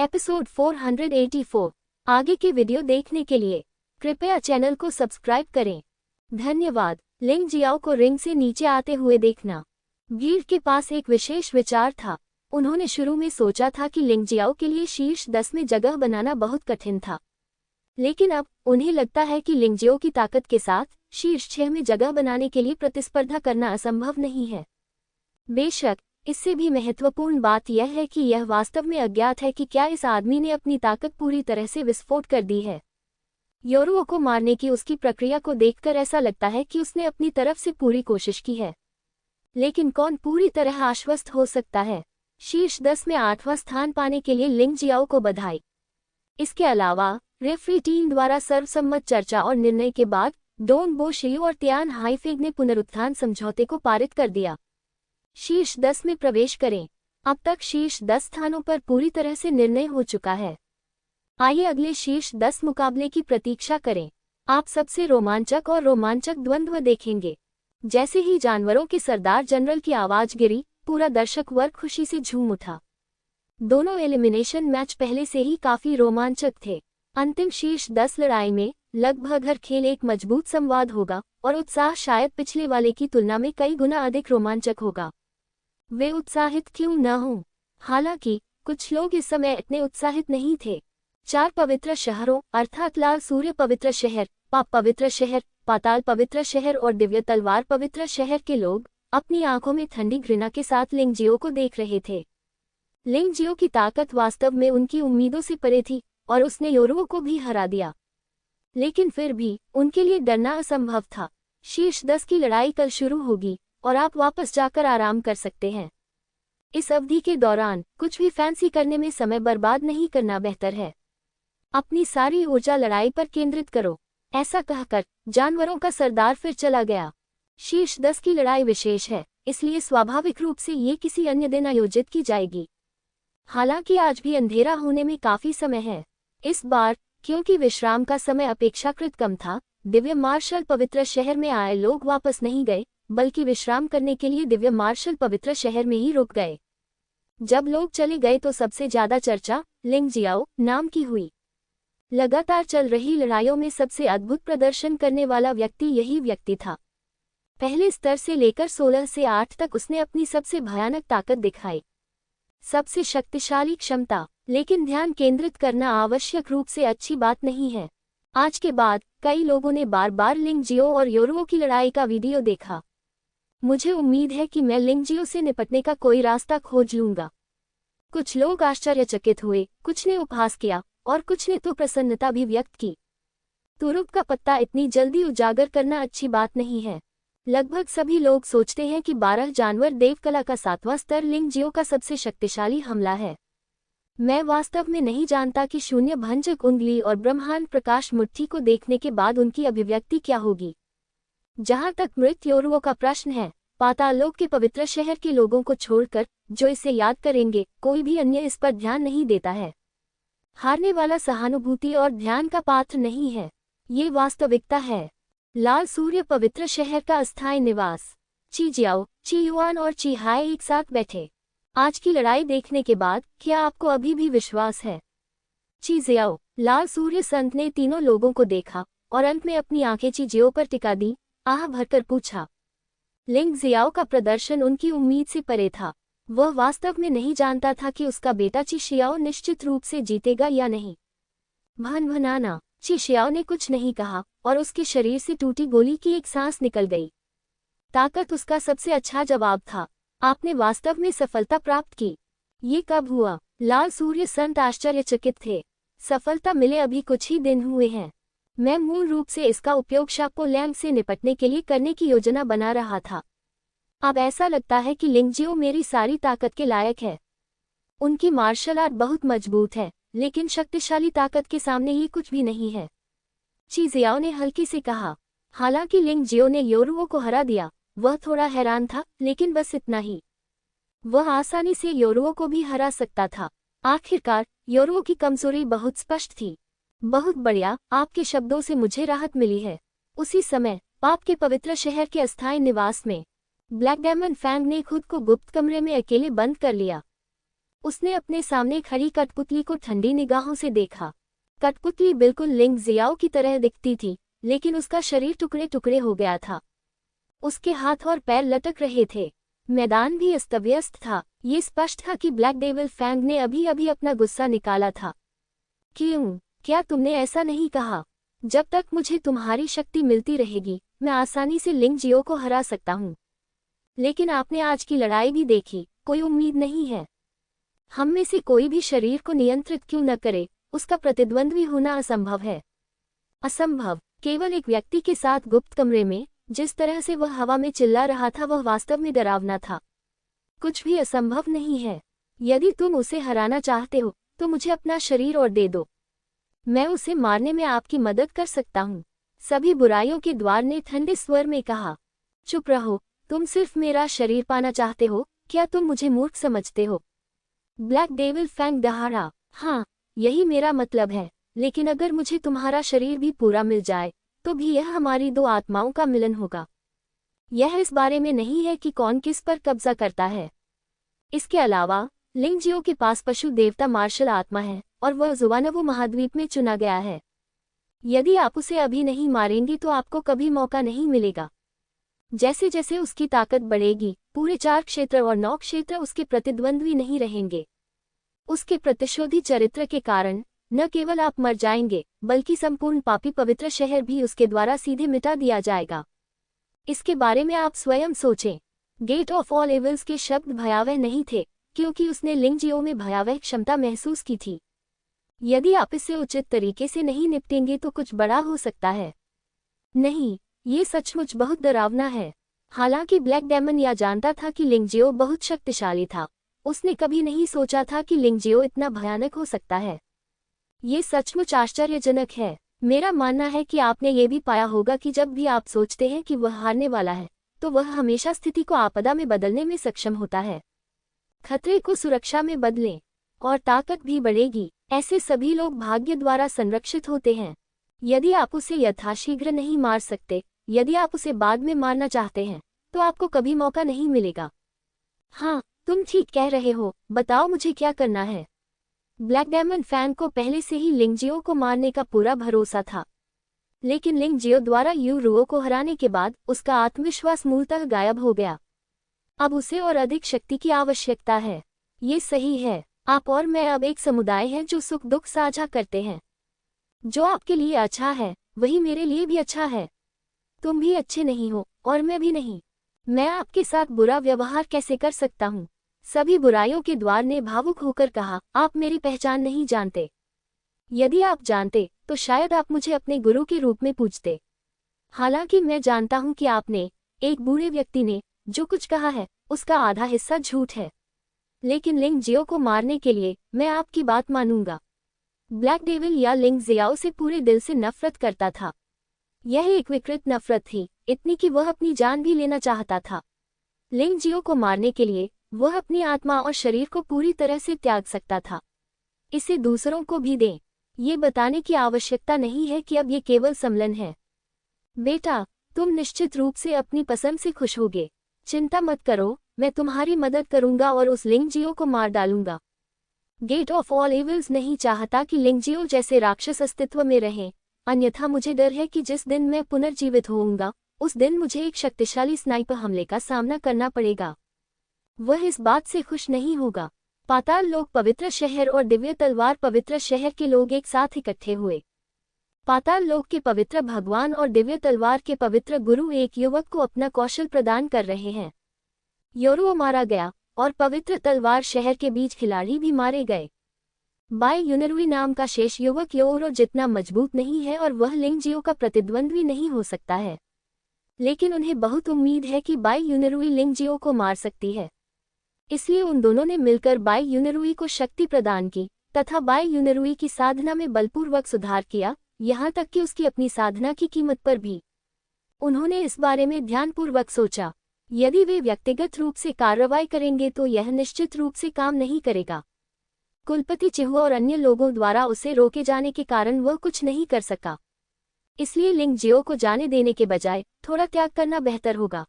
Episode 484। आगे के video देखने के लिए कृपया चैनल को सब्सक्राइब करें। धन्यवाद। लिंग जियाओ को रिंग से नीचे आते हुए देखना। भीड़ के पास एक विशेष विचार था। उन्होंने शुरू में सोचा था कि लिंग जियाओ के लिए शीर्ष 10 में जगह बनाना बहुत कठिन था, लेकिन अब उन्हें लगता है कि लिंग जियाओ की ताकत के साथ शीर्ष 6 में जगह बनाने के लिए प्रतिस्पर्धा करना असंभव नहीं है। बेशक इससे भी महत्वपूर्ण बात यह है कि यह वास्तव में अज्ञात है कि क्या इस आदमी ने अपनी ताकत पूरी तरह से विस्फोट कर दी है। योरुओ को मारने की उसकी प्रक्रिया को देखकर ऐसा लगता है कि उसने अपनी तरफ से पूरी कोशिश की है, लेकिन कौन पूरी तरह आश्वस्त हो सकता है। शीर्ष 10 में 8वां स्थान पाने के लिए लिंग जियाओ को बधाई। इसके अलावा रेफरी टीम द्वारा सर्वसम्मत चर्चा और निर्णय के बाद डोंग बो शियू और तियान हाइफेग ने पुनरुत्थान समझौते को पारित कर दिया। शीर्ष 10 में प्रवेश करें। अब तक शीर्ष 10 स्थानों पर पूरी तरह से निर्णय हो चुका है। आइए अगले शीर्ष 10 मुकाबले की प्रतीक्षा करें। आप सबसे रोमांचक द्वंद्व देखेंगे। जैसे ही जानवरों के सरदार जनरल की आवाज गिरी, पूरा दर्शक वर्ग खुशी से झूम उठा। दोनों एलिमिनेशन मैच पहले से ही काफी रोमांचक थे। अंतिम शीर्ष 10 लड़ाई में लगभग हर खेल एक मजबूत संवाद होगा और उत्साह शायद पिछले वाले की तुलना में कई गुना अधिक रोमांचक होगा। वे उत्साहित क्यों न हों? हालांकि कुछ लोग इस समय इतने उत्साहित नहीं थे। 4 पवित्र शहरों अर्थात लाल सूर्य पवित्र शहर, पाप पवित्र शहर, पाताल पवित्र शहर और दिव्य तलवार पवित्र शहर के लोग अपनी आंखों में ठंडी घृणा के साथ लिंग जियो को देख रहे थे। लिंग जियो की ताकत वास्तव में उनकी उम्मीदों से परे थी और उसने योरुओ को भी हरा दिया, लेकिन फिर भी उनके लिए डरना असंभव था। शीर्ष 10 की लड़ाई कल शुरू होगी और आप वापस जाकर आराम कर सकते हैं। इस अवधि के दौरान कुछ भी फैंसी करने में समय बर्बाद नहीं करना बेहतर है। अपनी सारी ऊर्जा लड़ाई पर केंद्रित करो। ऐसा कहकर जानवरों का सरदार फिर चला गया। शीर्ष 10 की लड़ाई विशेष है, इसलिए स्वाभाविक रूप से ये किसी अन्य दिन आयोजित की जाएगी। हालांकि आज भी अंधेरा होने में काफी समय है। इस बार क्योंकि विश्राम का समय अपेक्षाकृत कम था, दिव्य मार्शल पवित्र शहर में आए लोग वापस नहीं गए, बल्कि विश्राम करने के लिए दिव्य मार्शल पवित्र शहर में ही रुक गए। जब लोग चले गए तो सबसे ज्यादा चर्चा लिंग जियाओ नाम की हुई। लगातार चल रही लड़ाइयों में सबसे अद्भुत प्रदर्शन करने वाला व्यक्ति यही व्यक्ति था। पहले स्तर से लेकर 16 से 8 तक उसने अपनी सबसे भयानक ताकत दिखाई, सबसे शक्तिशाली क्षमता। लेकिन ध्यान केंद्रित करना आवश्यक रूप से अच्छी बात नहीं है। आज के बाद कई लोगों ने बार बार लिंग जियो और योरुओ की लड़ाई का वीडियो देखा। मुझे उम्मीद है कि मैं लिंग जियो से निपटने का कोई रास्ता खोज लूंगा। कुछ लोग आश्चर्यचकित हुए, कुछ ने उपहास किया और कुछ ने तो प्रसन्नता भी व्यक्त की। तुरुप का पत्ता इतनी जल्दी उजागर करना अच्छी बात नहीं है। लगभग सभी लोग सोचते हैं कि 12 जानवर देवकला का 7वां स्तर लिंग जियो का सबसे शक्तिशाली हमला है। मैं वास्तव में नहीं जानता कि शून्य भंजक उंगली और ब्रह्मांड प्रकाश मुट्ठी को देखने के बाद उनकी अभिव्यक्ति क्या होगी। जहां तक मृत योरुओ का प्रश्न है, पाताललोक के पवित्र शहर के लोगों को छोड़कर जो इसे याद करेंगे, कोई भी अन्य इस पर ध्यान नहीं देता है। हारने वाला सहानुभूति और ध्यान का पात्र नहीं है, ये वास्तविकता है। लाल सूर्य पवित्र शहर का अस्थायी निवास। ची जियाओ, ची युआन और ची हाय एक साथ बैठे। आज की लड़ाई देखने के बाद क्या आपको अभी भी विश्वास है? ची जियाओ, लाल सूर्य संत ने तीनों लोगों को देखा और अंत में अपनी आंखें ची जियो पर टिका दी, आह भरकर पूछा। लिंग जियाओ का प्रदर्शन उनकी उम्मीद से परे था। वह वास्तव में नहीं जानता था कि उसका बेटा ची शियाओ निश्चित रूप से जीतेगा या नहीं। भनभनाना। ची शियाओ ने कुछ नहीं कहा और उसके शरीर से टूटी गोली की एक सांस निकल गई। ताकत उसका सबसे अच्छा जवाब था। आपने वास्तव में सफलता प्राप्त की। ये कब हुआ? लाल सूर्य संत आश्चर्यचकित थे। सफलता मिले अभी कुछ ही दिन हुए हैं। मैं मूल रूप से इसका उपयोग शापो लैंग से निपटने के लिए करने की योजना बना रहा था। अब ऐसा लगता है कि लिंग जियो मेरी सारी ताकत के लायक है। उनकी मार्शल आर्ट बहुत मजबूत है, लेकिन शक्तिशाली ताकत के सामने ये कुछ भी नहीं है। ची जियाओ ने हल्की से कहा। हालांकि लिंग जियो ने योरुओ को हरा दिया, वह थोड़ा हैरान था, लेकिन बस इतना ही। वह आसानी से योरुओ को भी हरा सकता था। आखिरकार योरुओ की कमजोरी बहुत स्पष्ट थी। बहुत बढ़िया, आपके शब्दों से मुझे राहत मिली है। उसी समय पाप के पवित्र शहर के अस्थायी निवास में ब्लैक डेमन फैंग ने खुद को गुप्त कमरे में अकेले बंद कर लिया। उसने अपने सामने खड़ी कठपुतली को ठंडी निगाहों से देखा। कठपुतली बिल्कुल लिंग जियाओ की तरह दिखती थी, लेकिन उसका शरीर टुकड़े टुकड़े हो गया था। उसके हाथ और पैर लटक रहे थे। मैदान भी अस्त-व्यस्त था। ये स्पष्ट था कि ब्लैक डेविल फैंग ने अभी अभी अपना गुस्सा निकाला था। क्यों? क्या तुमने ऐसा नहीं कहा? जब तक मुझे तुम्हारी शक्ति मिलती रहेगी, मैं आसानी से लिंग जियो को हरा सकता हूँ। लेकिन आपने आज की लड़ाई भी देखी, कोई उम्मीद नहीं है। हम में से कोई भी शरीर को नियंत्रित क्यों न करे, उसका प्रतिद्वंद्वी होना असंभव है। असंभव? केवल एक व्यक्ति के साथ गुप्त कमरे में, जिस तरह से वह हवा में चिल्ला रहा था वह वास्तव में डरावना था। कुछ भी असंभव नहीं है। यदि तुम उसे हराना चाहते हो, तो मुझे अपना शरीर और दे दो। मैं उसे मारने में आपकी मदद कर सकता हूँ। सभी बुराइयों के द्वार ने ठंडे स्वर में कहा। चुप रहो, तुम सिर्फ मेरा शरीर पाना चाहते हो, क्या तुम मुझे मूर्ख समझते हो? ब्लैक डेविल फैंग दहाड़ा। हाँ, यही मेरा मतलब है, लेकिन अगर मुझे तुम्हारा शरीर भी पूरा मिल जाए, तो भी यह हमारी दो आत्माओं का मिलन होगा। यह इस बारे में नहीं है कि कौन किस पर कब्जा करता है। इसके अलावा, लिंग जियो के पास पशु देवता मार्शल आत्मा है, और वह जुवानवो महाद्वीप में चुना गया है। यदि आप उसे अभी नहीं मारेंगे तो आपको कभी मौका नहीं मिलेगा। जैसे जैसे उसकी ताकत बढ़ेगी, पूरे 4 क्षेत्र और 9 क्षेत्र उसके प्रतिद्वंद्वी नहीं रहेंगे। उसके प्रतिशोधी चरित्र के कारण न केवल आप मर जाएंगे, बल्कि संपूर्ण पापी पवित्र शहर भी उसके द्वारा सीधे मिटा दिया जाएगा। इसके बारे में आप स्वयं सोचें। गेट ऑफ ऑल एविल्स के शब्द भयावह नहीं थे, क्योंकि उसने लिंग जियो में भयावह क्षमता महसूस की थी। यदि आप इससे उचित तरीके से नहीं निपटेंगे तो कुछ बड़ा हो सकता है। नहीं, ये सचमुच बहुत डरावना है। हालांकि ब्लैक डेमन यह जानता था कि लिंग जियो बहुत शक्तिशाली था, उसने कभी नहीं सोचा था कि लिंग जियो इतना भयानक हो सकता है। ये सचमुच आश्चर्यजनक है। मेरा मानना है कि आपने ये भी पाया होगा कि जब भी आप सोचते हैं कि वह हारने वाला है, तो वह हमेशा स्थिति को आपदा में बदलने में सक्षम होता है। खतरे को सुरक्षा में बदलें, और ताकत भी बढ़ेगी। ऐसे सभी लोग भाग्य द्वारा संरक्षित होते हैं। यदि आप उसे यथाशीघ्र नहीं मार सकते, यदि आप उसे बाद में मारना चाहते हैं, तो आपको कभी मौका नहीं मिलेगा। हाँ, तुम ठीक कह रहे हो, बताओ मुझे क्या करना है। ब्लैक डेमन फैंग को पहले से ही लिंग जियो को मारने का पूरा भरोसा था। लेकिन लिंग जियो द्वारा यू रुओ को हराने के बाद उसका आत्मविश्वास मूलतः गायब हो गया। अब उसे और अधिक शक्ति की आवश्यकता है। ये सही है। आप और मैं अब एक समुदाय हैं जो सुख दुख साझा करते हैं। जो आपके लिए अच्छा है, वही मेरे लिए भी अच्छा है। तुम भी अच्छे नहीं हो, और मैं भी नहीं। मैं आपके साथ बुरा व्यवहार कैसे कर सकता हूँ? सभी बुराइयों के द्वार ने भावुक होकर कहा, आप मेरी पहचान नहीं जानते। यदि आप जानते, तो शायद आप मुझे अपने गुरु के रूप में पूजते। हालांकि मैं जानता हूं कि आपने, एक बूढ़े व्यक्ति ने, जो कुछ कहा है, उसका आधा हिस्सा झूठ है। लेकिन लिंग जियो को मारने के लिए, मैं आपकी बात मानूंगा। ब्लैक डेविल या लिंग जियाओ से पूरे दिल से नफरत करता था। यह एक विकृत नफरत थी, इतनी कि वह अपनी जान भी लेना चाहता था। लिंग जियो को मारने के लिए, वह अपनी आत्मा और शरीर को पूरी तरह से त्याग सकता था। इसे दूसरों को भी दें। ये बताने की आवश्यकता नहीं है कि अब ये केवल सम्मेलन है। बेटा, तुम निश्चित रूप से अपनी पसंद से खुश होगे। चिंता मत करो, मैं तुम्हारी मदद करूंगा और उस लिंग जियो को मार डालूंगा। गेट ऑफ ऑल एविल्स नहीं चाहता कि लिंग जियो जैसे राक्षस अस्तित्व में रहें, अन्यथा मुझे डर है कि जिस दिन मैं पुनर्जीवित होऊंगा, उस दिन मुझे एक शक्तिशाली स्नाइपर हमले का सामना करना पड़ेगा। वह इस बात से खुश नहीं होगा। पाताल लोक पवित्र शहर और दिव्य तलवार पवित्र शहर के लोग एक साथ इकट्ठे हुए। पाताल लोक के पवित्र भगवान और दिव्य तलवार के पवित्र गुरु एक युवक को अपना कौशल प्रदान कर रहे हैं। योरो मारा गया, और पवित्र तलवार शहर के बीच खिलाड़ी भी मारे गए। बाय यूनरुई नाम का शेष युवक योरो जितना मजबूत नहीं है और वह लिंग जियो का प्रतिद्वंद्वी नहीं हो सकता है। लेकिन उन्हें बहुत उम्मीद है कि बाय यूनरुई लिंग जियो को मार सकती है। इसलिए उन दोनों ने मिलकर बाय यूनरुई को शक्ति प्रदान की, तथा बाय यूनरुई की साधना में बलपूर्वक सुधार किया, यहाँ तक कि उसकी अपनी साधना की कीमत पर भी। उन्होंने इस बारे में ध्यानपूर्वक सोचा। यदि वे व्यक्तिगत रूप से कार्रवाई करेंगे तो यह निश्चित रूप से काम नहीं करेगा। कुलपति चिहु और अन्य लोगों द्वारा उसे रोके जाने के कारण वह कुछ नहीं कर सका। इसलिए लिंग जियो को जाने देने के बजाय थोड़ा त्याग करना बेहतर होगा।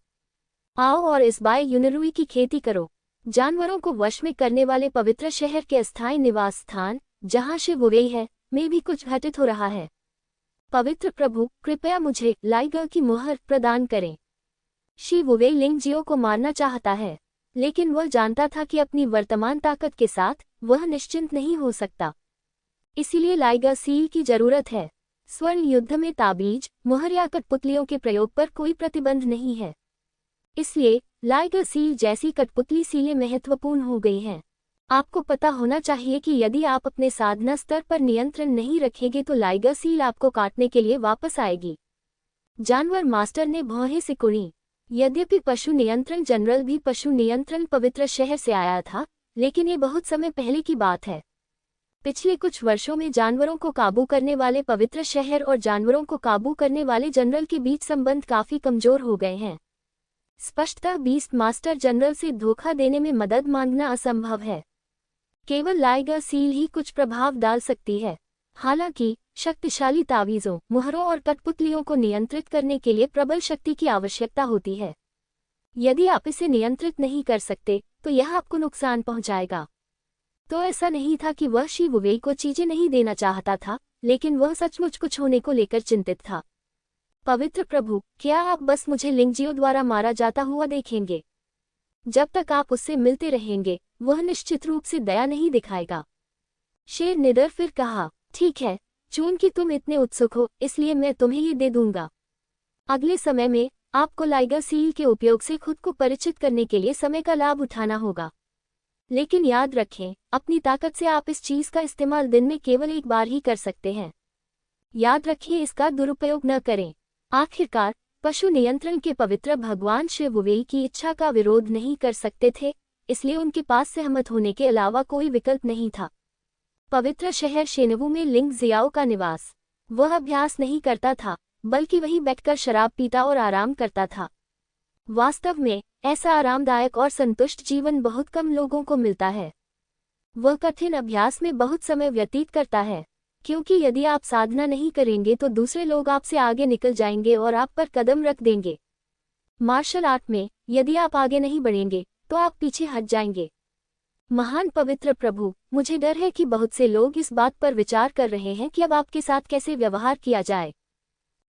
आओ और इस बाय यूनरुई की खेती करो। जानवरों को वश में करने वाले पवित्र शहर के अस्थायी निवास स्थान, जहाँ शिव वुवेई है, में भी कुछ घटित हो रहा है। पवित्र प्रभु, कृपया मुझे लाइगर की मुहर प्रदान करें। शिव वुवेई लिंगजियो को मारना चाहता है, लेकिन वह जानता था कि अपनी वर्तमान ताकत के साथ वह निश्चिंत नहीं हो सकता। इसीलिए लाइगर सील की जरूरत है। स्वर्ण युद्ध में ताबीज, मुहर या कठपुतलियों के प्रयोग पर कोई प्रतिबंध नहीं है। इसलिए लाइगर सील जैसी कठपुतली सीलें महत्वपूर्ण हो गई हैं। आपको पता होना चाहिए कि यदि आप अपने साधना स्तर पर नियंत्रण नहीं रखेंगे तो लाइगर सील आपको काटने के लिए वापस आएगी। जानवर मास्टर ने भौहें सिकुड़ी। यद्यपि पशु नियंत्रण जनरल भी पशु नियंत्रण पवित्र शहर से आया था, लेकिन ये बहुत समय पहले की बात है। पिछले कुछ वर्षों में जानवरों को काबू करने वाले पवित्र शहर और जानवरों को काबू करने वाले जनरल के बीच संबंध काफी कमजोर हो गए हैं। स्पष्टतः बीस्ट मास्टर जनरल से धोखा देने में मदद मांगना असंभव है। केवल लाइगर सील ही कुछ प्रभाव डाल सकती है। हालांकि शक्तिशाली तावीज़ों, मुहरों और कठपुतलियों को नियंत्रित करने के लिए प्रबल शक्ति की आवश्यकता होती है। यदि आप इसे नियंत्रित नहीं कर सकते तो यह आपको नुकसान पहुंचाएगा। तो ऐसा नहीं था कि वह शिव वुवेई को चीजें नहीं देना चाहता था, लेकिन वह सचमुच कुछ होने को लेकर चिंतित था। पवित्र प्रभु, क्या आप बस मुझे लिंगजियो द्वारा मारा जाता हुआ देखेंगे? जब तक आप उससे मिलते रहेंगे, वह निश्चित रूप से दया नहीं दिखाएगा। शेर निडर फिर कहा, ठीक है, चूंकि तुम इतने उत्सुक हो, इसलिए मैं तुम्हें ये दे दूंगा। अगले समय में आपको लाइगर सील के उपयोग से खुद को परिचित करने के लिए समय का लाभ उठाना होगा। लेकिन याद रखें, अपनी ताकत से आप इस चीज का इस्तेमाल दिन में केवल एक बार ही कर सकते हैं। याद रखिए, इसका दुरुपयोग न करें। आखिरकार पशु नियंत्रण के पवित्र भगवान शिव वुवेई की इच्छा का विरोध नहीं कर सकते थे, इसलिए उनके पास सहमत होने के अलावा कोई विकल्प नहीं था। पवित्र शहर शेनवू में लिंग जियाओ का निवास। वह अभ्यास नहीं करता था, बल्कि वहीं बैठकर शराब पीता और आराम करता था। वास्तव में ऐसा आरामदायक और संतुष्ट जीवन बहुत कम लोगों को मिलता है। वह कठिन अभ्यास में बहुत समय व्यतीत करता है, क्योंकि यदि आप साधना नहीं करेंगे तो दूसरे लोग आपसे आगे निकल जाएंगे और आप पर कदम रख देंगे। मार्शल आर्ट में यदि आप आगे नहीं बढ़ेंगे तो आप पीछे हट जाएंगे। महान पवित्र प्रभु, मुझे डर है कि बहुत से लोग इस बात पर विचार कर रहे हैं कि अब आपके साथ कैसे व्यवहार किया जाए।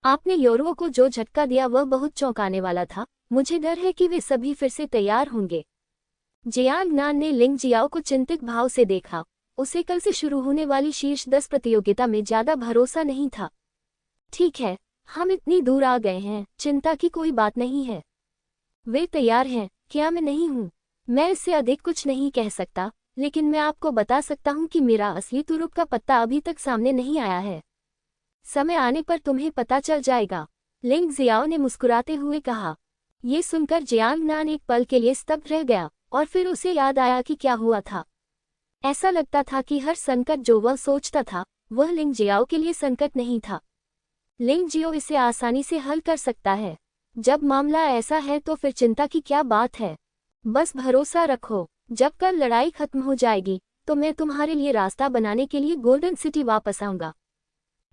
आपने योरो को जो झटका दिया वह बहुत चौंकाने वाला था। मुझे डर है कि वे सभी फिर से तैयार होंगे। जियांग नान ने लिंग जियाओ को चिंतित भाव से देखा। उसे कल से शुरू होने वाली शीर्ष 10 प्रतियोगिता में ज्यादा भरोसा नहीं था। ठीक है, हम इतनी दूर आ गए हैं, चिंता की कोई बात नहीं है। वे तैयार हैं, क्या मैं नहीं हूँ? मैं इससे अधिक कुछ नहीं कह सकता, लेकिन मैं आपको बता सकता हूँ कि मेरा असली तुरुप का पत्ता अभी तक सामने नहीं आया है। समय आने पर तुम्हें पता चल जाएगा, लिंग जियाओ ने मुस्कुराते हुए कहा। ये सुनकर जियांग नान एक पल के लिए स्तब्ध रह गया और फिर उसे याद आया कि क्या हुआ था। ऐसा लगता था कि हर संकट जो वह सोचता था वह लिंग जियाओ के लिए संकट नहीं था। लिंग जियो इसे आसानी से हल कर सकता है। जब मामला ऐसा है तो फिर चिंता की क्या बात है? बस भरोसा रखो, जब कल लड़ाई खत्म हो जाएगी तो मैं तुम्हारे लिए रास्ता बनाने के लिए गोल्डन सिटी वापस आऊंगा।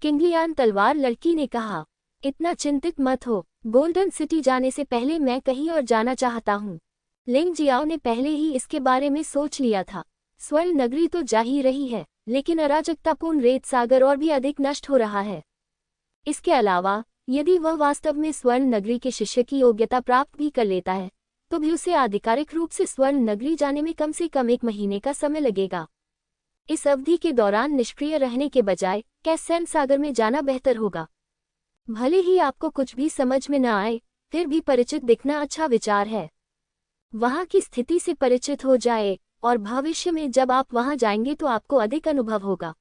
किंगलियान तलवार लड़की ने कहा, इतना चिंतित मत हो, गोल्डन सिटी जाने से पहले मैं कहीं और जाना चाहता हूँ। लिंग जियाओ ने पहले ही इसके बारे में सोच लिया था। स्वर्ण नगरी तो जा ही रही है, लेकिन अराजकतापूर्ण रेत सागर और भी अधिक नष्ट हो रहा है। इसके अलावा यदि वह वास्तव में स्वर्ण नगरी के शिष्य की योग्यता प्राप्त भी कर लेता है तो भी उसे आधिकारिक रूप से स्वर्ण नगरी जाने में कम से कम 1 महीने का समय लगेगा। इस अवधि के दौरान निष्क्रिय रहने के बजाय कैसैन सागर में जाना बेहतर होगा। भले ही आपको कुछ भी समझ में न आए, फिर भी परिचित दिखना अच्छा विचार है। वहां की स्थिति से परिचित हो जाए और भविष्य में जब आप वहां जाएंगे तो आपको अधिक अनुभव होगा।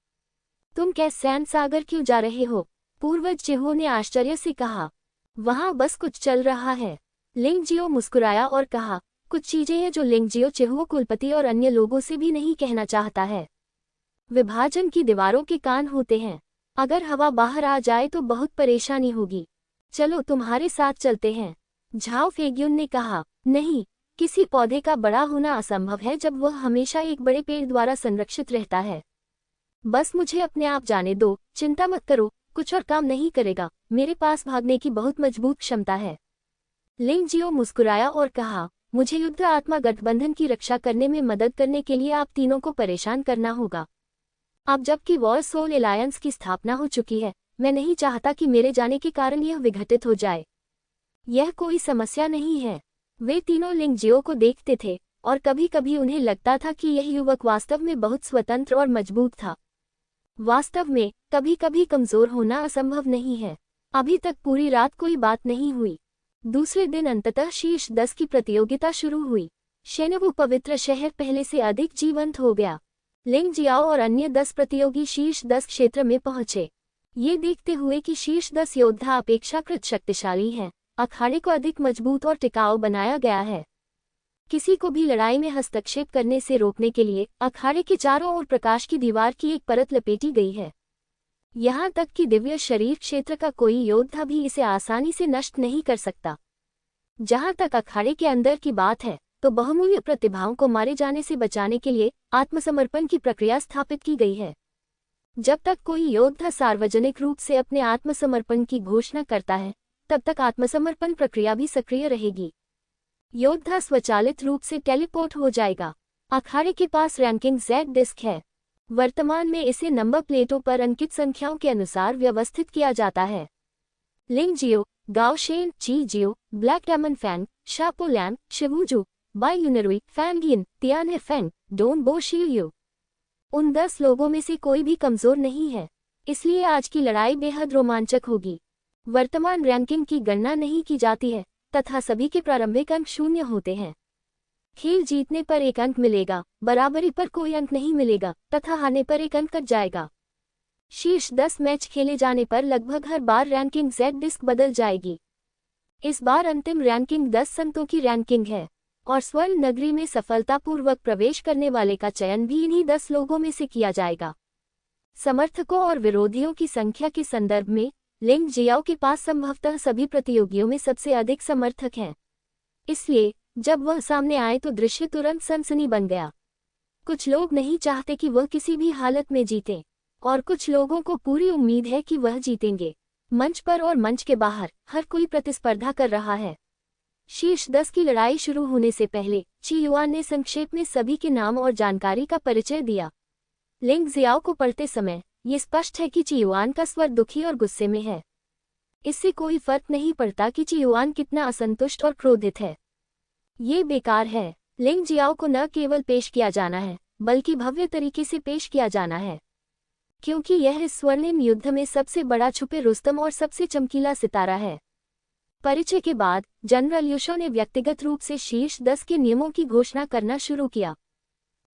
तुम कैसैन सागर क्यों जा रहे हो? पूर्वज चिहो ने आश्चर्य से कहा। वहां बस कुछ चल रहा है। लिंग जियो मुस्कुराया और कहा, कुछ चीजें हैं जो लिंग जियो चिहो कुलपति और अन्य लोगों से भी नहीं कहना चाहता है। विभाजन की दीवारों के कान होते हैं। अगर हवा बाहर आ जाए तो बहुत परेशानी होगी। चलो तुम्हारे साथ चलते हैं। झाओ फेग्युन ने कहा, नहीं, किसी पौधे का बड़ा होना असंभव है जब वह हमेशा एक बड़े पेड़ द्वारा संरक्षित रहता है। बस मुझे अपने आप जाने दो, चिंता मत करो, कुछ और काम नहीं करेगा। मेरे पास भागने की बहुत मजबूत क्षमता है। लिंग जियो मुस्कुराया और कहा, मुझे युद्ध आत्मा गठबंधन की रक्षा करने में मदद करने के लिए आप तीनों को परेशान करना होगा। अब जबकि वॉर सोल एलायंस की स्थापना हो चुकी है, मैं नहीं चाहता कि मेरे जाने के कारण यह विघटित हो जाए। यह कोई समस्या नहीं है। वे तीनों लिंगजियो को देखते थे और कभी कभी उन्हें लगता था कि यह युवक वास्तव में बहुत स्वतंत्र और मजबूत था। वास्तव में कभी कभी कमजोर होना असंभव नहीं है। अभी तक पूरी रात कोई बात नहीं हुई। दूसरे दिन अंततः शीर्ष 10 की प्रतियोगिता शुरू हुई। शेनवू पवित्र शहर पहले से अधिक जीवंत हो गया। लिंग जियाओ और अन्य 10 प्रतियोगी शीर्ष 10 क्षेत्र में पहुंचे। ये देखते हुए कि शीर्ष 10 योद्धा अपेक्षाकृत शक्तिशाली हैं, अखाड़े को अधिक मजबूत और टिकाऊ बनाया गया है। किसी को भी लड़ाई में हस्तक्षेप करने से रोकने के लिए अखाड़े के चारों ओर प्रकाश की दीवार की एक परत लपेटी गई है। यहाँ तक कि दिव्य शरीर क्षेत्र का कोई योद्धा भी इसे आसानी से नष्ट नहीं कर सकता। जहाँ तक अखाड़े के अंदर की बात है, तो बहुमूल्य प्रतिभाओं को मारे जाने से बचाने के लिए आत्मसमर्पण की प्रक्रिया स्थापित की गई है। जब तक कोई योद्धा सार्वजनिक रूप से अपने आत्मसमर्पण की घोषणा करता है, तब तक आत्मसमर्पण प्रक्रिया भी सक्रिय रहेगी। योद्धा स्वचालित रूप से टेलीपोर्ट हो जाएगा। अखाड़े के पास रैंकिंग Z डिस्क है। वर्तमान में इसे नंबर प्लेटों पर अंकित संख्याओं के अनुसार व्यवस्थित किया जाता है। Lingjio, Gaoshen, Chi Jio, Black Diamond Fang, Shapolam, Shivuju, Bai Yunrui, Fangin, Tianhe Fang, Don Bo Shiyu. उन 10 लोगों में से कोई भी कमजोर नहीं है, इसलिए आज की लड़ाई बेहद रोमांचक होगी। वर्तमान रैंकिंग की गणना नहीं की जाती है तथा सभी के प्रारंभिक अंक 0 होते हैं। खेल जीतने पर 1 अंक मिलेगा, बराबरी पर कोई अंक नहीं मिलेगा तथा हारने पर 1 अंक कट जाएगा। शीर्ष 10 मैच खेले जाने पर लगभग हर बार रैंकिंग Z डिस्क बदल जाएगी। इस बार अंतिम रैंकिंग 10 संतों की रैंकिंग है और स्वर्ण नगरी में सफलतापूर्वक प्रवेश करने वाले का चयन भी इन्हीं 10 लोगों में से किया जाएगा। समर्थकों और विरोधियों की संख्या के संदर्भ में लिंग जियाओ के पास संभवतः सभी प्रतियोगियों में सबसे अधिक समर्थक हैं। इसलिए जब वह सामने आए तो दृश्य तुरंत सनसनी बन गया। कुछ लोग नहीं चाहते कि वह किसी भी हालत में जीते और कुछ लोगों को पूरी उम्मीद है कि वह जीतेंगे। मंच पर और मंच के बाहर हर कोई प्रतिस्पर्धा कर रहा है। शीर्ष 10 की लड़ाई शुरू होने से पहले ची युआन ने संक्षेप में सभी के नाम और जानकारी का परिचय दिया। लिंग जियाओ को पढ़ते समय ये स्पष्ट है कि ची युआन का स्वर दुखी और गुस्से में है। इससे कोई फर्क नहीं पड़ता कि ची युआन कितना असंतुष्ट और क्रोधित है। ये बेकार है। लिंग जियाओ को न केवल पेश किया जाना है, बल्कि भव्य तरीके से पेश किया जाना है, क्योंकि यह इस स्वर्णिम युद्ध में सबसे बड़ा छुपे रुस्तम और सबसे चमकीला सितारा है। परिचय के बाद जनरल यूशो ने व्यक्तिगत रूप से शीर्ष 10 के नियमों की घोषणा करना शुरू किया।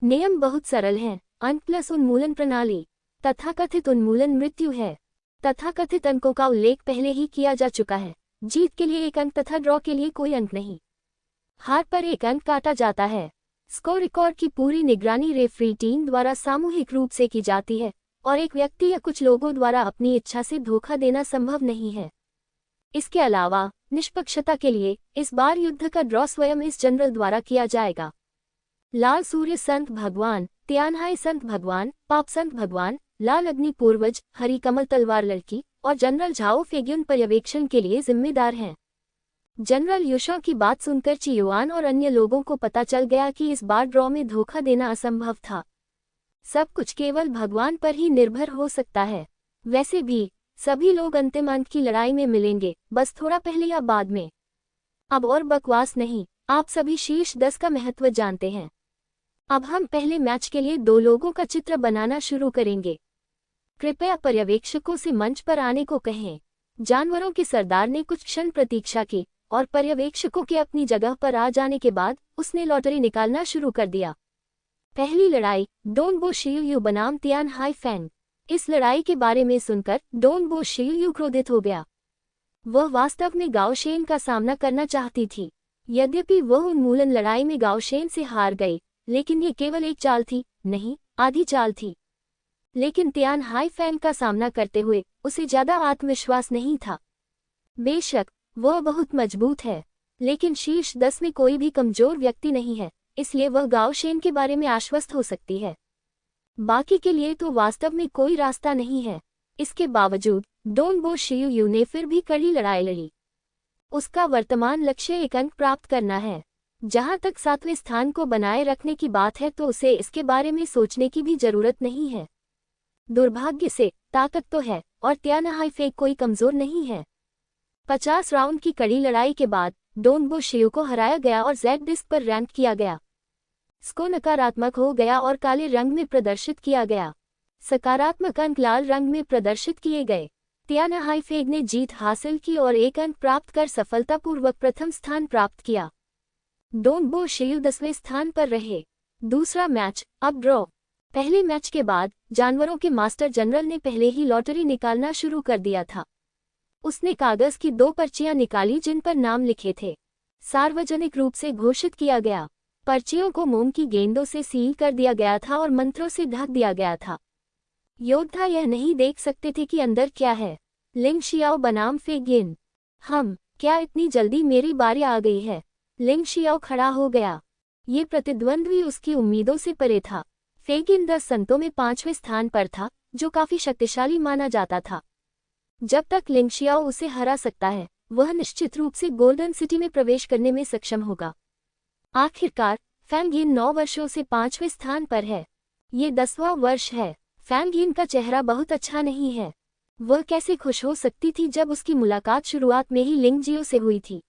नियम बहुत सरल हैं। अंक प्लस उन्मूलन प्रणाली। तथाकथित उन्मूलन मृत्यु है। तथाकथित अंकों का उल्लेख पहले ही किया जा चुका है। जीत के लिए 1 अंक तथा ड्रॉ के लिए कोई अंक नहीं। हार पर 1 अंक काटा जाता है। स्कोर रिकॉर्ड की पूरी निगरानी रेफरी टीम द्वारा सामूहिक रूप से की जाती है और एक व्यक्ति या कुछ लोगों द्वारा अपनी इच्छा से धोखा देना संभव नहीं है। इसके अलावा निष्पक्षता के लिए इस बार युद्ध का ड्रॉ स्वयं इस जनरल द्वारा किया जाएगा। लाल सूर्य संत भगवान, तियानहाई संत भगवान, पाप संत भगवान, लाल अग्नि पूर्वज, हरी कमल तलवार लड़की और जनरल झाओ फेग्युन पर्यवेक्षण के लिए जिम्मेदार हैं। जनरल यूशो की बात सुनकर ची युआन और अन्य लोगों को पता चल गया कि इस बार ड्रॉ में धोखा देना असंभव था। सब कुछ केवल भगवान पर ही निर्भर हो सकता है। वैसे भी सभी लोग अंतिम अंक की लड़ाई में मिलेंगे, बस थोड़ा पहले या बाद में। अब और बकवास नहीं, आप सभी शीर्ष 10 का महत्व जानते हैं। अब हम पहले मैच के लिए 2 लोगों का चित्र बनाना शुरू करेंगे। कृपया पर्यवेक्षकों से मंच पर आने को कहें। जानवरों के सरदार ने कुछ क्षण प्रतीक्षा की और पर्यवेक्षकों के अपनी जगह पर आ जाने के बाद उसने लॉटरी निकालना शुरू कर दिया। पहली लड़ाई डोन बो शियू बनाम तियानहाई फैंग। इस लड़ाई के बारे में सुनकर डोन बो शियू क्रोधित हो गया। वह वास्तव में गाओशेन का सामना करना चाहती थी। यद्यपि वह उन्मूलन लड़ाई में गाओशेन से हार गई, लेकिन ये केवल एक चाल थी, नहीं आधी चाल थी। लेकिन तियानहाई फैंग का सामना करते हुए उसे ज्यादा आत्मविश्वास नहीं था। बेशक वह बहुत मजबूत है, लेकिन शीर्ष 10 में कोई भी कमजोर व्यक्ति नहीं है, इसलिए वह गाओशेन के बारे में आश्वस्त हो सकती है। बाकी के लिए तो वास्तव में कोई रास्ता नहीं है। इसके बावजूद डोन बो शियू ने फिर भी कड़ी लड़ाई लड़ी। उसका वर्तमान लक्ष्य 1 अंक प्राप्त करना है। जहां तक 7वें स्थान को बनाए रखने की बात है तो उसे इसके बारे में सोचने की भी जरूरत नहीं है। दुर्भाग्य से ताकत तो है और त्याना हाईफेक कोई कमजोर नहीं है। 50 राउंड की कड़ी लड़ाई के बाद डोन बो शियू को हराया गया और जेड डिस्क पर रैंक किया गया। स्को नकारात्मक हो गया और काले रंग में प्रदर्शित किया गया। सकारात्मक अंक लाल रंग में प्रदर्शित किए गए। त्याना हाईफेक ने जीत हासिल की और 1 अंक प्राप्त कर सफलतापूर्वक प्रथम स्थान प्राप्त किया। डोन बो शियू 10वें स्थान पर रहे। दूसरा मैच अब ड्रॉ। पहले मैच के बाद जानवरों के मास्टर जनरल ने पहले ही लॉटरी निकालना शुरू कर दिया था। उसने कागज की 2 पर्चियां निकाली जिन पर नाम लिखे थे। सार्वजनिक रूप से घोषित किया गया। पर्चियों को मोम की गेंदों से सील कर दिया गया था और मंत्रों से ढक दिया गया था। योद्धा यह नहीं देख सकते थे कि अंदर क्या है। लिंग शियाओ बनाम फेगिन। क्या इतनी जल्दी मेरी बारी आ गई है? लिंग शियाओ खड़ा हो गया। ये प्रतिद्वंद्वी उसकी उम्मीदों से परे था। फेगिन 10 संतों में 5वें स्थान पर था, जो काफी शक्तिशाली माना जाता था। जब तक लिंग शियाओ उसे हरा सकता है, वह निश्चित रूप से गोल्डन सिटी में प्रवेश करने में सक्षम होगा। आखिरकार फैंग यिन 9 वर्षों से 5वें स्थान पर है। ये 10वां वर्ष है। फैंग यिन का चेहरा बहुत अच्छा नहीं है। वह कैसे खुश हो सकती थी जब उसकी मुलाकात शुरुआत में ही लिंग जियो से हुई थी।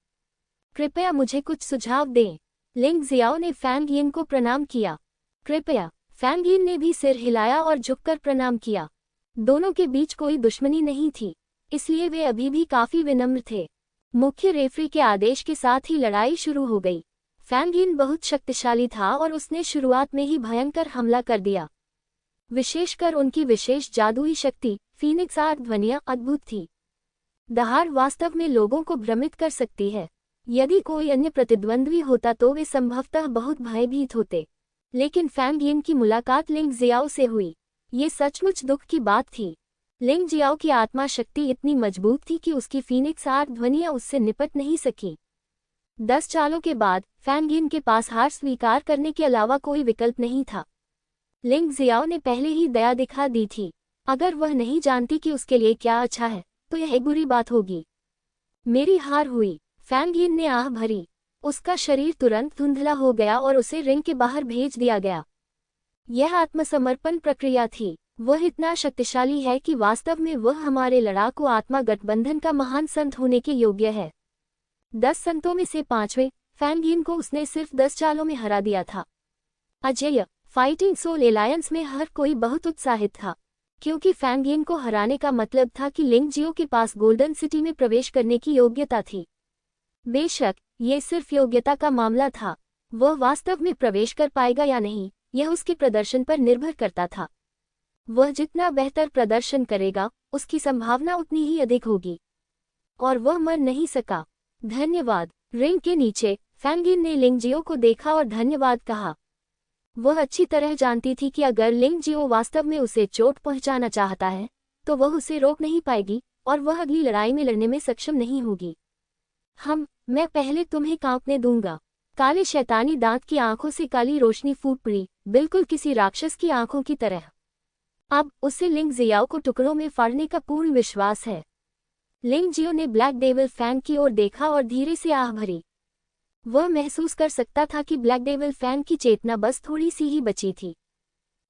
कृपया मुझे कुछ सुझाव दें। लिंग जियाओ ने फैंग यिन को प्रणाम किया। कृपया। फैंग यिन ने भी सिर हिलाया और झुककर प्रणाम किया। दोनों के बीच कोई दुश्मनी नहीं थी, इसलिए वे अभी भी काफी विनम्र थे। मुख्य रेफरी के आदेश के साथ ही लड़ाई शुरू हो गई। फैंग यिन बहुत शक्तिशाली था और उसने शुरुआत में ही भयंकर हमला कर दिया। विशेषकर उनकी विशेष जादुई शक्ति फीनिक्स आर्क ध्वनियां अद्भुत थी। दहाड़ वास्तव में लोगों को भ्रमित कर सकती है। यदि कोई अन्य प्रतिद्वंद्वी होता तो वे संभवतः बहुत भयभीत होते, लेकिन फैंग यिन की मुलाकात लिंग जियाओ से हुई। ये सचमुच दुख की बात थी। लिंग जियाओ की आत्मा शक्ति इतनी मजबूत थी कि उसकी फीनिक्स आर्क ध्वनियां उससे निपट नहीं सकी। 10 चालों के बाद फैंग यिन के पास हार स्वीकार करने के अलावा कोई विकल्प नहीं था। लिंग जियाओ ने पहले ही दया दिखा दी थी। अगर वह नहीं जानती कि उसके लिए क्या अच्छा है, तो यह एक बुरी बात होगी। मेरी हार हुई। फैंग यिन ने आह भरी। उसका शरीर तुरंत धुंधला हो गया और उसे रिंग के बाहर भेज दिया गया। यह आत्मसमर्पण प्रक्रिया थी। वह इतना शक्तिशाली है कि वास्तव में वह हमारे लड़ाकू आत्मा गठबंधन का महान संत होने के योग्य है। 10 संतों में से 5वें फैंग यिन को उसने सिर्फ 10 चालों में हरा दिया था। अजेय फाइटिंग सोल एलायंस में हर कोई बहुत उत्साहित था, क्योंकि फैंग यिन को हराने का मतलब था कि लिंग जियो के पास गोल्डन सिटी में प्रवेश करने की योग्यता थी। बेशक ये सिर्फ योग्यता का मामला था। वह वास्तव में प्रवेश कर पाएगा या नहीं, यह उसके प्रदर्शन पर निर्भर करता था। वह जितना बेहतर प्रदर्शन करेगा, उसकी संभावना उतनी ही अधिक होगी। और वह मर नहीं सका। धन्यवाद। रिंग के नीचे फैंग यिन ने लिंग जियो को देखा और धन्यवाद कहा। वह अच्छी तरह जानती थी कि अगर लिंग जियो वास्तव में उसे चोट पहुंचाना चाहता है, तो वह उसे रोक नहीं पाएगी और वह अगली लड़ाई में लड़ने में सक्षम नहीं होगी। मैं पहले तुम्हें कांपने दूंगा। काले शैतानी दांत की आंखों से काली रोशनी फूट पड़ी, बिल्कुल किसी राक्षस की आंखों की तरह। अब उसे लिंग जियाओ को टुकड़ों में फाड़ने का पूर्ण विश्वास है। लिंग जियो ने ब्लैक डेविल फैंग की ओर देखा और धीरे से आह भरी। वह महसूस कर सकता था कि ब्लैक डेविल फैंग की चेतना बस थोड़ी सी ही बची थी।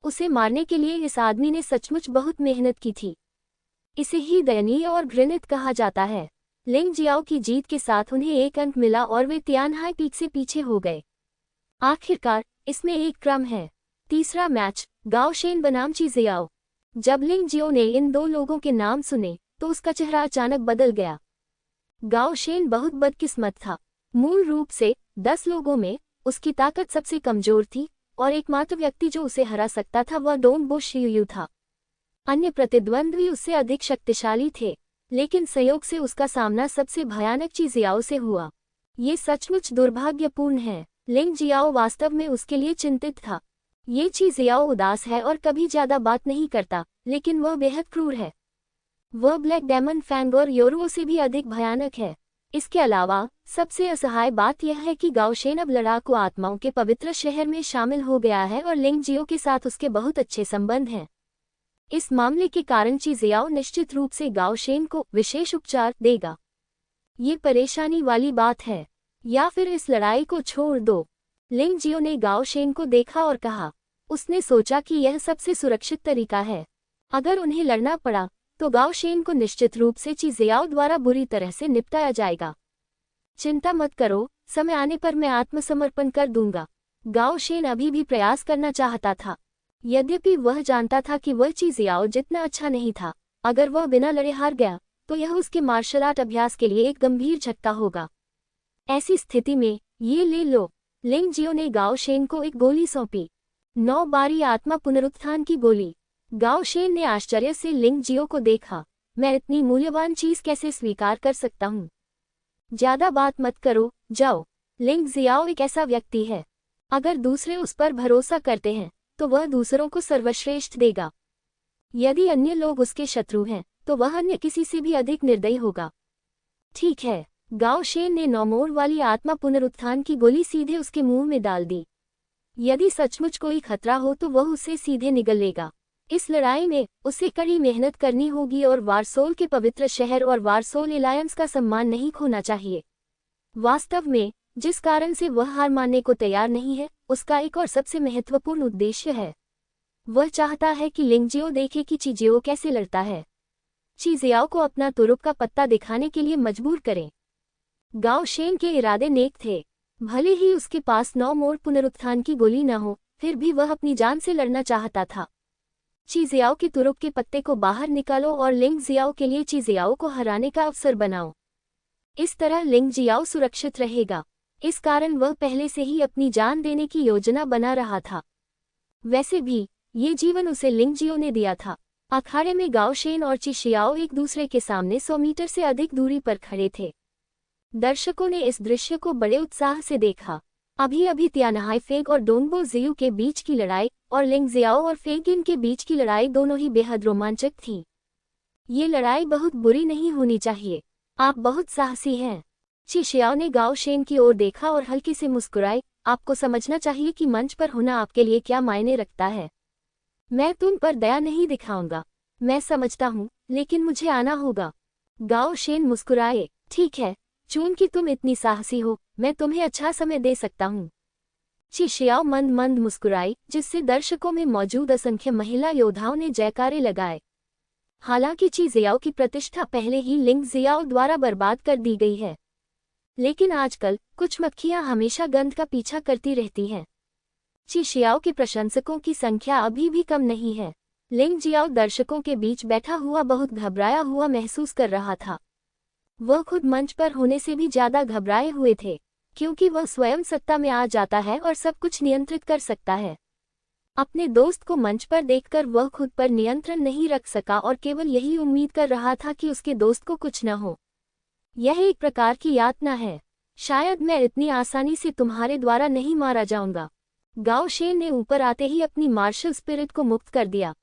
उसे मारने के लिए इस आदमी ने सचमुच बहुत मेहनत की थी। इसे ही दयनीय और घृणित कहा जाता है। लिंग जियाओ की जीत के साथ उन्हें 1 अंक मिला और वे तियानहाई पीक से पीछे हो गए। आखिरकार इसमें एक क्रम है। तीसरा मैच गाओ शेन बनाम ची जियाओ। जब लिंग जियो ने इन 2 लोगों के नाम सुने तो उसका चेहरा अचानक बदल गया। गाओ शेन बहुत बदकिस्मत था। मूल रूप से 10 लोगों में उसकी ताकत सबसे कमजोर थी और एकमात्र व्यक्ति जो उसे हरा सकता था वह डोंग बो शियू था। अन्य प्रतिद्वंद्वी उससे अधिक शक्तिशाली थे, लेकिन संयोग से उसका सामना सबसे भयानक ची जियाओ से हुआ। ये सचमुच दुर्भाग्यपूर्ण है। लिंग जियाओ वास्तव में उसके लिए चिंतित था। ये ची जियाओ उदास है और कभी ज्यादा बात नहीं करता, लेकिन वह बेहद क्रूर है। वह ब्लैक डेमन फैंग और योरुओ से भी अधिक भयानक है। इसके अलावा सबसे असहाय बात यह है कि गाओ शेन अब लड़ाकू आत्माओं के पवित्र शहर में शामिल हो गया है और लिंग जियो के साथ उसके बहुत अच्छे संबंध हैं। इस मामले के कारण ची जियाओ निश्चित रूप से गाओ शेन को विशेष उपचार देगा। ये परेशानी वाली बात है। या फिर इस लड़ाई को छोड़ दो। लिंग जियो ने गाओ शेन को देखा और कहा। उसने सोचा कि यह सबसे सुरक्षित तरीका है। अगर उन्हें लड़ना पड़ा तो गाओ शेन को निश्चित रूप से ची जियाओ द्वारा बुरी तरह से निपटाया जाएगा। चिंता मत करो, समय आने पर मैं आत्मसमर्पण कर दूंगा। गाओ शेन अभी भी प्रयास करना चाहता था, यद्यपि वह जानता था कि वह ची जियाओ जितना अच्छा नहीं था। अगर वह बिना लड़े हार गया तो यह उसके मार्शल आर्ट अभ्यास के लिए एक गंभीर झटका होगा। ऐसी स्थिति में ये ले लो। लिंग जियो ने गाओ शेन को एक गोली सौंपी। 9 बारी आत्मा पुनरुत्थान की गोली। गाओ शेन ने आश्चर्य से लिंग जियो को देखा। मैं इतनी मूल्यवान चीज कैसे स्वीकार कर सकता हूँ? ज्यादा बात मत करो, जाओ। लिंग जियाओ एक ऐसा व्यक्ति है, अगर दूसरे उस पर भरोसा करते हैं तो वह दूसरों को सर्वश्रेष्ठ देगा। यदि अन्य लोग उसके शत्रु हैं तो वह अन्य किसी से भी अधिक निर्दयी होगा। ठीक है। गाओ शेन ने 9 मोड़ वाली आत्मा पुनरुत्थान की गोली सीधे उसके मुंह में डाल दी। यदि सचमुच कोई खतरा हो तो वह उसे सीधे निगल लेगा। इस लड़ाई में उसे कड़ी मेहनत करनी होगी और वारसोल के पवित्र शहर और वारसोल एलायंस का सम्मान नहीं खोना चाहिए। वास्तव में जिस कारण से वह हार मानने को तैयार नहीं है, उसका एक और सबसे महत्वपूर्ण उद्देश्य है। वह चाहता है कि लिंग जियो देखे कि ची जियो कैसे लड़ता है। ची जियाओ को अपना तुरुप का पत्ता दिखाने के लिए मजबूर करें। गाओ शेन के इरादे नेक थे। भले ही उसके पास 9 मोड़ पुनरुत्थान की गोली न हो, फिर भी वह अपनी जान से लड़ना चाहता था। ची जियाओ के तुरुप के पत्ते को बाहर निकालो और लिंग जियाओ के लिए ची जियाओ को हराने का अवसर बनाओ। इस तरह लिंग जियाओ सुरक्षित रहेगा। इस कारण वह पहले से ही अपनी जान देने की योजना बना रहा था। वैसे भी ये जीवन उसे लिंग जियो ने दिया था। अखाड़े में गाओ शेन और ची शियाओ एक दूसरे के सामने 100 मीटर से अधिक दूरी पर खड़े थे। दर्शकों ने इस दृश्य को बड़े उत्साह से देखा। अभी अभी तियानहाई फेग और डोंगबो जियू के बीच की लड़ाई और लिंग जियाओ और फेगिन के बीच की लड़ाई दोनों ही बेहद रोमांचक थी। ये लड़ाई बहुत बुरी नहीं होनी चाहिए। आप बहुत साहसी हैं। ची शियाओ ने गाओ शेन की ओर देखा और हल्के से मुस्कुराई। आपको समझना चाहिए कि मंच पर होना आपके लिए क्या मायने रखता है। मैं तुम पर दया नहीं दिखाऊंगा। मैं समझता हूँ, लेकिन मुझे आना होगा। गाओ शेन मुस्कुराए। ठीक है, चूंकि तुम इतनी साहसी हो, मैं तुम्हें अच्छा समय दे सकता हूँ। ची शियाओ मंद मंद मुस्कुराई, जिससे दर्शकों में मौजूद असंख्य महिला योद्धाओं ने जयकारे लगाए। हालांकि ची जियाओ की प्रतिष्ठा पहले ही लिंग जियाओ द्वारा बर्बाद कर दी गई है, लेकिन आजकल कुछ मक्खियां हमेशा गंध का पीछा करती रहती हैं। ची शियाओ के प्रशंसकों की संख्या अभी भी कम नहीं है। लिंग जियाओ दर्शकों के बीच बैठा हुआ बहुत घबराया हुआ महसूस कर रहा था। वह खुद मंच पर होने से भी ज्यादा घबराए हुए थे, क्योंकि वह स्वयं सत्ता में आ जाता है और सब कुछ नियंत्रित कर सकता है। अपने दोस्त को मंच पर देखकर वह खुद पर नियंत्रण नहीं रख सका और केवल यही उम्मीद कर रहा था कि उसके दोस्त को कुछ न हो। यह एक प्रकार की यातना है। शायद मैं इतनी आसानी से तुम्हारे द्वारा नहीं मारा जाऊंगा। गाओ शेन ने ऊपर आते ही अपनी मार्शल स्पिरिट को मुक्त कर दिया।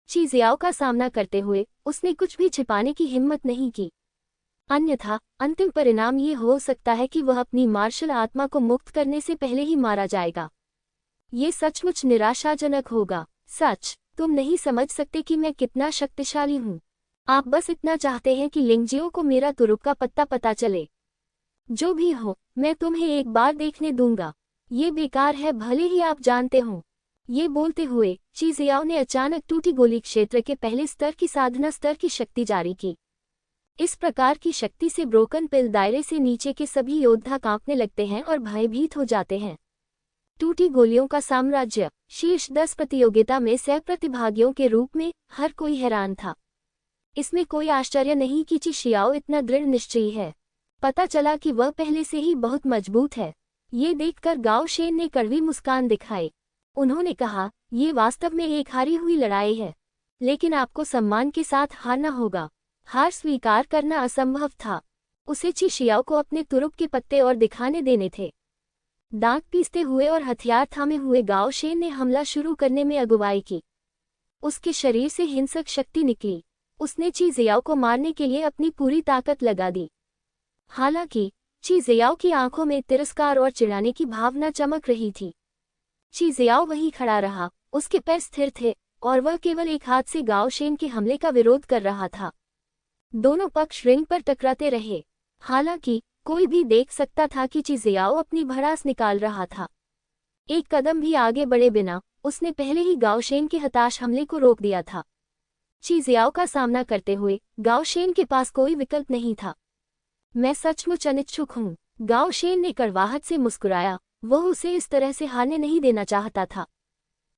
ची जियाओ का सामना करते हुए उसने कुछ भी छिपाने की हिम्मत नहीं की। अन्यथा अंतिम परिणाम ये हो सकता है कि वह अपनी मार्शल आत्मा को मुक्त करने से पहले ही मारा जाएगा। ये सचमुच निराशाजनक होगा। सच, तुम नहीं समझ सकते कि मैं कितना शक्तिशाली हूँ। आप बस इतना चाहते हैं कि लिंग जियो को मेरा तुरुप का पता चले। जो भी हो, मैं तुम्हें एक बार देखने दूंगा। ये बेकार है, भले ही आप जानते हो। ये बोलते हुए ची जियाओ ने अचानक टूटी गोली क्षेत्र के पहले स्तर की साधना स्तर की शक्ति जारी की। इस प्रकार की शक्ति से ब्रोकन पिल दायरे से नीचे के सभी योद्धा कांपने लगते हैं और भयभीत हो जाते हैं। टूटी गोलियों का साम्राज्य। शीर्ष 10 प्रतियोगिता में सह प्रतिभागियों के रूप में हर कोई हैरान था। इसमें कोई आश्चर्य नहीं कि ची शियाओ इतना दृढ़ निश्चयी है। पता चला कि वह पहले से ही बहुत मजबूत है। ये देखकर गाओ शेन ने कड़वी मुस्कान दिखाई। उन्होंने कहा, ये वास्तव में एक हारी हुई लड़ाई है, लेकिन आपको सम्मान के साथ हारना होगा। हार स्वीकार करना असंभव था। उसे ची शियाओ को अपने तुरुप के पत्ते और दिखाने देने थे। दांत पीसते हुए और हथियार थामे हुए गाओ शेन ने हमला शुरू करने में अगुवाई की। उसके शरीर से हिंसक शक्ति निकली। उसने ची जियाओ को मारने के लिए अपनी पूरी ताकत लगा दी। हालांकि ची जियाओ की आंखों में तिरस्कार और चिढ़ाने की भावना चमक रही थी। ची जियाओ वहीं खड़ा रहा, उसके पैर स्थिर थे और वह केवल एक हाथ से गाओ शेन के हमले का विरोध कर रहा था। दोनों पक्ष रिंग पर टकराते रहे। हालांकि कोई भी देख सकता था कि ची जियाओ अपनी भड़ास निकाल रहा था। एक कदम भी आगे बढ़े बिना उसने पहले ही गाओ शेन के हताश हमले को रोक दिया था। ची जियाओ का सामना करते हुए गाओ शेन के पास कोई विकल्प नहीं था। मैं सचमुच अनिच्छुक हूँ, गाओ शेन ने कड़वाहट से मुस्कुराया। वह उसे इस तरह से हारने नहीं देना चाहता था।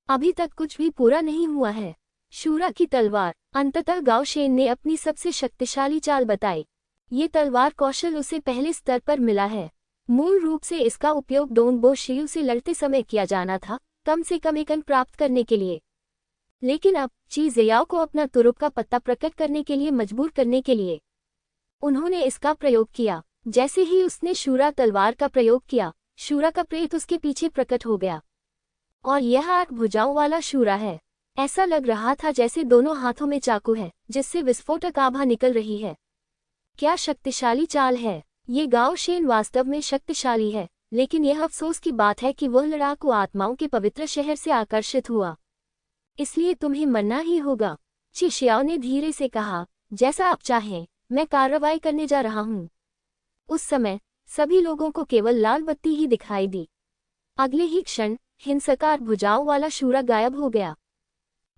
अभी तक कुछ भी पूरा नहीं हुआ है। शूरा की तलवार। अंततः गाओ शेन ने अपनी सबसे शक्तिशाली चाल बताई। ये तलवार कौशल उसे पहले स्तर पर मिला है। मूल रूप से इसका उपयोग डोंगबो शियू से लड़ते समय किया जाना था, कम से कम एक अंक प्राप्त करने के लिए। लेकिन अब ची जियाओ को अपना तुरुप का पत्ता प्रकट करने के लिए मजबूर करने के लिए उन्होंने इसका प्रयोग किया। जैसे ही उसने शूरा तलवार का प्रयोग किया, शूरा का प्रेत उसके पीछे प्रकट हो गया। और यह 8 भुजाओं वाला शूरा है। ऐसा लग रहा था जैसे दोनों हाथों में चाकू है, जिससे विस्फोटक आभा निकल रही है। क्या शक्तिशाली चाल है! ये गाओ शेन वास्तव में शक्तिशाली है, लेकिन यह अफसोस की बात है कि वह लड़ाकू आत्माओं के पवित्र शहर से आकर्षित हुआ। इसलिए तुम्हें मरना ही होगा, ची शियाओ ने धीरे से कहा। जैसा आप चाहें, मैं कार्रवाई करने जा रहा हूँ। उस समय सभी लोगों को केवल लाल बत्ती ही दिखाई दी। अगले ही क्षण हिंसकार भुजाओं वाला शूरा गायब हो गया।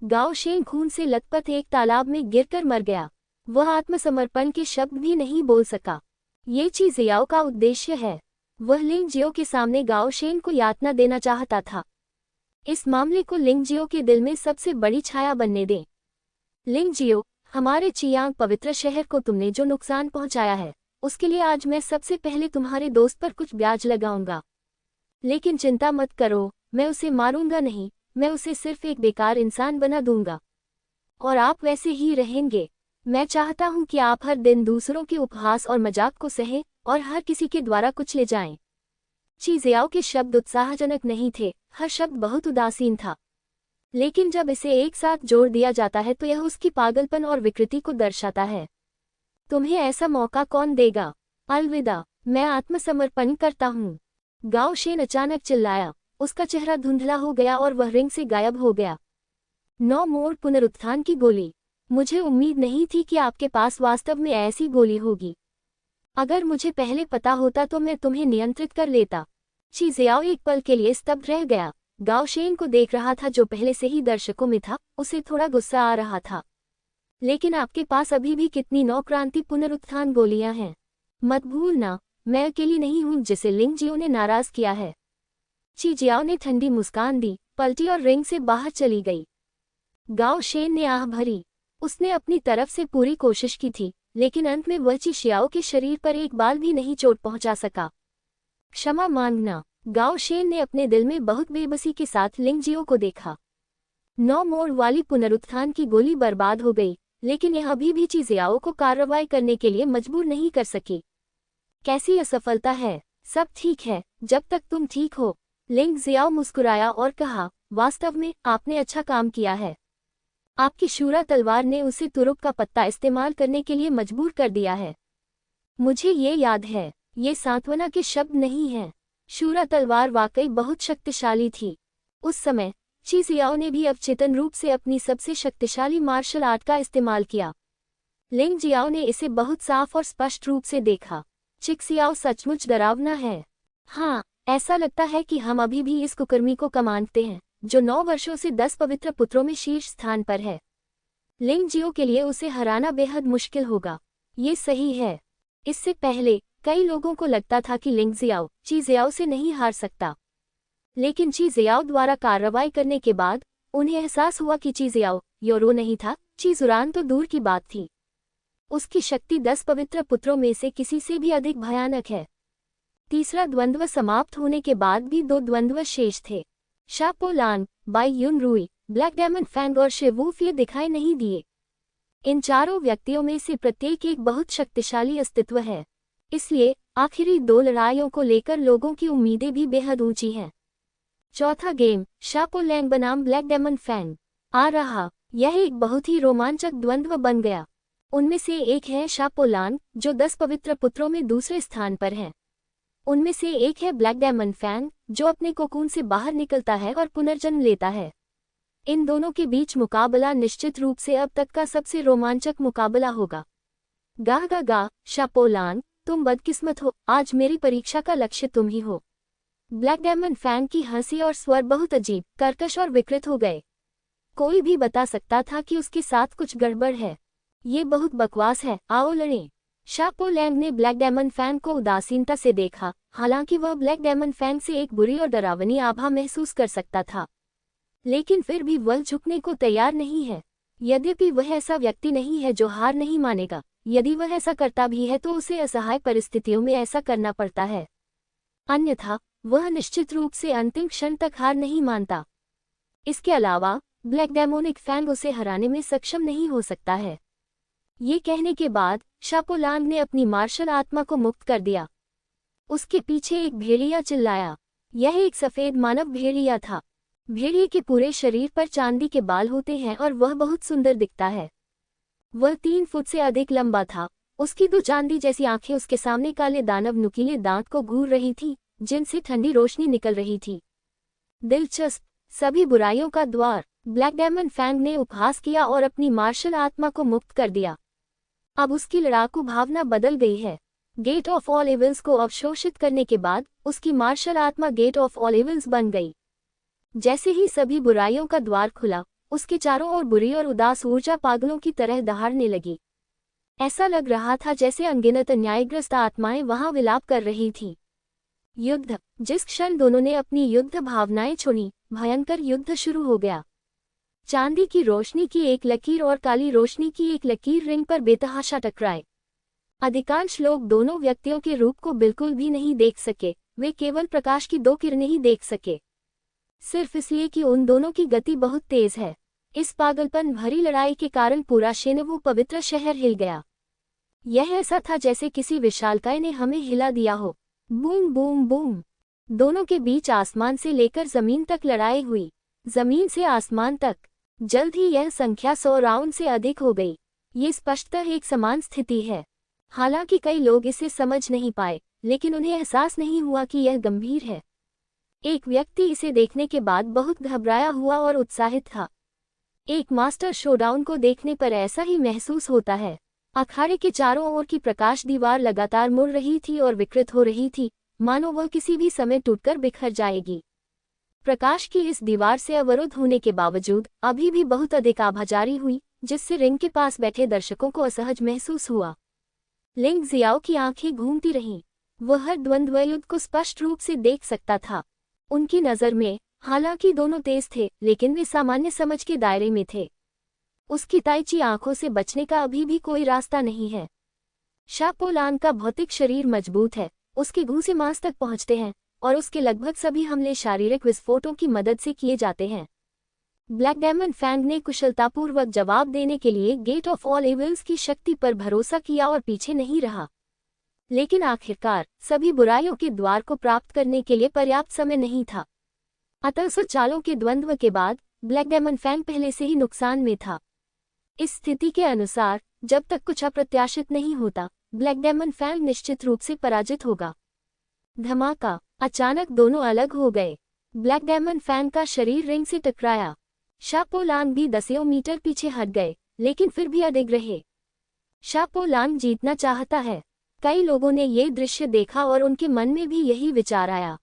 गाओ शेन खून से लथपथ एक तालाब में गिरकर मर गया। वह आत्मसमर्पण के शब्द भी नहीं बोल सका। ये ची जियाओ का उद्देश्य है। वह लिंग जियो के सामने गाओ शेन को यातना देना चाहता था। इस मामले को लिंग जियो के दिल में सबसे बड़ी छाया बनने दें। लिंग जियो, हमारे चियांग पवित्र शहर को तुमने जो नुकसान पहुंचाया है, उसके लिए आज मैं सबसे पहले तुम्हारे दोस्त पर कुछ ब्याज लगाऊंगा। लेकिन चिंता मत करो, मैं उसे मारूंगा नहीं, मैं उसे सिर्फ एक बेकार इंसान बना दूंगा। और आप वैसे ही रहेंगे। मैं चाहता हूं कि आप हर दिन दूसरों के उपहास और मजाक को सहें और हर किसी के द्वारा कुचले जाएं। ची जियाओ के शब्द उत्साहजनक नहीं थे, हर शब्द बहुत उदासीन था। लेकिन जब इसे एक साथ जोड़ दिया जाता है तो यह उसकी पागलपन और विकृति को दर्शाता है। तुम्हें ऐसा मौका कौन देगा? अलविदा, मैं आत्मसमर्पण करता हूँ। गाओ शेन अचानक चिल्लाया। उसका चेहरा धुंधला हो गया और वह रिंग से गायब हो गया। 9 मोड़ पुनरुत्थान की गोली। मुझे उम्मीद नहीं थी कि आपके पास वास्तव में ऐसी गोली होगी। अगर मुझे पहले पता होता तो मैं तुम्हें नियंत्रित कर लेता। ची जियाओ एक पल के लिए स्तब्ध रह गया। गाओ शेन को देख रहा था जो पहले से ही दर्शकों में था। उसे थोड़ा गुस्सा आ रहा था। लेकिन आपके पास अभी भी कितनी 9 क्रांति पुनरुत्थान गोलियां हैं। मत भूलना, मैं अकेली नहीं हूं जिसे लिंग जियो ने नाराज किया है। ची जियाओ ने ठंडी मुस्कान दी, पलटी और रिंग से बाहर चली गई। गाओ शेन ने आह भरी। उसने अपनी तरफ से पूरी कोशिश की थी, लेकिन अंत में वह ची शियाओ के शरीर पर एक बाल भी नहीं चोट पहुंचा सका। क्षमा मांगना। गाओ शेन ने अपने दिल में बहुत बेबसी के साथ लिंग जियो को देखा। 9 मोड़ वाली पुनरुत्थान की गोली बर्बाद हो गई, लेकिन यह अभी भी ची जियाओ को कार्रवाई करने के लिए मजबूर नहीं कर सकी। कैसी असफलता है! सब ठीक है जब तक तुम ठीक हो। लिंग जियाओ मुस्कुराया और कहा, वास्तव में आपने अच्छा काम किया है। आपकी शूरा तलवार ने उसे तुरुप का पत्ता इस्तेमाल करने के लिए मजबूर कर दिया है। मुझे ये याद है, ये सांत्वना के शब्द नहीं हैं। शूरा तलवार वाकई बहुत शक्तिशाली थी। उस समय ची जियाओ ने भी अवचेतन रूप से अपनी सबसे शक्तिशाली मार्शल आर्ट का इस्तेमाल किया। लिंग जियाओ ने इसे बहुत साफ और स्पष्ट रूप से देखा। चिक सियाओ सचमुच डरावना है। हाँ, ऐसा लगता है कि हम अभी भी इस कुकर्मी को कमानते हैं, जो 9 वर्षों से 10 पवित्र पुत्रों में शीर्ष स्थान पर है। लिंग जियो के लिए उसे हराना बेहद मुश्किल होगा। ये सही है। इससे पहले कई लोगों को लगता था कि लिंग जियाओ ची जियाओ से नहीं हार सकता। लेकिन ची जियाओ द्वारा कार्रवाई करने के बाद उन्हें एहसास हुआ कि ची जियाओ योरो नहीं था, ची जुरान तो दूर की बात थी। उसकी शक्ति 10 पवित्र पुत्रों में से किसी से भी अधिक भयानक है। तीसरा द्वंद्व समाप्त होने के बाद भी 2 द्वंद्व शेष थे। शापो लान, बाई युन रुई, ब्लैक डायमंड फैंग और शेवूफिए दिखाई नहीं दिए। इन चारों व्यक्तियों में से प्रत्येक एक बहुत शक्तिशाली अस्तित्व है। इसलिए आखिरी 2 लड़ाइयों को लेकर लोगों की उम्मीदें भी बेहद ऊंची हैं। चौथा गेम शापो लैंग बनाम ब्लैक डायमंड फैंग आ रहा। यह एक बहुत ही रोमांचक द्वंद्व बन गया। उनमें से एक है शापो लान, जो 10 पवित्र पुत्रों में दूसरे स्थान पर है। उनमें से एक है ब्लैक डायमंड फैंग, जो अपने कोकून से बाहर निकलता है और पुनर्जन्म लेता है। इन दोनों के बीच मुकाबला निश्चित रूप से अब तक का सबसे रोमांचक मुकाबला होगा। गाह गा गा, शापो लान, तुम बदकिस्मत हो, आज मेरी परीक्षा का लक्ष्य तुम ही हो। ब्लैक डेमन फैंग की हंसी और स्वर बहुत अजीब, कर्कश और विकृत हो गए। कोई भी बता सकता था कि उसके साथ कुछ गड़बड़ है। ये बहुत बकवास है, आओ लड़ें। शापो लैंग ने ब्लैक डेमन फैंग को उदासीनता से देखा, हालांकि वह ब्लैक डेमन फैंग से एक बुरी और डरावनी आभा महसूस कर सकता था, लेकिन फिर भी वह झुकने को तैयार नहीं है। यद्यपि वह ऐसा व्यक्ति नहीं है जो हार नहीं मानेगा, यदि वह ऐसा करता भी है तो उसे असहाय परिस्थितियों में ऐसा करना पड़ता है, अन्यथा वह निश्चित रूप से अंतिम क्षण तक हार नहीं मानता। इसके अलावा ब्लैक डेमोनिक फैंग उसे हराने में सक्षम नहीं हो सकता है। ये कहने के बाद शापो लैंग ने अपनी मार्शल आत्मा को मुक्त कर दिया। उसके पीछे एक भेड़िया चिल्लाया। यह एक सफेद मानव भेड़िया था। भेड़िए के पूरे शरीर पर चांदी के बाल होते हैं और वह बहुत सुंदर दिखता है। वह 3 फुट से अधिक लंबा था। उसकी 2 चांदी जैसी आंखें उसके सामने काले दानव नुकीले दांत को घूर रही थी, जिनसे ठंडी रोशनी निकल रही थी। दिलचस्प, सभी बुराइयों का द्वार। ब्लैक डेमन फैंग ने उपहास किया और अपनी मार्शल आत्मा को मुक्त कर दिया। अब उसकी लड़ाकू भावना बदल गई है। गेट ऑफ ऑल इविल्स को अवशोषित करने के बाद उसकी मार्शल आत्मा गेट ऑफ ऑल इविल्स बन गई। जैसे ही सभी बुराइयों का द्वार खुला, उसके चारों ओर बुरी और उदास ऊर्जा पागलों की तरह दहाड़ने लगी। ऐसा लग रहा था जैसे अनगिनत अन्यायग्रस्त आत्माएं वहां विलाप कर रही थीं। युद्ध। जिस क्षण दोनों ने अपनी युद्ध भावनाएं छोड़ी, भयंकर युद्ध शुरू हो गया। चांदी की रोशनी की एक लकीर और काली रोशनी की एक लकीर रिंग पर बेतहाशा टकराए। अधिकांश लोग दोनों व्यक्तियों के रूप को बिल्कुल भी नहीं देख सके, वे केवल प्रकाश की 2 किरणें ही देख सके, सिर्फ इसलिए कि उन दोनों की गति बहुत तेज है। इस पागलपन भरी लड़ाई के कारण पूरा शेनवू पवित्र शहर हिल गया। यह ऐसा था जैसे किसी विशालकाय ने हमें हिला दिया हो। Boom boom boom. दोनों के बीच आसमान से लेकर जमीन तक लड़ाई हुई, जमीन से आसमान तक। जल्द ही यह संख्या 100 राउंड से अधिक हो गई। ये स्पष्टतः एक समान स्थिति है। हालांकि कई लोग इसे समझ नहीं पाए, लेकिन उन्हें एहसास नहीं हुआ कि यह गंभीर है। एक व्यक्ति इसे देखने के बाद बहुत घबराया हुआ और उत्साहित था। एक मास्टर शोडाउन को देखने पर ऐसा ही महसूस होता है। अखाड़े के चारों ओर की प्रकाश दीवार लगातार मुड़ रही थी और विकृत हो रही थी, मानो वह किसी भी समय टूटकर बिखर जाएगी। प्रकाश की इस दीवार से अवरुद्ध होने के बावजूद अभी भी बहुत अधिक आभा जारी हुई, जिससे रिंग के पास बैठे दर्शकों को असहज महसूस हुआ। लिंग जियाओ की आंखें घूमती रहीं। वह हर द्वंद्व युद्ध को स्पष्ट रूप से देख सकता था। उनकी नज़र में, हालांकि दोनों तेज थे, लेकिन वे सामान्य समझ के दायरे में थे। उसकी ताइची आंखों से बचने का अभी भी कोई रास्ता नहीं है। शापो लैंग का भौतिक शरीर मजबूत है, उसके घूंसे मांस तक पहुंचते हैं, और उसके लगभग सभी हमले शारीरिक विस्फोटों की मदद से किए जाते हैं। ब्लैक डेमन फैंग ने कुशलतापूर्वक जवाब देने के लिए गेट ऑफ ऑल इविल्स की शक्ति पर भरोसा किया और पीछे नहीं रहा। लेकिन आखिरकार सभी बुराइयों के द्वार को प्राप्त करने के लिए पर्याप्त समय नहीं था। अतः 100 चालों के द्वंद्व के बाद ब्लैक डेमन फैंग पहले से ही नुकसान में था। इस स्थिति के अनुसार जब तक कुछ अप्रत्याशित नहीं होता, ब्लैक डेमन फैंग निश्चित रूप से पराजित होगा। धमाका। अचानक दोनों अलग हो गए। ब्लैक डेमन फैंग का शरीर रिंग से टकराया। शापो लैंग भी दसियों मीटर पीछे हट गए, लेकिन फिर भी अडिग रहे। शापो लैंग जीतना चाहता है। कई लोगों ने ये दृश्य देखा और उनके मन में भी यही विचार आया।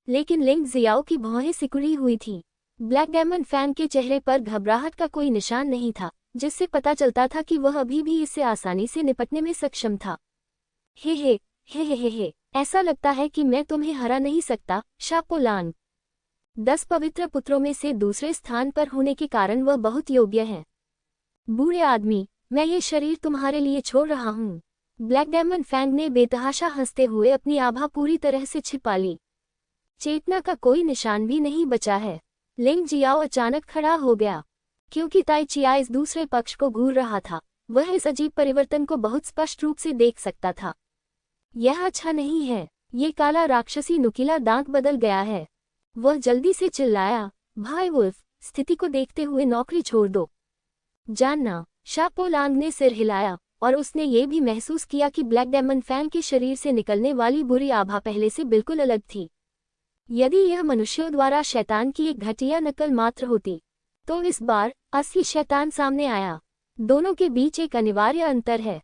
लेकिन लिंग जियाओ की भौहें सिकुड़ी हुई थी। ब्लैक डेमन फैंग के चेहरे पर घबराहट का कोई निशान नहीं था, जिससे पता चलता था कि वह अभी भी इससे आसानी से निपटने में सक्षम था। हे, ऐसा लगता है कि मैं तुम्हें हरा नहीं सकता, शापो लैंग। 10 पवित्र पुत्रों में से दूसरे स्थान पर होने के कारण वह बहुत योग्य है। बूढ़े आदमी, मैं ये शरीर तुम्हारे लिए छोड़ रहा हूँ। ब्लैक डेमन फैंग ने बेतहाशा हंसते हुए अपनी आभा पूरी तरह से छिपा ली। चेतना का कोई निशान भी नहीं बचा है। लिंग जियाओ अचानक खड़ा हो गया। क्योंकि ताई चिया इस दूसरे पक्ष को घूर रहा था, वह इस अजीब परिवर्तन को बहुत स्पष्ट रूप से देख सकता था। यह अच्छा नहीं है। ये काला राक्षसी नुकीला दांत बदल गया है। वह जल्दी से चिल्लाया, भाई वुल्फ, स्थिति को देखते हुए नौकरी छोड़ दो। जानना। शापो लैंग ने सिर हिलाया, और उसने ये भी महसूस किया कि ब्लैक डेमन फैंग के शरीर से निकलने वाली बुरी आभा पहले से बिल्कुल अलग थी। यदि यह मनुष्यों द्वारा शैतान की एक घटिया नकल मात्र होती, तो इस बार असली शैतान सामने आया। दोनों के बीच एक अनिवार्य अंतर है।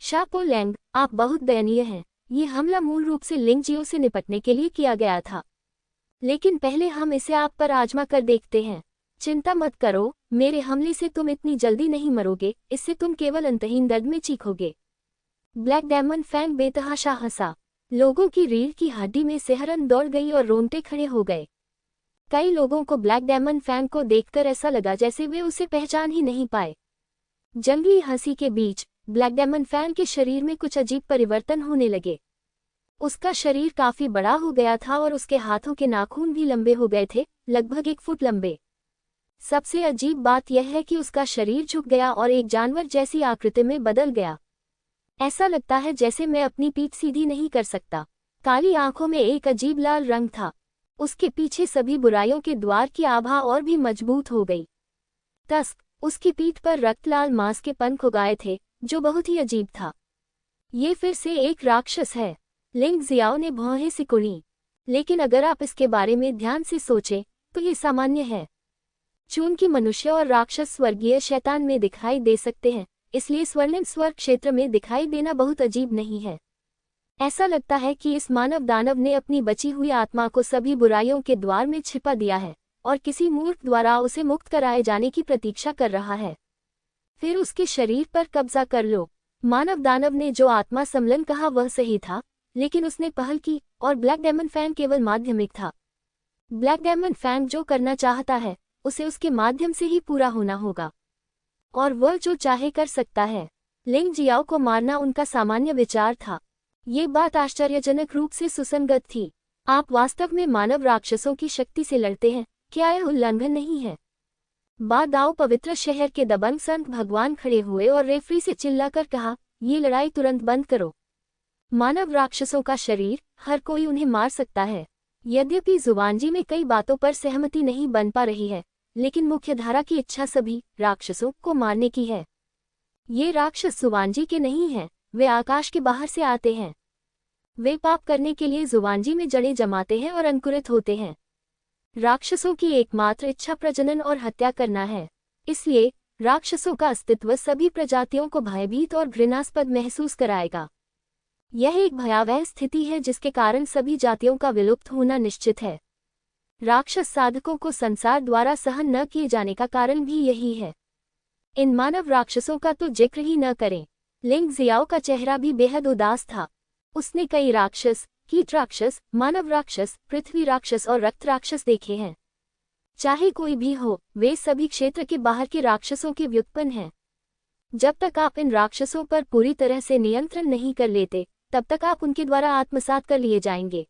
शापो लैंग, आप बहुत दयनीय हैं। ये हमला मूल रूप से लिंग जियो से निपटने के लिए किया गया था, लेकिन पहले हम इसे आप पर आजमा कर देखते हैं। चिंता मत करो, मेरे हमले से तुम इतनी जल्दी नहीं मरोगे, इससे तुम केवल अंतहीन दर्द में चीखोगे। ब्लैक डेमन फैंग बेतहाशा हंसा। लोगों की रीढ़ की हड्डी में सिहरन दौड़ गई और रोंगटे खड़े हो गए। कई लोगों को ब्लैक डेमन फैंग को देखकर ऐसा लगा जैसे वे उसे पहचान ही नहीं पाए। जंगली हंसी के बीच ब्लैक डेमन फैंग के शरीर में कुछ अजीब परिवर्तन होने लगे। उसका शरीर काफी बड़ा हो गया था और उसके हाथों के नाखून भी लंबे हो गए थे, लगभग 1 फुट लंबे। सबसे अजीब बात यह है कि उसका शरीर झुक गया और एक जानवर जैसी आकृति में बदल गया। ऐसा लगता है जैसे मैं अपनी पीठ सीधी नहीं कर सकता। काली आंखों में एक अजीब लाल रंग था। उसके पीछे सभी बुराइयों के द्वार की आभा और भी मजबूत हो गई। टस्क, उसकी पीठ पर रक्तलाल मांस के पंख उगाए थे, जो बहुत ही अजीब था। ये फिर से एक राक्षस है। लिंग जियाओ ने भौहें सिकुड़ी। लेकिन अगर आप इसके बारे में ध्यान से सोचें तो ये सामान्य है। चूंकि मनुष्य और राक्षस स्वर्गीय शैतान में दिखाई दे सकते हैं, इसलिए स्वर्णिम स्वर्ग क्षेत्र में दिखाई देना बहुत अजीब नहीं है। ऐसा लगता है कि इस मानव दानव ने अपनी बची हुई आत्मा को सभी बुराइयों के द्वार में छिपा दिया है और किसी मूर्ख द्वारा उसे मुक्त कराए जाने की प्रतीक्षा कर रहा है। फिर उसके शरीर पर कब्जा कर लो। मानव दानव ने जो आत्मा सम्मिलन कहा वह सही था, लेकिन उसने पहल की और ब्लैक डेमन फैंग केवल माध्यमिक था। ब्लैक डेमन फैंग जो करना चाहता है उसे उसके माध्यम से ही पूरा होना होगा, और वह जो चाहे कर सकता है। लिंग जियाओ को मारना उनका सामान्य विचार था। ये बात आश्चर्यजनक रूप से सुसंगत थी। आप वास्तव में मानव राक्षसों की शक्ति से लड़ते हैं, क्या यह उल्लंघन नहीं है? बादाओ पवित्र शहर के दबंग संत भगवान खड़े हुए और रेफरी से चिल्लाकर कहा, ये लड़ाई तुरंत बंद करो। मानव राक्षसों का शरीर, हर कोई उन्हें मार सकता है। यद्यपि जुबानजी में कई बातों पर सहमति नहीं बन पा रही है, लेकिन मुख्यधारा की इच्छा सभी राक्षसों को मारने की है। ये राक्षस जुबानजी के नहीं हैं, वे आकाश के बाहर से आते हैं। वे पाप करने के लिए जुबानजी में जड़ें जमाते हैं और अंकुरित होते हैं। राक्षसों की एकमात्र इच्छा प्रजनन और हत्या करना है। इसलिए राक्षसों का अस्तित्व सभी प्रजातियों को भयभीत और घृणास्पद महसूस कराएगा। यह एक भयावह स्थिति है जिसके कारण सभी जातियों का विलुप्त होना निश्चित है। राक्षस साधकों को संसार द्वारा सहन न किए जाने का कारण भी यही है। इन मानव राक्षसों का तो जिक्र ही न करें। लिंग जियाओ का चेहरा भी बेहद उदास था। उसने कई राक्षस, कीट राक्षस, मानव राक्षस, पृथ्वी राक्षस और रक्त राक्षस देखे हैं। चाहे कोई भी हो, वे सभी क्षेत्र के बाहर के राक्षसों के व्युत्पन्न हैं। जब तक आप इन राक्षसों पर पूरी तरह से नियंत्रण नहीं कर लेते, तब तक आप उनके द्वारा आत्मसात कर लिए जाएंगे।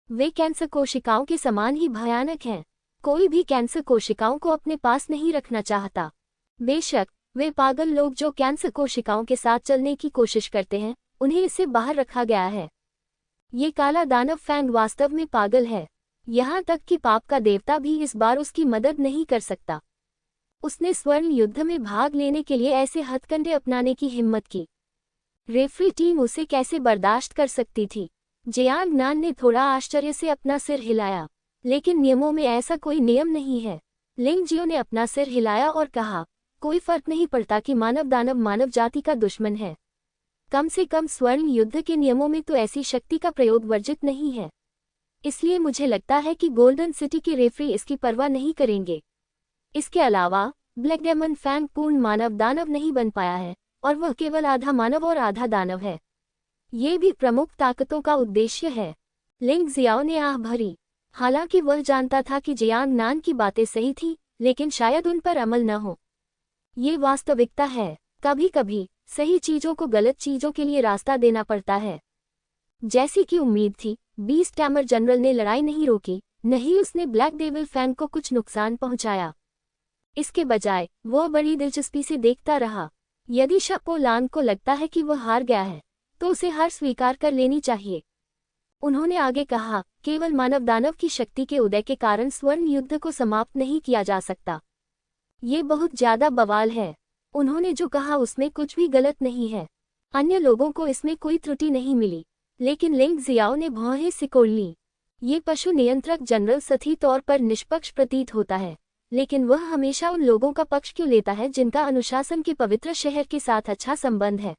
वे कैंसर कोशिकाओं के समान ही भयानक हैं। कोई भी कैंसर कोशिकाओं को अपने पास नहीं रखना चाहता। बेशक वे पागल लोग जो कैंसर कोशिकाओं के साथ चलने की कोशिश करते हैं, उन्हें इससे बाहर रखा गया है। ये काला दानव फैंग वास्तव में पागल है। यहाँ तक कि पाप का देवता भी इस बार उसकी मदद नहीं कर सकता। उसने स्वर्ण युद्ध में भाग लेने के लिए ऐसे हथकंडे अपनाने की हिम्मत की। रेफरी टीम उसे कैसे बर्दाश्त कर सकती थी? जियांग नान ने थोड़ा आश्चर्य से अपना सिर हिलाया। लेकिन नियमों में ऐसा कोई नियम नहीं है। लिंग जियो ने अपना सिर हिलाया और कहा, कोई फर्क नहीं पड़ता कि मानव दानव मानव जाति का दुश्मन है। कम से कम स्वर्ण युद्ध के नियमों में तो ऐसी शक्ति का प्रयोग वर्जित नहीं है। इसलिए मुझे लगता है कि गोल्डन सिटी के रेफरी इसकी परवाह नहीं करेंगे। इसके अलावा ब्लैक डेमन फैंग पूर्ण मानव दानव नहीं बन पाया है, और वह केवल आधा मानव और आधा दानव है। ये भी प्रमुख ताकतों का उद्देश्य है। लिंग जियाओ ने आह भरी। हालांकि वह जानता था कि जियांग नान की बातें सही थी, लेकिन शायद उन पर अमल न हो। ये वास्तविकता है। कभी कभी सही चीजों को गलत चीजों के लिए रास्ता देना पड़ता है। जैसी कि उम्मीद थी, बीस्ट टैमर जनरल ने लड़ाई नहीं रोकी, नहीं उसने ब्लैक डेविल फैंग को कुछ नुकसान पहुंचाया। इसके बजाय वह बड़ी दिलचस्पी से देखता रहा। यदि शपो लांग को लगता है कि वह हार गया है, तो उसे हार स्वीकार कर लेनी चाहिए। उन्होंने आगे कहा, केवल मानव दानव की शक्ति के उदय के कारण स्वर्ण युद्ध को समाप्त नहीं किया जा सकता। ये बहुत ज्यादा बवाल है। उन्होंने जो कहा उसमें कुछ भी गलत नहीं है। अन्य लोगों को इसमें कोई त्रुटि नहीं मिली, लेकिन लिंग जियाओ ने भौहें सिकोड़ लीं। ये पशु नियंत्रक जनरल सही तौर पर निष्पक्ष प्रतीत होता है, लेकिन वह हमेशा उन लोगों का पक्ष क्यों लेता है जिनका अनुशासन के पवित्र शहर के साथ अच्छा संबंध है?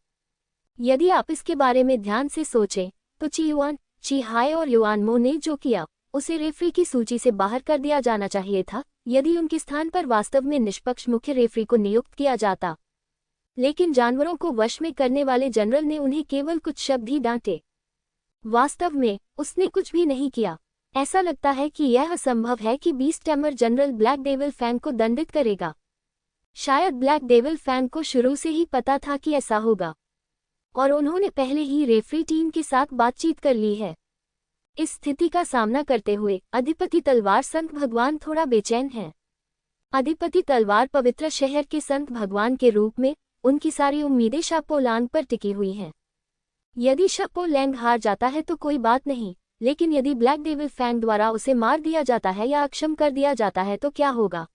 यदि आप इसके बारे में ध्यान से सोचें, तो चीयुआन, चीहाई और युआनमो ने जो किया, उसे रेफरी की सूची से बाहर कर दिया जाना चाहिए था, यदि उनके स्थान पर वास्तव में निष्पक्ष मुख्य रेफरी को नियुक्त किया जाता। लेकिन जानवरों को वश में करने वाले जनरल ने उन्हें केवल कुछ शब्द ही डांटे। वास्तव में उसने कुछ भी नहीं किया। ऐसा लगता है कि यह असंभव है कि beast tamer general black devil fang को दंडित करेगा। शायद ब्लैक डेविल फैंग को शुरू से ही पता था कि ऐसा होगा, और उन्होंने पहले ही रेफरी टीम के साथ बातचीत कर ली है। इस स्थिति का सामना करते हुए अधिपति तलवार संत भगवान थोड़ा बेचैन हैं। अधिपति तलवार पवित्र शहर के संत भगवान के रूप में उनकी सारी उम्मीदें शापो लांग पर टिकी हुई हैं। यदि शापो लैंग हार जाता है तो कोई बात नहीं, लेकिन यदि ब्लैक डेविल फैंग द्वारा उसे मार दिया जाता है या अक्षम कर दिया जाता है तो क्या होगा?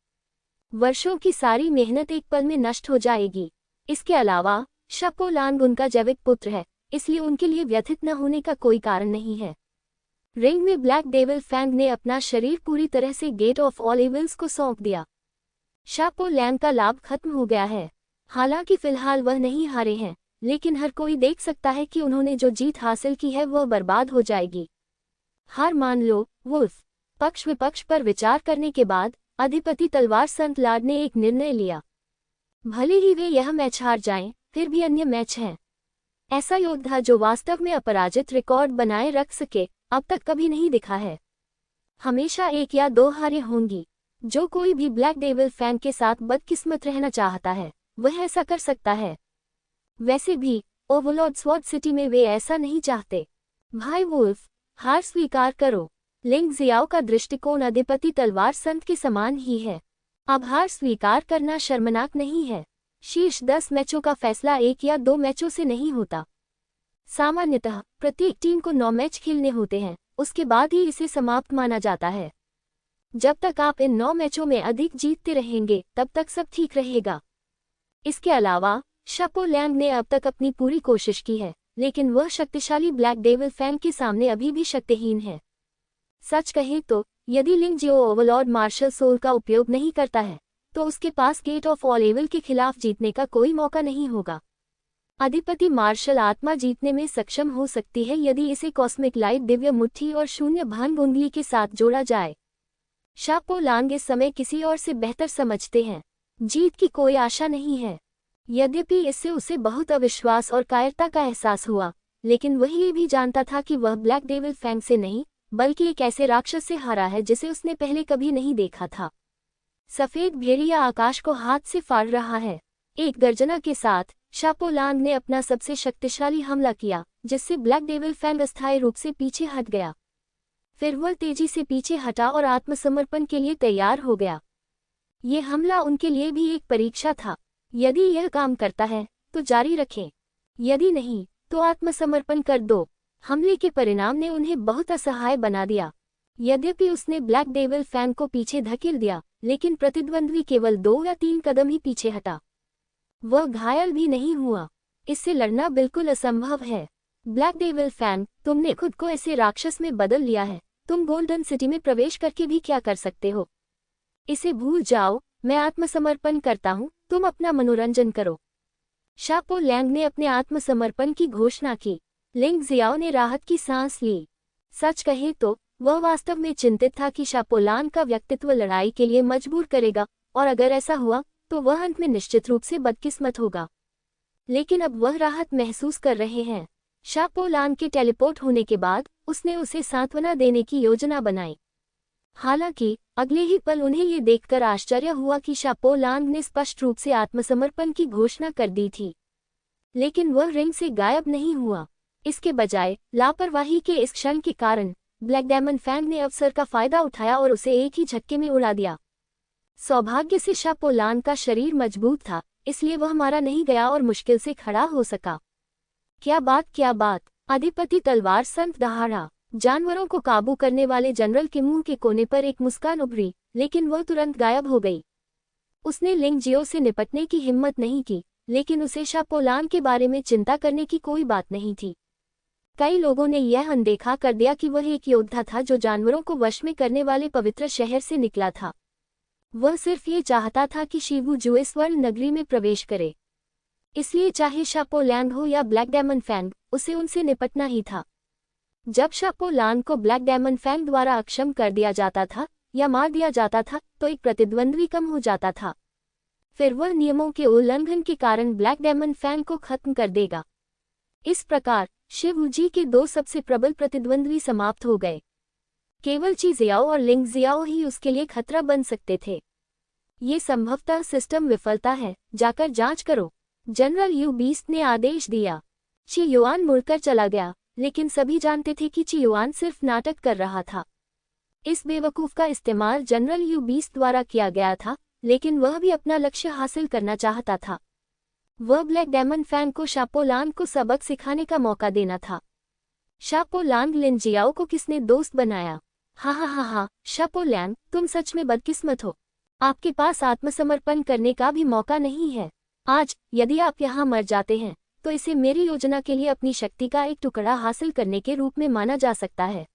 वर्षों की सारी मेहनत एक पल में नष्ट हो जाएगी। इसके अलावा शापो लांग उनका जैविक पुत्र है, इसलिए उनके लिए व्यथित न होने का कोई कारण नहीं है। रिंग में ब्लैक डेविल फैंग ने अपना शरीर पूरी तरह से गेट ऑफ ऑल इविल्स को सौंप दिया। शापो लैंग का लाभ खत्म हो गया है। हालांकि फिलहाल वह नहीं हारे हैं, लेकिन हर कोई देख सकता है कि उन्होंने जो जीत हासिल की है वह बर्बाद हो जाएगी। हार मान लो, वुल्फ। पक्ष विपक्ष पर विचार करने के बाद अधिपति तलवार संत लार्ड ने एक निर्णय लिया। भले ही वे यह मैच हार जाएं, फिर भी अन्य मैच हैं। ऐसा योद्धा जो वास्तव में अपराजित रिकॉर्ड बनाए रख सके, अब तक कभी नहीं दिखा है। हमेशा 1 या 2 हारें होंगी। जो कोई भी ब्लैक डेविल फैंग के साथ बदकिस्मत रहना चाहता है, वह ऐसा कर सकता है। वैसे भी ओवरलॉर्ड स्वॉर्ड सिटी में वे ऐसा नहीं चाहते। भाई वुल्फ, हार स्वीकार करो। लिंग जियाओ का दृष्टिकोण अधिपति तलवार संत के समान ही है। अब हार स्वीकार करना शर्मनाक नहीं है। शीर्ष 10 मैचों का फैसला 1 या 2 मैचों से नहीं होता। सामान्यतः प्रत्येक टीम को 9 मैच खेलने होते हैं, उसके बाद ही इसे समाप्त माना जाता है। जब तक आप इन 9 मैचों में अधिक जीतते रहेंगे, तब तक सब ठीक रहेगा। इसके अलावा शापो लैंग ने अब तक अपनी पूरी कोशिश की है, लेकिन वह शक्तिशाली ब्लैक डेविल फैंग के सामने अभी भी शक्तिहीन है। सच कहें तो यदि लिंग जियो ओवरलॉर्ड मार्शल सोल का उपयोग नहीं करता है, तो उसके पास गेट ऑफ ऑल इविल के खिलाफ जीतने का कोई मौका नहीं होगा। अधिपति मार्शल आत्मा जीतने में सक्षम हो सकती है यदि इसे कॉस्मिक लाइट दिव्य मुट्ठी और शून्य भान उंगली के साथ जोड़ा जाए। शापो लांग इस समय किसी और से बेहतर समझते हैं। जीत की कोई आशा नहीं है। यद्यपि इससे उसे बहुत अविश्वास और कायरता का एहसास हुआ, लेकिन वह ये भी जानता था कि वह ब्लैक डेविल फैंग से नहीं, बल्कि एक ऐसे राक्षस से हारा है जिसे उसने पहले कभी नहीं देखा था। सफेद भेड़िया आकाश को हाथ से फाड़ रहा है। एक गर्जना के साथ शापो लांग ने अपना सबसे शक्तिशाली हमला किया, जिससे ब्लैक डेविल फैंग अस्थायी रूप से पीछे हट गया। फिर वह तेजी से पीछे हटा और आत्मसमर्पण के लिए तैयार हो गया। ये हमला उनके लिए भी एक परीक्षा था। यदि यह काम करता है तो जारी रखें, यदि नहीं तो आत्मसमर्पण कर दो। हमले के परिणाम ने उन्हें बहुत असहाय बना दिया। यद्यपि उसने ब्लैक डेविल फैंग को पीछे धकेल दिया, लेकिन प्रतिद्वंद्वी केवल 2 या 3 कदम ही पीछे हटा। वह घायल भी नहीं हुआ। इससे लड़ना बिल्कुल असंभव है। ब्लैक डेविल फैंग, तुमने खुद को ऐसे राक्षस में बदल लिया है। तुम गोल्डन सिटी में प्रवेश करके भी क्या कर सकते हो? इसे भूल जाओ। मैं आत्मसमर्पण करता हूँ, तुम अपना मनोरंजन करो। शापो लैंग ने अपने आत्मसमर्पण की घोषणा की। लिंग जियाओ ने राहत की सांस ली। सच कहे तो वह वास्तव में चिंतित था कि शापो लांग का व्यक्तित्व लड़ाई के लिए मजबूर करेगा, और अगर ऐसा हुआ तो वह अंत में निश्चित रूप से बदकिस्मत होगा। लेकिन अब वह राहत महसूस कर रहे हैं। शापो लांग के टेलीपोर्ट होने के बाद उसने उसे सांत्वना देने की योजना बनाई। हालांकि अगले ही पल उन्हें ये देखकर आश्चर्य हुआ कि शापो लांग ने स्पष्ट रूप से आत्मसमर्पण की घोषणा कर दी थी, लेकिन वह रिंग से गायब नहीं हुआ। इसके बजाय लापरवाही के इस क्षण के कारण ब्लैक डेमन फैंग ने अवसर का फायदा उठाया और उसे एक ही झटके में उड़ा दिया। सौभाग्य से शापो लांग का शरीर मजबूत था, इसलिए वह मारा नहीं गया और मुश्किल से खड़ा हो सका। क्या बात! अधिपति तलवार संत दहाड़ा। जानवरों को काबू करने वाले जनरल के मुंह के कोने पर एक मुस्कान उभरी, लेकिन वह तुरंत गायब हो गई। उसने लिंग जियो से निपटने की हिम्मत नहीं की, लेकिन उसे शापो लांग के बारे में चिंता करने की कोई बात नहीं थी। कई लोगों ने यह अनदेखा कर दिया कि वह एक योद्धा था जो जानवरों को वश में करने वाले पवित्र शहर से निकला था। वह सिर्फ ये चाहता था कि शिवू जुए स्वर्ण नगरी में प्रवेश करे। इसलिए चाहे शापो लैंग हो या ब्लैक डेमन फैंग, उसे उनसे निपटना ही था। जब शापो लैंग को ब्लैक डेमन फैंग द्वारा अक्षम कर दिया जाता था या मार दिया जाता था तो एक प्रतिद्वंद्वी कम हो जाता था। फिर वह नियमों के उल्लंघन के कारण ब्लैक डेमन फैंग को खत्म कर देगा। इस प्रकार शिव जी के दो सबसे प्रबल प्रतिद्वंद्वी समाप्त हो गए। केवल ची जियाओ और लिंग जियाओ ही उसके लिए खतरा बन सकते थे। ये संभवतः सिस्टम विफलता है, जाकर जांच करो, जनरल यू बीस्ट ने आदेश दिया। ची युआन मुड़कर चला गया, लेकिन सभी जानते थे कि ची युआन सिर्फ नाटक कर रहा था। इस बेवकूफ का इस्तेमाल जनरल यू बीस्ट द्वारा किया गया था, लेकिन वह भी अपना लक्ष्य हासिल करना चाहता था। वह ब्लैक डेमन फैंग को शापो लैंग को सबक सिखाने का मौका देना था। शापो लैंग लिन जियाओ को किसने दोस्त बनाया? हा हा हा हा, शापो लैंग, तुम सच में बदकिस्मत हो। आपके पास आत्मसमर्पण करने का भी मौका नहीं है। आज यदि आप यहाँ मर जाते हैं तो इसे मेरी योजना के लिए अपनी शक्ति का एक टुकड़ा हासिल करने के रूप में माना जा सकता है।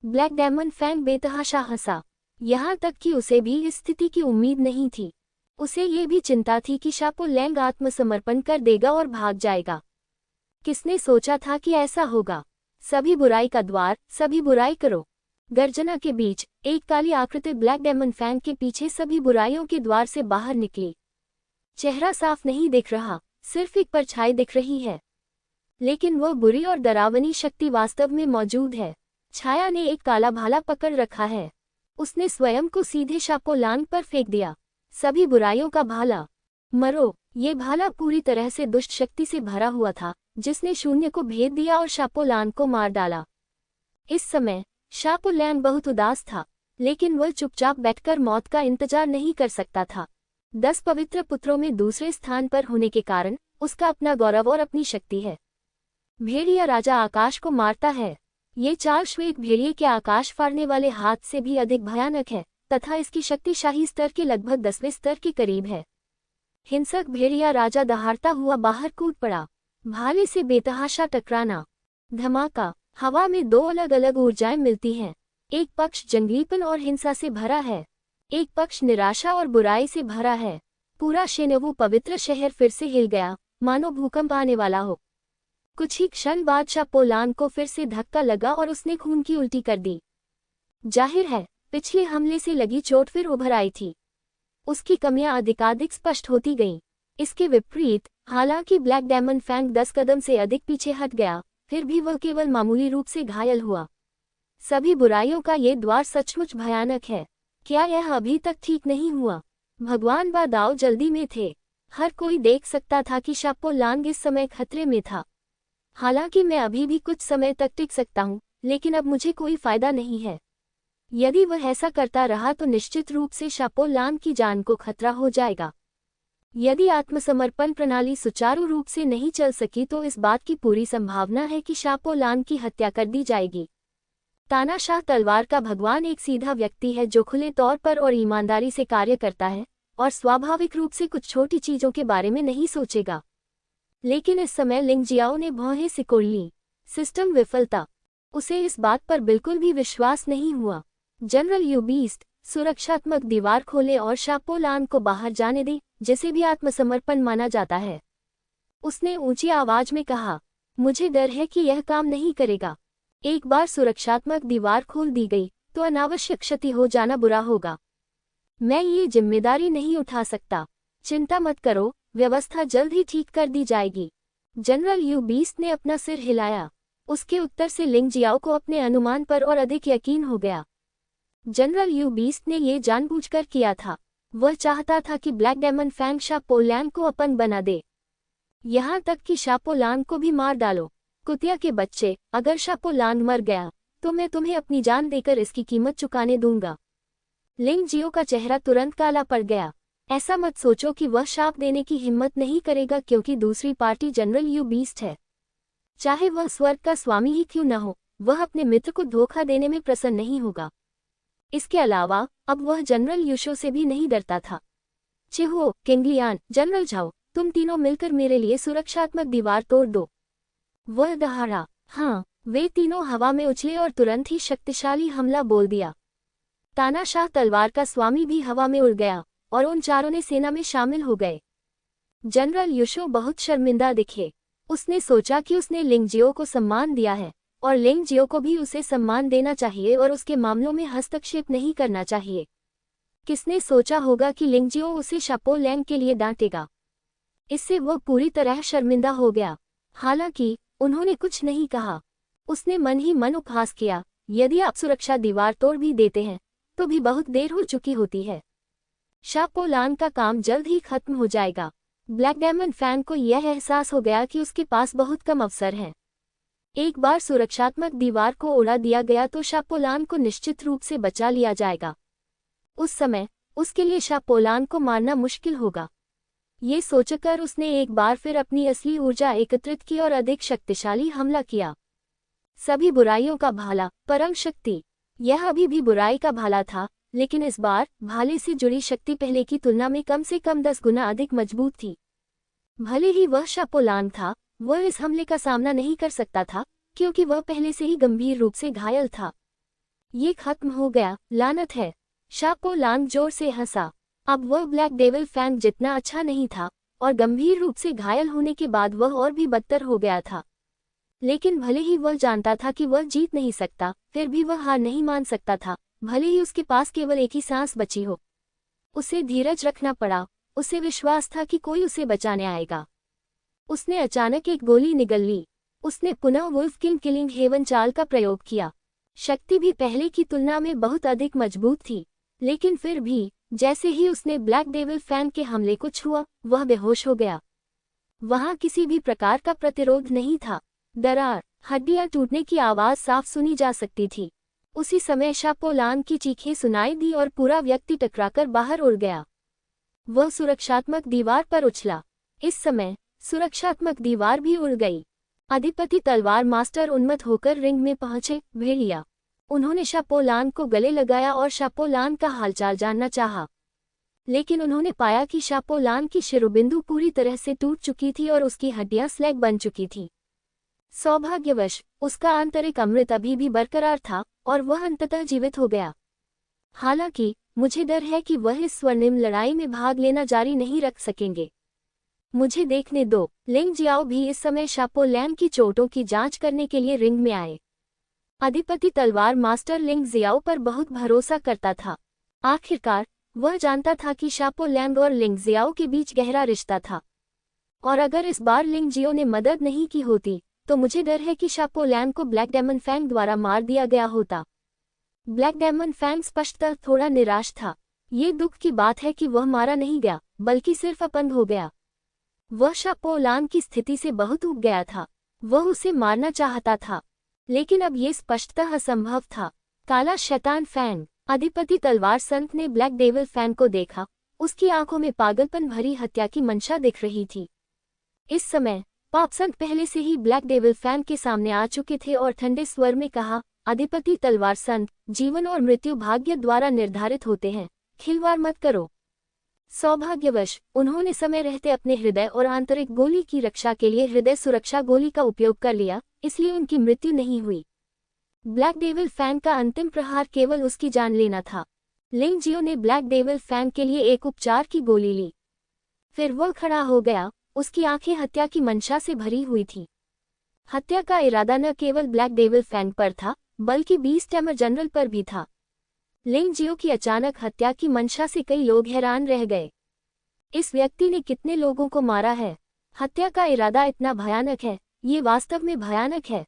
ब्लैक डेमन फैंग बेतहाशा हंसा। यहाँ तक कि उसे भी इस स्थिति की उम्मीद नहीं थी। उसे ये भी चिंता थी कि शापो लैंग आत्मसमर्पण कर देगा और भाग जाएगा। किसने सोचा था कि ऐसा होगा? सभी बुराई का द्वार, सभी बुराई करो। गर्जना के बीच एक काली आकृति ब्लैक डेमन फैंग के पीछे सभी बुराइयों के द्वार से बाहर निकली। चेहरा साफ नहीं दिख रहा, सिर्फ एक परछाई दिख रही है, लेकिन वह बुरी और डरावनी शक्ति वास्तव में मौजूद है। छाया ने एक काला भाला पकड़ रखा है। उसने स्वयं को सीधे शापो लैंग पर फेंक दिया। सभी बुराइयों का भाला, मरो। ये भाला पूरी तरह से दुष्ट शक्ति से भरा हुआ था, जिसने शून्य को भेद दिया और शापो लैंग को मार डाला। इस समय शापो लैंग बहुत उदास था, लेकिन वह चुपचाप बैठकर मौत का इंतजार नहीं कर सकता था। 10 पवित्र पुत्रों में दूसरे स्थान पर होने के कारण उसका अपना गौरव और अपनी शक्ति है। भेड़िया राजा आकाश को मारता है। ये चाल श्वेत भेड़िए के आकाश फाड़ने वाले हाथ से भी अधिक भयानक है तथा इसकी शक्तिशाही स्तर के लगभग 10वें स्तर के करीब है। हिंसक भेड़िया राजा दहाड़ता हुआ बाहर कूद पड़ा। भाले से बेतहाशा टकराना, धमाका। हवा में दो अलग अलग ऊर्जाएं मिलती हैं। एक पक्ष जंगलीपन और हिंसा से भरा है, एक पक्ष निराशा और बुराई से भरा है। पूरा शेनवू पवित्र शहर फिर से हिल गया, मानो भूकंप आने वाला हो। कुछ ही क्षण बाद शापो लैंग को फिर से धक्का लगा और उसने खून की उल्टी कर दी। जाहिर है पिछले हमले से लगी चोट फिर उभर आई थी। उसकी कमियां अधिकाधिक स्पष्ट होती गईं। इसके विपरीत हालांकि ब्लैक डेमन फैंग 10 कदम से अधिक पीछे हट गया, फिर भी वह केवल मामूली रूप से घायल हुआ। सभी बुराइयों का ये द्वार सचमुच भयानक है। क्या यह अभी तक ठीक नहीं हुआ? भगवान बादाओ जल्दी में थे। हर कोई देख सकता था कि शापो लैंग इस समय खतरे में था। हालांकि मैं अभी भी कुछ समय तक टिक सकता हूँ, लेकिन अब मुझे कोई फायदा नहीं है। यदि वह ऐसा करता रहा तो निश्चित रूप से शापो लैंग की जान को खतरा हो जाएगा। यदि आत्मसमर्पण प्रणाली सुचारू रूप से नहीं चल सकी तो इस बात की पूरी संभावना है कि शापो लैंग की हत्या कर दी जाएगी। तानाशाह तलवार का भगवान एक सीधा व्यक्ति है जो खुले तौर पर और ईमानदारी से कार्य करता है और स्वाभाविक रूप से कुछ छोटी चीजों के बारे में नहीं सोचेगा। लेकिन इस समय लिंग जियाओ ने भौहें सिकोड़ लीं। सिस्टम विफलता। उसे इस बात पर बिल्कुल भी विश्वास नहीं हुआ। जनरल यू बीस्ट, सुरक्षात्मक दीवार खोले और शापो लैंग को बाहर जाने दे, जिसे भी आत्मसमर्पण माना जाता है। उसने ऊंची आवाज में कहा, मुझे डर है कि यह काम नहीं करेगा। एक बार सुरक्षात्मक दीवार खोल दी गई तो अनावश्यक क्षति हो जाना बुरा होगा। मैं ये जिम्मेदारी नहीं उठा सकता। चिंता मत करो, व्यवस्था जल्द ही ठीक कर दी जाएगी। जनरल यू बीस्ट ने अपना सिर हिलाया। उसके उत्तर से लिंग जियाओ को अपने अनुमान पर और अधिक यकीन हो गया। जनरल यू बीस्ट ने ये जानबूझकर किया था। वह चाहता था कि ब्लैक डेमन फैंग शापो लैंग को अपन बना दे, यहाँ तक कि शापो लैंग को भी मार डालो। कुतिया के बच्चे, अगर शापो लैंग मर गया तो मैं तुम्हें अपनी जान देकर इसकी कीमत चुकाने दूंगा। लिंग जियो का चेहरा तुरंत काला पड़ गया। ऐसा मत सोचो कि वह शाप देने की हिम्मत नहीं करेगा, क्योंकि दूसरी पार्टी जनरल यू बीस्ट है। चाहे वह स्वर्ग का स्वामी ही क्यों न हो, वह अपने मित्र को धोखा देने में प्रसन्न नहीं होगा। इसके अलावा अब वह जनरल यूशो से भी नहीं डरता था। चिहो, किंगलियान, जनरल झाओ, तुम तीनों मिलकर मेरे लिए सुरक्षात्मक दीवार तोड़ दो। वह दहाड़ा। हाँ, वे तीनों हवा में उछले और तुरंत ही शक्तिशाली हमला बोल दिया। तानाशाह तलवार का स्वामी भी हवा में उड़ गया और उन चारों ने सेना में शामिल हो गए। जनरल युशो बहुत शर्मिंदा दिखे। उसने सोचा कि उसने लिंगजियो को सम्मान दिया है और लिंगजियो को भी उसे सम्मान देना चाहिए और उसके मामलों में हस्तक्षेप नहीं करना चाहिए। किसने सोचा होगा कि लिंगजियो उसे शापो लैंग के लिए डांटेगा। इससे वह पूरी तरह शर्मिंदा हो गया। हालांकि उन्होंने कुछ नहीं कहा। उसने मन ही मन उपहास किया, यदि आप सुरक्षा दीवार तोड़ भी देते हैं तो भी बहुत देर हो चुकी होती है। शापो लैंग का काम जल्द ही खत्म हो जाएगा। ब्लैक डायमंड फैन को यह एहसास हो गया कि उसके पास बहुत कम अवसर हैं। एक बार सुरक्षात्मक दीवार को उड़ा दिया गया तो शापो लैंग को निश्चित रूप से बचा लिया जाएगा। उस समय उसके लिए शापो लैंग को मारना मुश्किल होगा। ये सोचकर उसने एक बार फिर अपनी असली ऊर्जा एकत्रित की और अधिक शक्तिशाली हमला किया। सभी बुराइयों का भाला, परम शक्ति। यह अभी भी बुराई का भाला था, लेकिन इस बार भाले से जुड़ी शक्ति पहले की तुलना में कम से कम 10 गुना अधिक मजबूत थी। भले ही वह शापो लैंग था, वह इस हमले का सामना नहीं कर सकता था क्योंकि वह पहले से ही गंभीर रूप से घायल था। ये खत्म हो गया, लानत है। शापो लैंग जोर से हंसा। अब वह ब्लैक डेविल फैंग जितना अच्छा नहीं था और गंभीर रूप से घायल होने के बाद वह और भी बदतर हो गया था। लेकिन भले ही वह जानता था कि वह जीत नहीं सकता, फिर भी वह हार नहीं मान सकता था, भले ही उसके पास केवल एक ही सांस बची हो। उसे धीरज रखना पड़ा। उसे विश्वास था कि कोई उसे बचाने आएगा। उसने अचानक एक गोली निगल ली। उसने पुनः वुल्फ किंग किलिंग हेवन चाल का प्रयोग किया। शक्ति भी पहले की तुलना में बहुत अधिक मजबूत थी, लेकिन फिर भी जैसे ही उसने ब्लैक डेविल फैन के हमले को छुआ, वह बेहोश हो गया। वहां किसी भी प्रकार का प्रतिरोध नहीं था। दरार, हड्डियां टूटने की आवाज साफ सुनी जा सकती थी। उसी समय शापो लैंग की चीखें सुनाई दी और पूरा व्यक्ति टकराकर बाहर उड़ गया। वह सुरक्षात्मक दीवार पर उछला। इस समय सुरक्षात्मक दीवार भी उड़ गई। अधिपति तलवार मास्टर उन्मत्त होकर रिंग में पहुंचे। भेड़िया। उन्होंने शापो लैंग को गले लगाया और शापो लैंग का हालचाल जानना चाहा, लेकिन उन्होंने पाया कि शापो लैंग की शिरोबिंदु पूरी तरह से टूट चुकी थी और उसकी हड्डियां स्लैग बन चुकी थीं। सौभाग्यवश उसका आंतरिक अमृत अभी भी बरकरार था और वह अंततः जीवित हो गया। हालांकि मुझे डर है कि वह इस स्वर्णिम लड़ाई में भाग लेना जारी नहीं रख सकेंगे। मुझे देखने दो। लिंग जियाओ भी इस समय शापो लैंग की चोटों की जांच करने के लिए रिंग में आए। अधिपति तलवार मास्टर लिंग जियाओ पर बहुत भरोसा करता था। आखिरकार वह जानता था कि शापो लैंग और लिंग जियाओ के बीच गहरा रिश्ता था, और अगर इस बार लिंग जियो ने मदद नहीं की होती तो मुझे डर है कि शापो लैंग को ब्लैक डायमंड फैंग द्वारा मार दिया गया होता। ब्लैक डायमंड फैंग स्पष्टतः थोड़ा निराश था। ये दुख की बात है कि वह मारा नहीं गया, बल्कि सिर्फ अपंग हो गया। वह शापो लैंग की स्थिति से बहुत ऊब गया था। वह उसे मारना चाहता था, लेकिन अब यह स्पष्टतः असंभव था। काला शैतान फैंग। अधिपति तलवार संत ने ब्लैक डेविल फैंग को देखा। उसकी आंखों में पागलपन भरी हत्या की मंशा दिख रही थी। इस समय पाप संत पहले से ही ब्लैक डेविल फैंग के सामने आ चुके थे और ठंडे स्वर में कहा, अधिपति तलवार संत, जीवन और मृत्यु भाग्य द्वारा निर्धारित होते हैं, खिलवाड़ मत करो। सौभाग्यवश उन्होंने समय रहते अपने हृदय और आंतरिक गोली की रक्षा के लिए हृदय सुरक्षा गोली का उपयोग कर लिया, इसलिए उनकी मृत्यु नहीं हुई। ब्लैक डेविल फैंग का अंतिम प्रहार केवल उसकी जान लेना था। लिंग जियो ने ब्लैक डेविल फैंग के लिए एक उपचार की गोली ली। फिर वह खड़ा हो गया। उसकी आंखें हत्या की मंशा से भरी हुई थीं। हत्या का इरादा न केवल ब्लैक डेविल फैंग पर था, बल्कि बीस्ट टैमर जनरल पर भी था। लिंग जियो की अचानक हत्या की मंशा से कई लोग हैरान रह गए। इस व्यक्ति ने कितने लोगों को मारा है? हत्या का इरादा इतना भयानक है, ये वास्तव में भयानक है।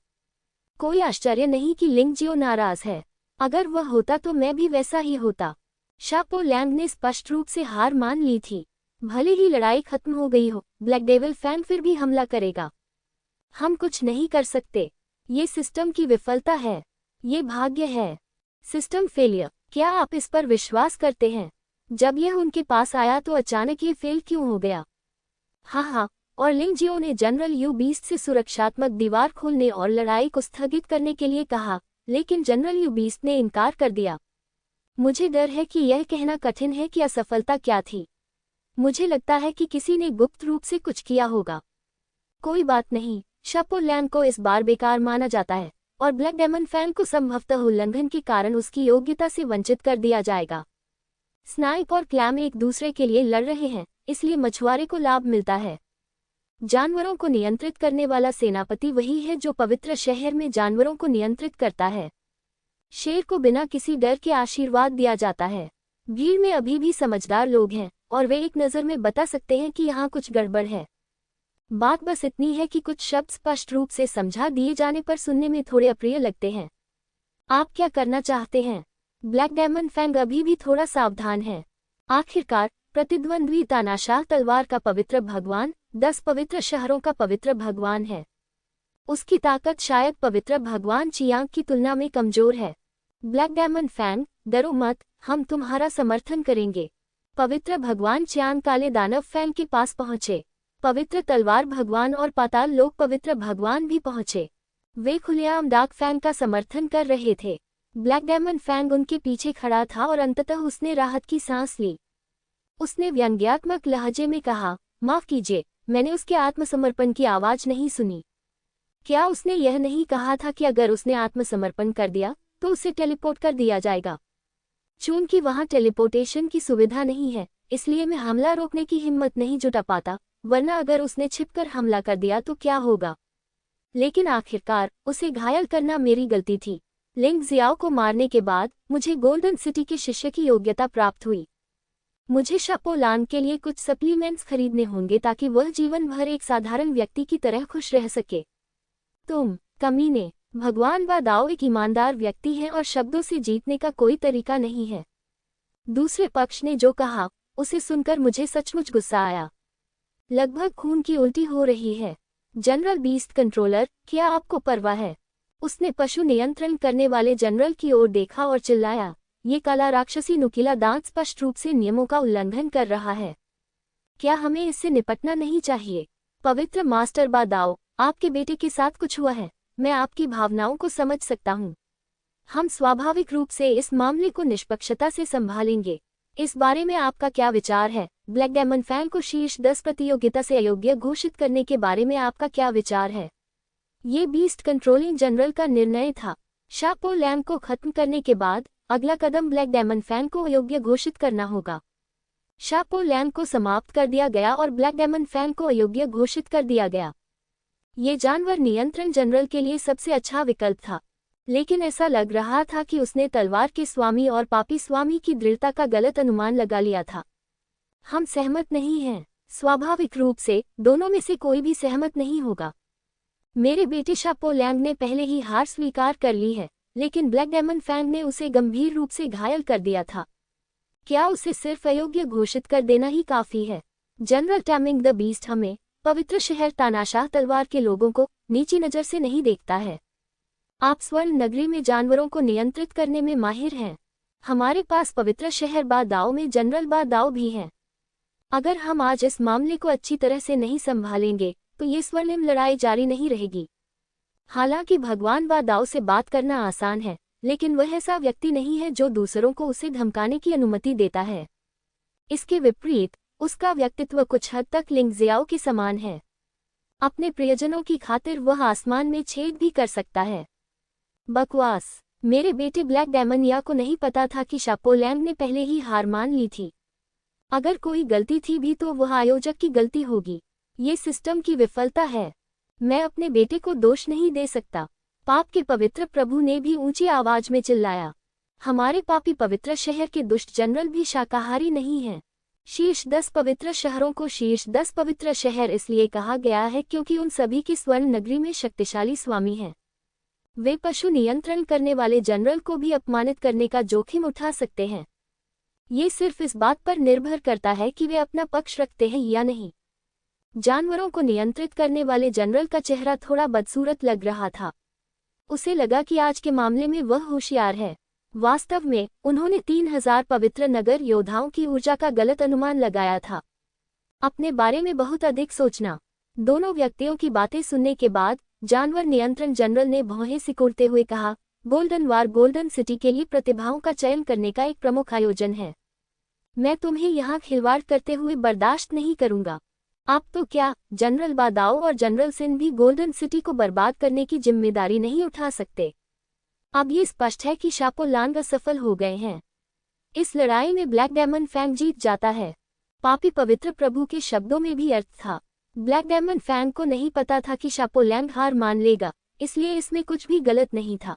कोई आश्चर्य नहीं कि लिंग जियो नाराज है। अगर वह होता तो मैं भी वैसा ही होता। शापो लैंग ने स्पष्ट रूप से हार मान ली थी। भले ही लड़ाई खत्म हो गई हो, ब्लैक डेविल फैंग फिर भी हमला करेगा। हम कुछ नहीं कर सकते। ये सिस्टम की विफलता है। ये भाग्य है। System failure. क्या आप इस पर विश्वास करते हैं? जब यह उनके पास आया तो अचानक ये फेल क्यों हो गया? हाँ, और लिंग जियो ने जनरल यू-20 से सुरक्षात्मक दीवार खोलने और लड़ाई को स्थगित करने के लिए कहा, लेकिन जनरल यू-20 ने इनकार कर दिया। मुझे डर है कि यह कहना कठिन है कि असफलता क्या थी। मुझे लगता है कि किसी ने गुप्त रूप से कुछ किया होगा। कोई बात नहीं, शापो लैंग को इस बार बेकार माना जाता है और ब्लैक डायमंड फैंग को संभवतः उल्लंघन के कारण उसकी योग्यता से वंचित कर दिया जाएगा। स्नाइप और क्लैम एक दूसरे के लिए लड़ रहे हैं, इसलिए मछुआरे को लाभ मिलता है। जानवरों को नियंत्रित करने वाला सेनापति वही है जो पवित्र शहर में जानवरों को नियंत्रित करता है। शेर को बिना किसी डर के आशीर्वाद दिया जाता है। भीड़ में अभी भी समझदार लोग हैं और वे एक नज़र में बता सकते हैं कि यहाँ कुछ गड़बड़ है। बात बस इतनी है कि कुछ शब्द स्पष्ट रूप से समझा दिए जाने पर सुनने में थोड़े अप्रिय लगते हैं। आप क्या करना चाहते हैं? ब्लैक डायमंड फैंग अभी भी थोड़ा सावधान है। आखिरकार प्रतिद्वंद्वी तानाशाह तलवार का पवित्र भगवान 10 पवित्र शहरों का पवित्र भगवान है। उसकी ताकत शायद पवित्र भगवान चियांग की तुलना में कमजोर है। ब्लैक डायमंड फैंग, डरो मत, हम तुम्हारा समर्थन करेंगे। पवित्र भगवान चियांग काले दानव फैंग के पास पहुंचे। पवित्र तलवार भगवान और पाताल लोक पवित्र भगवान भी पहुंचे। वे खुलेआम डार्क फैंग का समर्थन कर रहे थे। ब्लैक डायमंड फैंग उनके पीछे खड़ा था और अंततः उसने राहत की सांस ली। उसने व्यंग्यात्मक लहजे में कहा, माफ कीजिए, मैंने उसके आत्मसमर्पण की आवाज नहीं सुनी। क्या उसने यह नहीं कहा था कि अगर उसने आत्मसमर्पण कर दिया तो उसे टेलीपोर्ट कर दिया जाएगा? चूंकि वहां टेलीपोर्टेशन की सुविधा नहीं है, इसलिए मैं हमला रोकने की हिम्मत नहीं जुटा पाता, वरना अगर उसने छिपकर हमला कर दिया तो क्या होगा? लेकिन आखिरकार उसे घायल करना मेरी गलती थी। लिंग जियाओ को मारने के बाद मुझे गोल्डन सिटी के शिष्य की योग्यता प्राप्त हुई। मुझे शापोलान के लिए कुछ सप्लीमेंट्स खरीदने होंगे ताकि वह जीवन भर एक साधारण व्यक्ति की तरह खुश रह सके। तुम कमीने, भगवान वा दाओ एक ईमानदार व्यक्ति है और शब्दों से जीतने का कोई तरीका नहीं है। दूसरे पक्ष ने जो कहा उसे सुनकर मुझे सचमुच गुस्सा आया। लगभग खून की उल्टी हो रही है। जनरल बीस्ट कंट्रोलर, क्या आपको परवाह है? उसने पशु नियंत्रण करने वाले जनरल की ओर देखा और चिल्लाया, ये काला राक्षसी नुकीला दांत स्पष्ट रूप से नियमों का उल्लंघन कर रहा है। क्या हमें इससे निपटना नहीं चाहिए? पवित्र मास्टर बा दाओ, आपके बेटे के साथ कुछ हुआ है। मैं आपकी भावनाओं को समझ सकता हूँ। हम स्वाभाविक रूप से इस मामले को निष्पक्षता से संभालेंगे। इस बारे में आपका क्या विचार है? ब्लैक डायमंड फैंग को शीर्ष 10 प्रतियोगिता से अयोग्य घोषित करने के बारे में आपका क्या विचार है? ये बीस्ट कंट्रोलिंग जनरल का निर्णय था। शापोलैंग को खत्म करने के बाद अगला कदम ब्लैक डायमंड फैंग को अयोग्य घोषित करना होगा। शापोलैंग को समाप्त कर दिया गया और ब्लैक डायमंड फैंग को अयोग्य घोषित कर दिया गया। ये जानवर नियंत्रण जनरल के लिए सबसे अच्छा विकल्प था, लेकिन ऐसा लग रहा था कि उसने तलवार के स्वामी और पापी स्वामी की दृढ़ता का गलत अनुमान लगा लिया था। हम सहमत नहीं हैं। स्वाभाविक रूप से दोनों में से कोई भी सहमत नहीं होगा। मेरे बेटे शापोलैंग ने पहले ही हार स्वीकार कर ली है, लेकिन ब्लैक डायमंड फैंग ने उसे गंभीर रूप से घायल कर दिया था। क्या उसे सिर्फ अयोग्य घोषित कर देना ही काफी है? जनरल टैमिंग द बीस्ट हमें, पवित्र शहर तानाशाह तलवार के लोगों को नीची नज़र से नहीं देखता है। आप स्वर्ण नगरी में जानवरों को नियंत्रित करने में माहिर हैं। हमारे पास पवित्र शहर बा दाओ में जनरल बा दाओ भी हैं। अगर हम आज इस मामले को अच्छी तरह से नहीं संभालेंगे तो ये स्वर्णिम लड़ाई जारी नहीं रहेगी। हालांकि भगवान बा दाओ से बात करना आसान है, लेकिन वह ऐसा व्यक्ति नहीं है जो दूसरों को उसे धमकाने की अनुमति देता है। इसके विपरीत उसका व्यक्तित्व कुछ हद तक लिंग जियाओ के समान है। अपने प्रियजनों की खातिर वह आसमान में छेद भी कर सकता है। बकवास। मेरे बेटे ब्लैक डायमंड को नहीं पता था कि शापोलैंग ने पहले ही हार मान ली थी। अगर कोई गलती थी भी तो वह आयोजक की गलती होगी। ये सिस्टम की विफलता है। मैं अपने बेटे को दोष नहीं दे सकता। पाप के पवित्र प्रभु ने भी ऊंची आवाज में चिल्लाया। हमारे पापी पवित्र शहर के दुष्ट जनरल भी शाकाहारी नहीं हैं। शीर्ष 10 पवित्र शहरों को शीर्ष 10 पवित्र शहर इसलिए कहा गया है क्योंकि उन सभी की स्वर्ण नगरी में शक्तिशाली स्वामी हैं। वे पशु नियंत्रण करने वाले जनरल को भी अपमानित करने का जोखिम उठा सकते हैं। ये सिर्फ इस बात पर निर्भर करता है कि वे अपना पक्ष रखते हैं या नहीं। जानवरों को नियंत्रित करने वाले जनरल का चेहरा थोड़ा बदसूरत लग रहा था। उसे लगा कि आज के मामले में वह होशियार है। वास्तव में उन्होंने 3000 पवित्र नगर योद्धाओं की ऊर्जा का गलत अनुमान लगाया था। अपने बारे में बहुत अधिक सोचना। दोनों व्यक्तियों की बातें सुनने के बाद जानवर नियंत्रण जनरल ने भौहें सिकुड़ते हुए कहा, गोल्डन वार गोल्डन सिटी के लिए प्रतिभाओं का चयन करने का एक प्रमुख आयोजन है। मैं तुम्हें यहाँ खिलवाड़ करते हुए बर्दाश्त नहीं करूंगा। आप तो क्या, जनरल बा दाओ और जनरल सिन भी गोल्डन सिटी को बर्बाद करने की जिम्मेदारी नहीं उठा सकते। अब ये स्पष्ट है कि शापोलांग असफल हो गए हैं। इस लड़ाई में ब्लैक डायमंड फैंग जीत जाता है। पापी पवित्र प्रभु के शब्दों में भी अर्थ था। ब्लैक डायमंड फैंग को नहीं पता था कि शापो लैंग हार मान लेगा, इसलिए इसमें कुछ भी गलत नहीं था।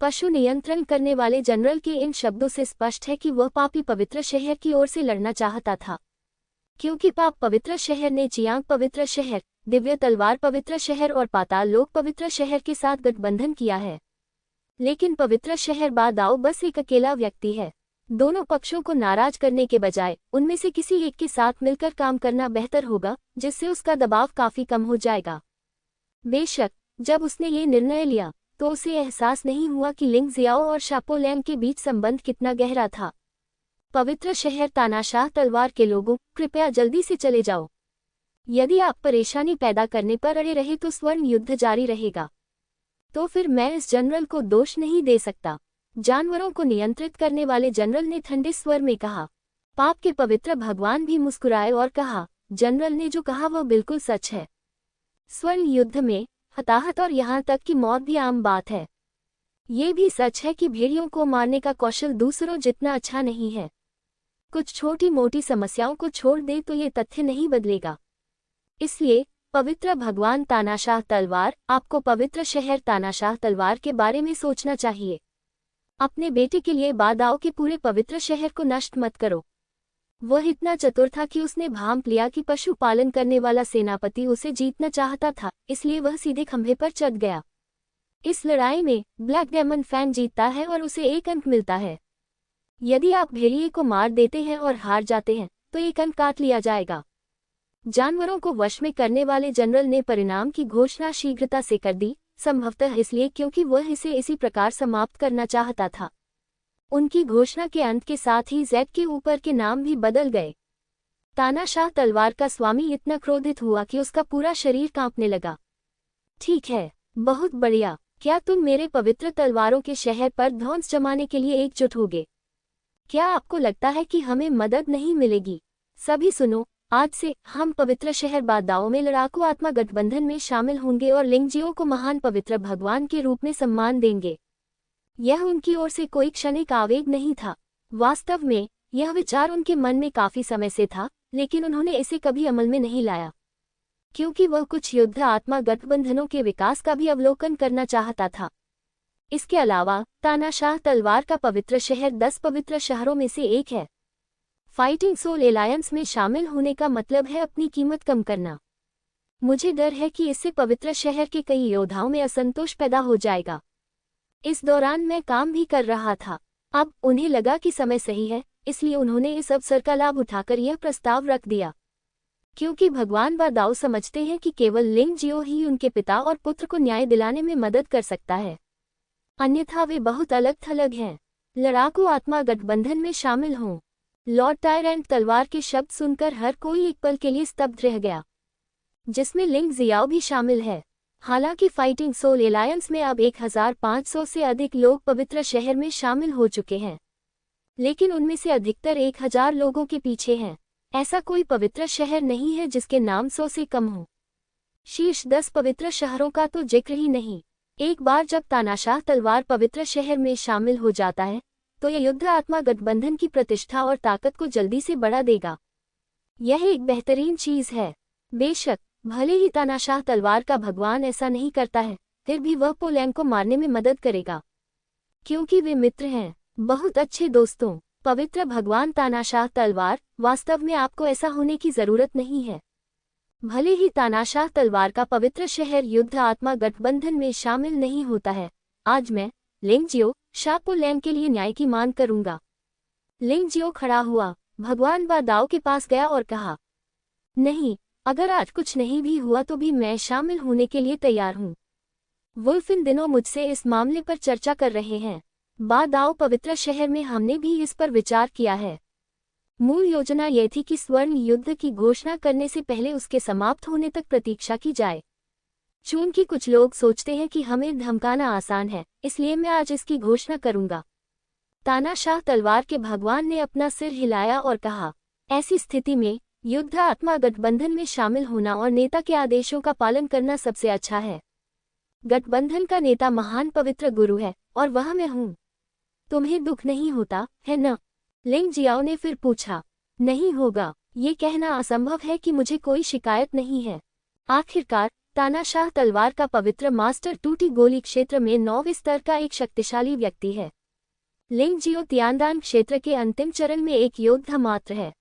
पशु नियंत्रण करने वाले जनरल के इन शब्दों से स्पष्ट है कि वह पापी पवित्र शहर की ओर से लड़ना चाहता था, क्योंकि पाप पवित्र शहर ने चियांग पवित्र शहर, दिव्य तलवार पवित्र शहर और पाताल लोक पवित्र शहर के साथ गठबंधन किया है। लेकिन पवित्र शहर बा दाओ बस एक अकेला व्यक्ति है। दोनों पक्षों को नाराज करने के बजाय उनमें से किसी एक के साथ मिलकर काम करना बेहतर होगा, जिससे उसका दबाव काफी कम हो जाएगा। बेशक जब उसने ये निर्णय लिया तो उसे एहसास नहीं हुआ कि लिंग जियाओ और शापो लैंग के बीच संबंध कितना गहरा था। पवित्र शहर तानाशाह तलवार के लोगों, कृपया जल्दी से चले जाओ। यदि आप परेशानी पैदा करने पर अड़े रहे तो स्वर्ण युद्ध जारी रहेगा। तो फिर मैं इस जनरल को दोष नहीं दे सकता, जानवरों को नियंत्रित करने वाले जनरल ने ठंडे स्वर में कहा। पाप के पवित्र भगवान भी मुस्कुराए और कहा, जनरल ने जो कहा वह बिल्कुल सच है। स्वर्ण युद्ध में हताहत और यहाँ तक कि मौत भी आम बात है। ये भी सच है कि भेड़ियों को मारने का कौशल दूसरों जितना अच्छा नहीं है। कुछ छोटी मोटी समस्याओं को छोड़ दे तो ये तथ्य नहीं बदलेगा। इसलिए पवित्र भगवान तानाशाह तलवार, आपको पवित्र शहर तानाशाह तलवार के बारे में सोचना चाहिए। अपने बेटे के लिए बादाओ के पूरे पवित्र शहर को नष्ट मत करो। वह इतना चतुर था कि उसने भांप लिया कि पशु पालन करने वाला सेनापति उसे जीतना चाहता था, इसलिए वह सीधे खंभे पर चढ़ गया। इस लड़ाई में ब्लैक डायमंड फैंग जीतता है और उसे 1 अंक मिलता है। यदि आप भेड़िए को मार देते हैं और हार जाते हैं तो 1 अंक काट लिया जाएगा। जानवरों को वश में करने वाले जनरल ने परिणाम की घोषणा शीघ्रता से कर दी, संभवतः इसलिए क्योंकि वह इसे इसी प्रकार समाप्त करना चाहता था। उनकी घोषणा के अंत के साथ ही जेड के ऊपर के नाम भी बदल गए। तानाशाह तलवार का स्वामी इतना क्रोधित हुआ कि उसका पूरा शरीर कांपने लगा। ठीक है, बहुत बढ़िया। क्या तुम मेरे पवित्र तलवारों के शहर पर ध्वंस जमाने के लिए एकजुट होगे? क्या आपको लगता है कि हमें मदद नहीं मिलेगी? सभी सुनो, आज से हम पवित्र शहर बादाओं में लड़ाकू आत्मा गठबंधन में शामिल होंगे और लिंगजियो को महान पवित्र भगवान के रूप में सम्मान देंगे। यह उनकी ओर से कोई क्षणिक आवेग नहीं था। वास्तव में यह विचार उनके मन में काफी समय से था, लेकिन उन्होंने इसे कभी अमल में नहीं लाया, क्योंकि वह कुछ युद्ध आत्मा गठबंधनों के विकास का भी अवलोकन करना चाहता था। इसके अलावा तानाशाह तलवार का पवित्र शहर 10 पवित्र शहरों में से एक है। फाइटिंग सोल एलायंस में शामिल होने का मतलब है अपनी कीमत कम करना। मुझे डर है कि इससे पवित्र शहर के कई योद्धाओं में असंतोष पैदा हो जाएगा। इस दौरान मैं काम भी कर रहा था। अब उन्हें लगा कि समय सही है, इसलिए उन्होंने इस अवसर का लाभ उठाकर यह प्रस्ताव रख दिया। क्योंकि भगवान बादाओ समझते हैं कि केवल लिंगजियो ही उनके पिता और पुत्र को न्याय दिलाने में मदद कर सकता है, अन्यथा वे बहुत अलग थलग हैं। लड़ाकू आत्मा गठबंधन में शामिल हों। लॉर्ड टायरेंट तलवार के शब्द सुनकर हर कोई एक पल के लिए स्तब्ध रह गया, जिसमें लिंग जियाओ भी शामिल है। हालांकि फाइटिंग सोल एलायंस में अब 1500 से अधिक लोग पवित्र शहर में शामिल हो चुके हैं, लेकिन उनमें से अधिकतर 1000 लोगों के पीछे हैं। ऐसा कोई पवित्र शहर नहीं है जिसके नाम 100 से कम हो। शीर्ष 10 पवित्र शहरों का तो जिक्र ही नहीं। एक बार जब तानाशाह तलवार पवित्र शहर में शामिल हो जाता है तो यह युद्ध आत्मा गठबंधन की प्रतिष्ठा और ताकत को जल्दी से बढ़ा देगा। यह एक बेहतरीन चीज है। बेशक भले ही तानाशाह तलवार का भगवान ऐसा नहीं करता है, फिर भी वह पो लैंग को मारने में मदद करेगा, क्योंकि वे मित्र हैं। बहुत अच्छे दोस्तों, पवित्र भगवान तानाशाह तलवार, वास्तव में आपको ऐसा होने की जरूरत नहीं है। भले ही तानाशाह तलवार का पवित्र शहर युद्ध आत्मा गठबंधन में शामिल नहीं होता है, आज मैं लिंगजियो शापो लैंग के लिए न्याय की मांग करूंगा। लिंगजियो खड़ा हुआ, भगवान बादाओ के पास गया और कहा, नहीं, अगर आज कुछ नहीं भी हुआ तो भी मैं शामिल होने के लिए तैयार हूँ। वुल्फ इन दिनों मुझसे इस मामले पर चर्चा कर रहे हैं। बादाओ पवित्र शहर में हमने भी इस पर विचार किया है। मूल योजना यह थी कि स्वर्ण युद्ध की घोषणा करने से पहले उसके समाप्त होने तक प्रतीक्षा की जाए। चूंकि कुछ लोग सोचते हैं कि हमें धमकाना आसान है, इसलिए मैं आज इसकी घोषणा करूंगा। तानाशाह तलवार के भगवान ने अपना सिर हिलाया और कहा, ऐसी स्थिति में युद्ध आत्मा गठबंधन में शामिल होना और नेता के आदेशों का पालन करना सबसे अच्छा है। गठबंधन का नेता महान पवित्र गुरु है और वह मैं हूँ। तुम्हें दुख नहीं होता है न? लिंग जियाओ ने फिर पूछा। नहीं होगा, ये कहना असंभव है कि मुझे कोई शिकायत नहीं है। आखिरकार तानाशाह तलवार का पवित्र मास्टर टूटी गोली क्षेत्र में 9वें स्तर का एक शक्तिशाली व्यक्ति है। लिंग जियो तियानदान क्षेत्र के अंतिम चरण में एक योद्धा मात्र है।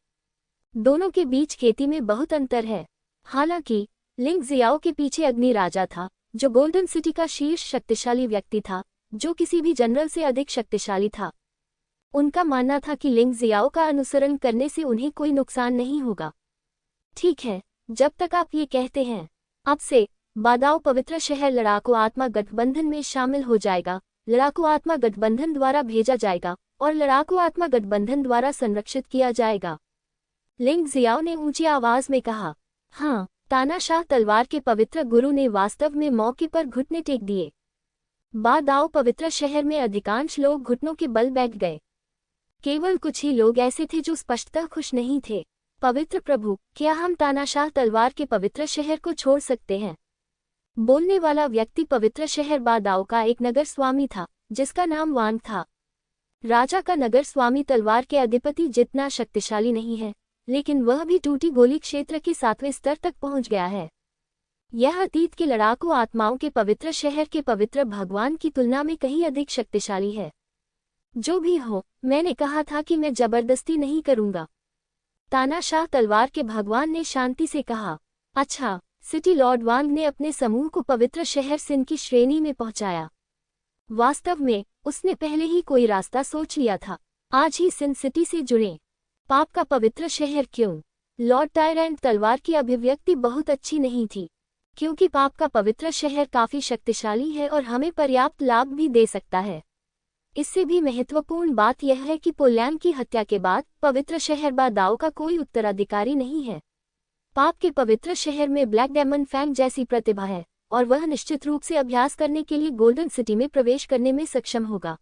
दोनों के बीच खेती में बहुत अंतर है। हालांकि लिंग जियाओ के पीछे अग्नि राजा था, जो गोल्डन सिटी का शीर्ष शक्तिशाली व्यक्ति था, जो किसी भी जनरल से अधिक शक्तिशाली था। उनका मानना था कि लिंग जियाओ का अनुसरण करने से उन्हें कोई नुकसान नहीं होगा। ठीक है, जब तक आप ये कहते हैं। अब से बादाओ पवित्र शहर लड़ाकू आत्मा गठबंधन में शामिल हो जाएगा। लड़ाकू आत्मा गठबंधन द्वारा भेजा जाएगा और लड़ाकू आत्मा गठबंधन द्वारा संरक्षित किया जाएगा। लिंग जियाओ ने ऊंची आवाज में कहा। हाँ, तानाशाह तलवार के पवित्र गुरु ने वास्तव में मौके पर घुटने टेक दिए। बादाओ पवित्र शहर में अधिकांश लोग घुटनों के बल बैठ गए। केवल कुछ ही लोग ऐसे थे जो स्पष्टतः खुश नहीं थे। पवित्र प्रभु, क्या हम तानाशाह तलवार के पवित्र शहर को छोड़ सकते हैं? बोलने वाला व्यक्ति पवित्र शहर बादाओ का एक नगर स्वामी था, जिसका नाम वांग था। राजा का नगर स्वामी तलवार के अधिपति जितना शक्तिशाली नहीं है, लेकिन वह भी टूटी गोली क्षेत्र के 7वें स्तर तक पहुंच गया है। यह अतीत के लड़ाकू आत्माओं के पवित्र शहर के पवित्र भगवान की तुलना में कहीं अधिक शक्तिशाली है। जो भी हो, मैंने कहा था कि मैं जबरदस्ती नहीं करूंगा। तानाशाह तलवार के भगवान ने शांति से कहा। अच्छा, सिटी लॉर्ड वांग ने अपने समूह को पवित्र शहर सिन की श्रेणी में पहुंचाया। वास्तव में उसने पहले ही कोई रास्ता सोच लिया था। आज ही सिन सिटी से जुड़े। पाप का पवित्र शहर क्यों? लॉर्ड टायरेंट तलवार की अभिव्यक्ति बहुत अच्छी नहीं थी, क्योंकि पाप का पवित्र शहर काफी शक्तिशाली है और हमें पर्याप्त लाभ भी दे सकता है। इससे भी महत्वपूर्ण बात यह है कि पोलैंड की हत्या के बाद पवित्र शहर बादाओ का कोई उत्तराधिकारी नहीं है। पाप के पवित्र शहर में ब्लैक डेमन फैंग जैसी प्रतिभा है और वह निश्चित रूप से अभ्यास करने के लिए गोल्डन सिटी में प्रवेश करने में सक्षम होगा।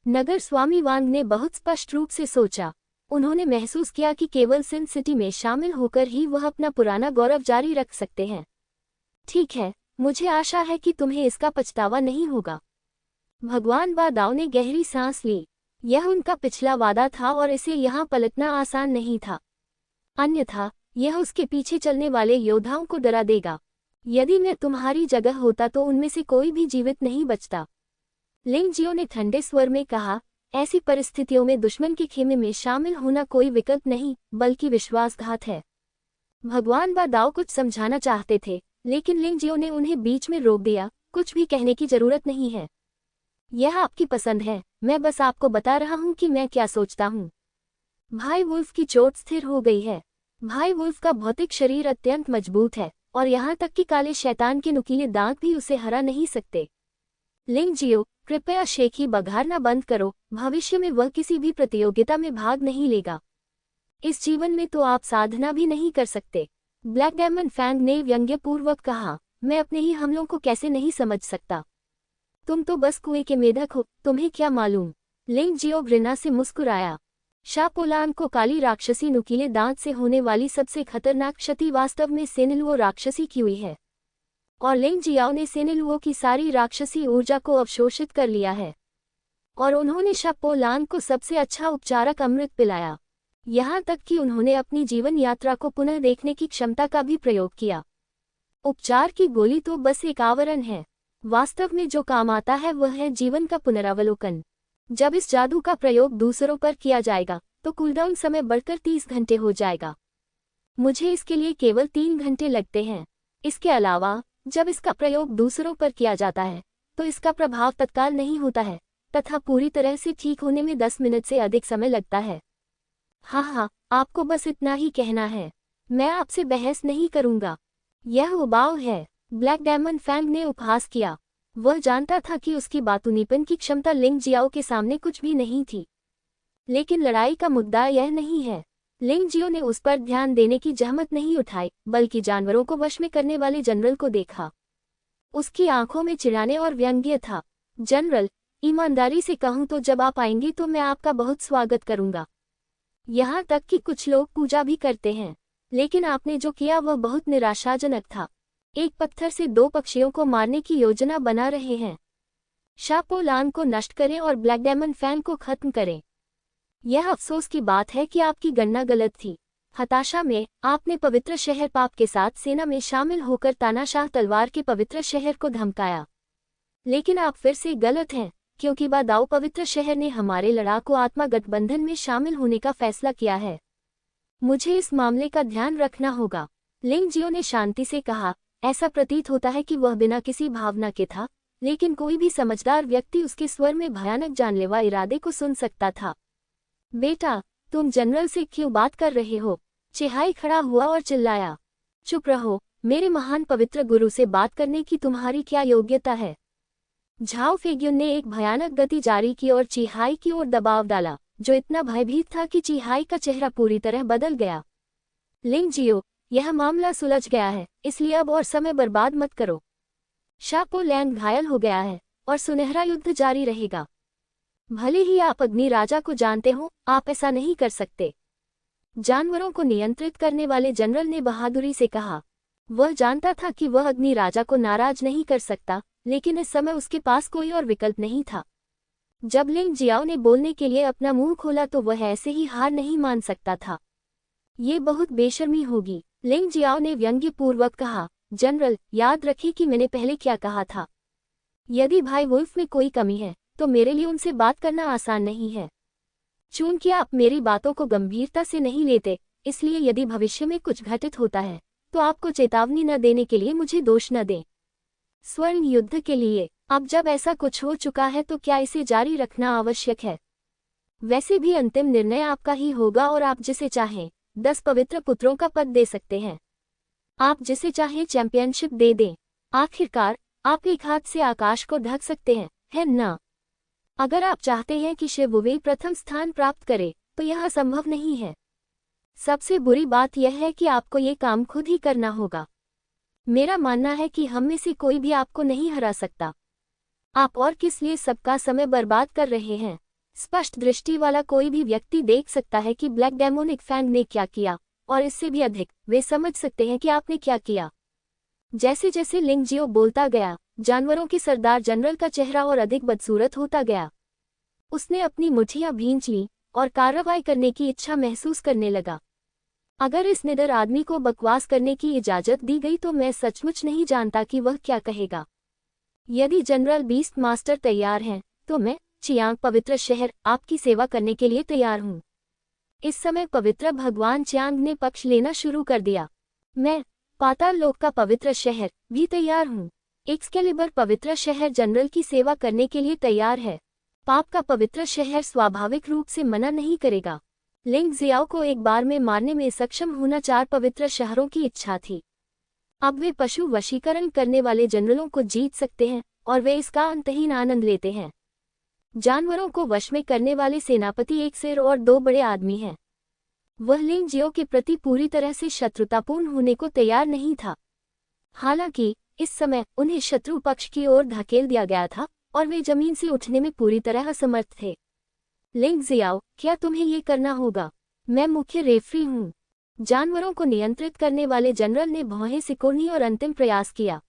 नगर स्वामी वांग ने बहुत स्पष्ट रूप से सोचा। उन्होंने महसूस किया कि केवल सिन सिटी में शामिल होकर ही वह अपना पुराना गौरव जारी रख सकते हैं। ठीक है, मुझे आशा है कि तुम्हें इसका पछतावा नहीं होगा। भगवान बादाओ ने गहरी सांस ली। यह उनका पिछला वादा था और इसे यहाँ पलटना आसान नहीं था। अन्यथा यह उसके पीछे चलने वाले योद्धाओं को डरा देगा। यदि मैं तुम्हारी जगह होता तो उनमें से कोई भी जीवित नहीं बचता। लिंग जियो ने ठंडे स्वर में कहा। ऐसी परिस्थितियों में दुश्मन के खेमे में शामिल होना कोई विकल्प नहीं, बल्कि विश्वासघात है। भगवान बादाओ कुछ समझाना चाहते थे, लेकिन लिंग जियो ने उन्हें बीच में रोक दिया। कुछ भी कहने की जरूरत नहीं है। यह आपकी पसंद है, मैं बस आपको बता रहा हूं कि मैं क्या सोचता हूं। भाई वुल्फ की चोट स्थिर हो गई है। भाई वुल्फ का भौतिक शरीर अत्यंत मजबूत है और यहाँ तक कि काले शैतान के नुकीले दांत भी उसे हरा नहीं सकते। लिंग जियो, कृपया शेखी बघारना बंद करो। भविष्य में वह किसी भी प्रतियोगिता में भाग नहीं लेगा। इस जीवन में तो आप साधना भी नहीं कर सकते। ब्लैक डेमन फैंग ने व्यंग्यपूर्वक कहा। मैं अपने ही हमलों को कैसे नहीं समझ सकता। तुम तो बस कुएं के मेढक हो, तुम्हें क्या मालूम। लिंग जियो घृणा से मुस्कुराया। शापोलान को काली राक्षसी नुकीले दांत से होने वाली सबसे खतरनाक क्षति वास्तव में सेनिलुओ राक्षसी की हुई है, और लिंग जियाओ ने सेनिलुओ की सारी राक्षसी ऊर्जा को अवशोषित कर लिया है, और उन्होंने शापोलान को सबसे अच्छा उपचारक अमृत पिलाया। यहाँ तक कि उन्होंने अपनी जीवन यात्रा को पुनः देखने की क्षमता का भी प्रयोग किया। उपचार की गोली तो बस एक आवरण है। वास्तव में जो काम आता है वह है जीवन का पुनरावलोकन। जब इस जादू का प्रयोग दूसरों पर किया जाएगा तो कूलडाउन समय बढ़कर 30 घंटे हो जाएगा। मुझे इसके लिए केवल 3 घंटे लगते हैं। इसके अलावा जब इसका प्रयोग दूसरों पर किया जाता है तो इसका प्रभाव तत्काल नहीं होता है तथा पूरी तरह से ठीक होने में 10 मिनट से अधिक समय लगता है। हाँ, आपको बस इतना ही कहना है। मैं आपसे बहस नहीं करूंगा। यह उबाऊ है, ब्लैक डेमन फैंग ने उपहास किया। वह जानता था कि उसकी बातूनीपन की क्षमता लिंग जियाओ के सामने कुछ भी नहीं थी। लेकिन लड़ाई का मुद्दा यह नहीं है। लिंग जियो ने उस पर ध्यान देने की जहमत नहीं उठाई, बल्कि जानवरों को वश में करने वाले जनरल को देखा। उसकी आंखों में चिढ़ाने और व्यंग्य था। जनरल, ईमानदारी से कहूं तो जब आप आएंगे तो मैं आपका बहुत स्वागत करूंगा। यहाँ तक कि कुछ लोग पूजा भी करते हैं, लेकिन आपने जो किया वह बहुत निराशाजनक था। एक पत्थर से 2 पक्षियों को मारने की योजना बना रहे हैं। शापोलान को नष्ट करें और ब्लैक डेमन फैंग को खत्म करें। यह अफसोस की बात है कि आपकी गणना गलत थी। हताशा में आपने पवित्र शहर पाप के साथ सेना में शामिल होकर तानाशाह तलवार के पवित्र शहर को धमकाया। लेकिन आप फिर से गलत हैं, क्योंकि बादाऊ पवित्र शहर ने हमारे लड़ाकू आत्मा गठबंधन में शामिल होने का फैसला किया है। मुझे इस मामले का ध्यान रखना होगा। लिंग जियो ने शांति से कहा। ऐसा प्रतीत होता है कि वह बिना किसी भावना के था, लेकिन कोई भी समझदार व्यक्ति उसके स्वर में भयानक जानलेवा इरादे को सुन सकता था। बेटा, तुम जनरल से क्यों बात कर रहे हो? चिहाई खड़ा हुआ और चिल्लाया। चुप रहो, मेरे महान पवित्र गुरु से बात करने की तुम्हारी क्या योग्यता है? झाओ फेग्युन ने एक भयानक गति जारी की और चिहाई की ओर दबाव डाला, जो इतना भयभीत था कि चिहाई का चेहरा पूरी तरह बदल गया। लिंग जियो, यह मामला सुलझ गया है, इसलिए अब और समय बर्बाद मत करो। शापो लैंग घायल हो गया है और सुनहरा युद्ध जारी रहेगा। भले ही आप अग्नि राजा को जानते हो, आप ऐसा नहीं कर सकते। जानवरों को नियंत्रित करने वाले जनरल ने बहादुरी से कहा। वह जानता था कि वह अग्नि राजा को नाराज नहीं कर सकता, लेकिन इस समय उसके पास कोई और विकल्प नहीं था। जब लिंग जियाओ ने बोलने के लिए अपना मुंह खोला तो वह ऐसे ही हार नहीं मान सकता था। ये बहुत बेशर्मी होगी, लिंग जियाओ ने व्यंग्यपूर्वक कहा। जनरल, याद रखें कि मैंने पहले क्या कहा था। यदि भाई वुल्फ में कोई कमी है, तो मेरे लिए उनसे बात करना आसान नहीं है। चूंकि आप मेरी बातों को गंभीरता से नहीं लेते, इसलिए यदि भविष्य में कुछ घटित होता है, तो आपको चेतावनी न देने के लिए मुझे दोष न दें। स्वर्ण युद्ध के लिए अब जब ऐसा कुछ हो चुका है तो क्या इसे जारी रखना आवश्यक है? वैसे भी अंतिम निर्णय आपका ही होगा और आप जिसे चाहें 10 पवित्र पुत्रों का पद दे सकते हैं। आप जिसे चाहें चैंपियनशिप दे दें। आखिरकार आप एक हाथ से आकाश को ढक सकते हैं, है ना? अगर आप चाहते हैं कि शिववे प्रथम स्थान प्राप्त करे, तो यह असंभव नहीं है। सबसे बुरी बात यह है कि आपको ये काम खुद ही करना होगा। मेरा मानना है कि हम में से कोई भी आपको नहीं हरा सकता। आप और किस लिए सबका समय बर्बाद कर रहे हैं? स्पष्ट दृष्टि वाला कोई भी व्यक्ति देख सकता है कि ब्लैक डेमोनिक फैंग ने क्या किया, और इससे भी अधिक, वे समझ सकते हैं कि आपने क्या किया। जैसे जैसे लिंग जियो बोलता गया, जानवरों के सरदार जनरल का चेहरा और अधिक बदसूरत होता गया। उसने अपनी मुट्ठियां भींच लीं और कार्रवाई करने की इच्छा महसूस करने लगा। अगर इस निडर आदमी को बकवास करने की इजाजत दी गई तो मैं सचमुच नहीं जानता कि वह क्या कहेगा। यदि जनरल बीस्ट मास्टर तैयार हैं, तो मैं, चियांग पवित्र शहर, आपकी सेवा करने के लिए तैयार हूँ। इस समय पवित्र भगवान चियांग ने पक्ष लेना शुरू कर दिया। मैं, पाताल लोक का पवित्र शहर, भी तैयार हूँ। एक्सकेलिबर पवित्र शहर जनरल की सेवा करने के लिए तैयार है। पाप का पवित्र शहर स्वाभाविक रूप से मना नहीं करेगा। लिंग जियाओ को एक बार में मारने में सक्षम होना 4 पवित्र शहरों की इच्छा थी। अब वे पशु वशीकरण करने वाले जनरलों को जीत सकते हैं, और वे इसका अंतहीन आनंद लेते हैं। जानवरों को वश में करने वाले सेनापति एक सिर और 2 बड़े आदमी हैं। वह लिंग जियो के प्रति पूरी तरह से शत्रुतापूर्ण होने को तैयार नहीं था। हालांकि इस समय उन्हें शत्रु पक्ष की ओर धकेल दिया गया था और वे जमीन से उठने में पूरी तरह असमर्थ थे। लिंग जियाओ, क्या तुम्हें ये करना होगा? मैं मुख्य रेफरी हूँ। जानवरों को नियंत्रित करने वाले जनरल ने भौहें सिकोड़नी और अंतिम प्रयास किया।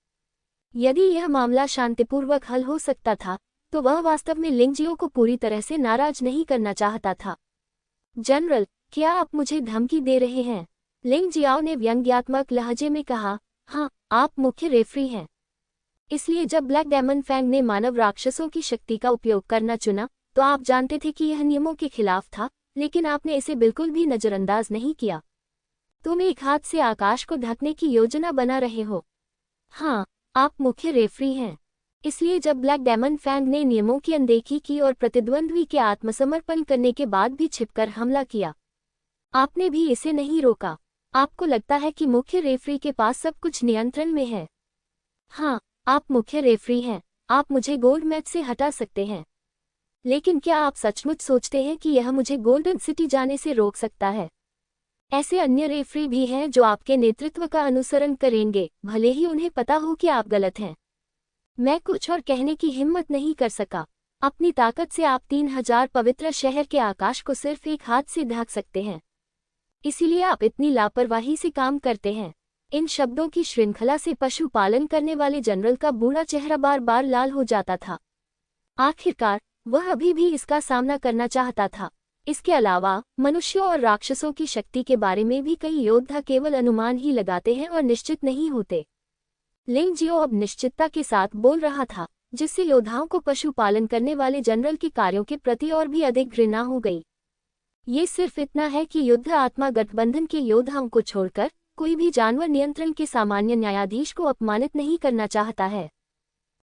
यदि यह मामला शांतिपूर्वक हल हो सकता था, तो वह वास्तव में लिंग जियो को पूरी तरह से नाराज नहीं करना चाहता था। जनरल, क्या आप मुझे धमकी दे रहे हैं? लिंग जियाओ ने व्यंग्यात्मक लहजे में कहा। हाँ, आप मुख्य रेफरी हैं। इसलिए जब ब्लैक डेमन फैंग ने मानव राक्षसों की शक्ति का उपयोग करना चुना, तो आप जानते थे कि यह नियमों के खिलाफ था, लेकिन आपने इसे बिल्कुल भी नजरअंदाज नहीं किया। तुम एक हाथ से आकाश को ढकने की योजना बना रहे हो। हाँ, आप मुख्य रेफरी हैं। इसलिए जब ब्लैक डेमन फैंग ने नियमों की अनदेखी की और प्रतिद्वंद्वी के आत्मसमर्पण करने के बाद भी छिपकर हमला किया, आपने भी इसे नहीं रोका। आपको लगता है कि मुख्य रेफरी के पास सब कुछ नियंत्रण में है। हाँ, आप मुख्य रेफरी हैं। आप मुझे गोल्ड मैच से हटा सकते हैं, लेकिन क्या आप सचमुच सोचते हैं कि यह मुझे गोल्डन सिटी जाने से रोक सकता है? ऐसे अन्य रेफरी भी हैं जो आपके नेतृत्व का अनुसरण करेंगे, भले ही उन्हें पता हो कि आप गलत हैं। मैं कुछ और कहने की हिम्मत नहीं कर सका। अपनी ताकत से आप 3000 पवित्र शहर के आकाश को सिर्फ एक हाथ से ढक सकते हैं। इसीलिए आप इतनी लापरवाही से काम करते हैं। इन शब्दों की श्रृंखला से पशुपालन करने वाले जनरल का बूढ़ा चेहरा बार बार लाल हो जाता था। आखिरकार वह अभी भी इसका सामना करना चाहता था। इसके अलावा मनुष्यों और राक्षसों की शक्ति के बारे में भी कई योद्धा केवल अनुमान ही लगाते हैं और निश्चित नहीं होते। लिंग जियो अब निश्चितता के साथ बोल रहा था, जिससे योद्धाओं को पशुपालन करने वाले जनरल के कार्यों के प्रति और भी अधिक घृणा हो गई। ये सिर्फ इतना है कि युद्ध आत्मा गठबंधन के योद्धाओं को छोड़कर कोई भी जानवर नियंत्रण के सामान्य न्यायाधीश को अपमानित नहीं करना चाहता है,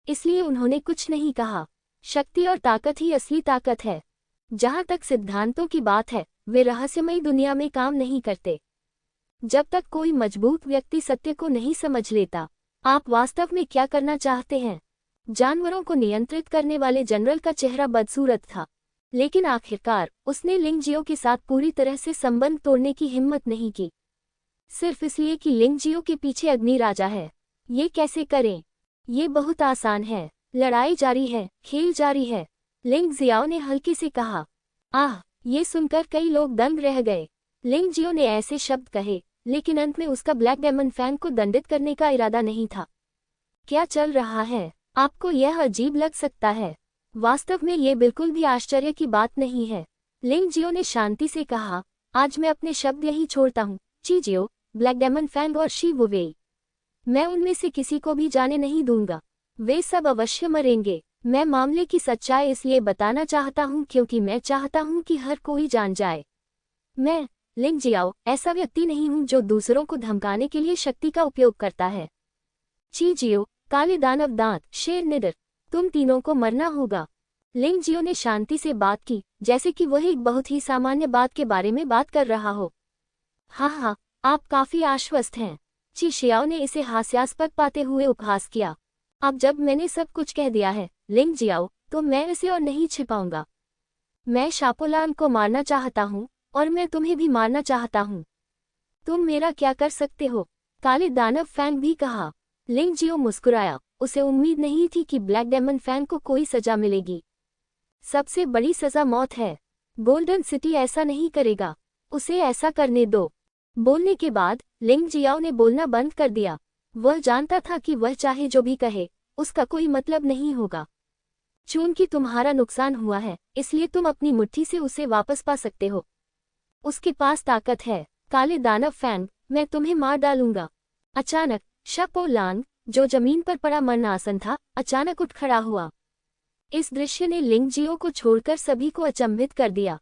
इसलिए उन्होंने कुछ नहीं कहा। शक्ति और ताकत ही असली ताकत है। जहां तक सिद्धांतों की बात है, वे रहस्यमयी दुनिया में काम नहीं करते। जब तक कोई मजबूत व्यक्ति सत्य को नहीं समझ लेता। आप वास्तव में क्या करना चाहते हैं? जानवरों को नियंत्रित करने वाले जनरल का चेहरा बदसूरत था, लेकिन आखिरकार उसने लिंग जियो के साथ पूरी तरह से संबंध तोड़ने की हिम्मत नहीं की, सिर्फ इसलिए कि लिंग जियो के पीछे अग्नि राजा है। ये कैसे करें? ये बहुत आसान है। लड़ाई जारी है, खेल जारी है, लिंग जियाओ ने हल्के से कहा। आह! ये सुनकर कई लोग दंग रह गए। लिंग जियो ने ऐसे शब्द कहे, लेकिन अंत में उसका ब्लैक डेमन फैन को दंडित करने का इरादा नहीं था। क्या चल रहा है? आपको यह अजीब लग सकता है। वास्तव में ये बिल्कुल भी आश्चर्य की बात नहीं है। लिंग जियो ने शांति से कहा, आज मैं अपने शब्द यही छोड़ता हूँ। ची जियो, ब्लैक डेमन फैंग और शी वुवेई, मैं उनमें से किसी को भी जाने नहीं दूंगा। वे सब अवश्य मरेंगे। मैं मामले की सच्चाई इसलिए बताना चाहता हूँ क्योंकि मैं चाहता हूँ कि हर कोई जान जाए। मैं, लिंग जियाओ, ऐसा व्यक्ति नहीं हूँ जो दूसरों को धमकाने के लिए शक्ति का उपयोग करता है। ची जियो, काले दानव दांत, शेर निडर, तुम तीनों को मरना होगा। लिंग जियो ने शांति से बात की, जैसे कि वह एक बहुत ही सामान्य बात के बारे में बात कर रहा हो। हाँ, आप काफी आश्वस्त हैं। ची शियाओ ने इसे हास्यास्पद पाते हुए उपहास किया। अब जब मैंने सब कुछ कह दिया है, लिंग जियाओ, तो मैं इसे और नहीं छिपाऊंगा। मैं शापोलान को मारना चाहता हूँ और मैं तुम्हें भी मारना चाहता हूँ। तुम मेरा क्या कर सकते हो? काले दानव फैंग भी कहा। लिंग जियो मुस्कुराया। उसे उम्मीद नहीं थी कि ब्लैक डेमन फैंग को कोई सजा मिलेगी। सबसे बड़ी सजा मौत है। गोल्डन सिटी ऐसा नहीं करेगा। उसे ऐसा करने दो। बोलने के बाद लिंग जियाओ ने बोलना बंद कर दिया। वह जानता था कि वह चाहे जो भी कहे, उसका कोई मतलब नहीं होगा। चूंकि तुम्हारा नुकसान हुआ है, इसलिए तुम अपनी मुट्ठी से उसे वापस पा सकते हो। उसके पास ताकत है। काले दानव फैंग, मैं तुम्हें मार डालूंगा। अचानक शापोलांग, जो जमीन पर पड़ा मरणासन था, अचानक उठ खड़ा हुआ। इस दृश्य ने लिंग जियो को छोड़कर सभी को अचंभित कर दिया।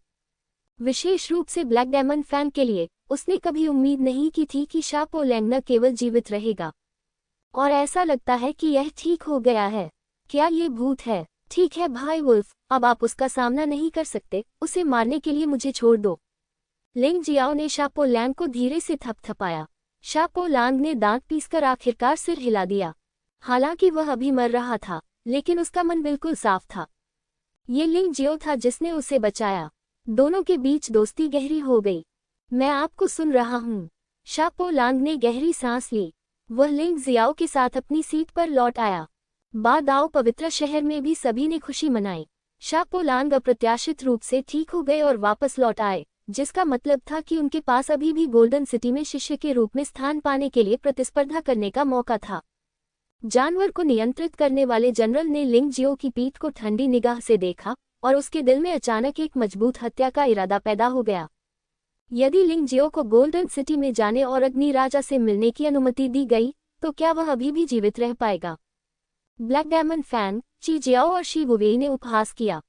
विशेष रूप से ब्लैक डेमन फैंग के लिए। उसने कभी उम्मीद नहीं की थी कि शापोलांग न केवल जीवित रहेगा, और ऐसा लगता है कि यह ठीक हो गया है। क्या ये भूत है? ठीक है भाई वुल्फ, अब आप उसका सामना नहीं कर सकते। उसे मारने के लिए मुझे छोड़ दो। लिंग जियाओ ने शापोलांग को धीरे से थपथपाया। शापोलांग ने दांत पीसकर आखिरकार सिर हिला दिया। हालांकि वह अभी मर रहा था, लेकिन उसका मन बिल्कुल साफ था। ये लिंग जियो था जिसने उसे बचाया। दोनों के बीच दोस्ती गहरी हो गई। मैं आपको सुन रहा हूँ। शापोलांग ने गहरी सांस ली। वह लिंग जियाओ के साथ अपनी सीट पर लौट आया। बादाओ पवित्र शहर में भी सभी ने खुशी मनाई। शापोलांग अप्रत्याशित रूप से ठीक हो गए और वापस लौट आए, जिसका मतलब था कि उनके पास अभी भी गोल्डन सिटी में शिष्य के रूप में स्थान पाने के लिए प्रतिस्पर्धा करने का मौका था। जानवर को नियंत्रित करने वाले जनरल ने लिंग जियो की पीठ को ठंडी निगाह से देखा और उसके दिल में अचानक एक मजबूत हत्या का इरादा पैदा हो गया। यदि लिंग जियो को गोल्डन सिटी में जाने और अग्नि राजा से मिलने की अनुमति दी गई, तो क्या वह अभी भी जीवित रह पाएगा? ब्लैक डेमन फैंग, ची जियाओ और शी वुवेई ने उपहास किया।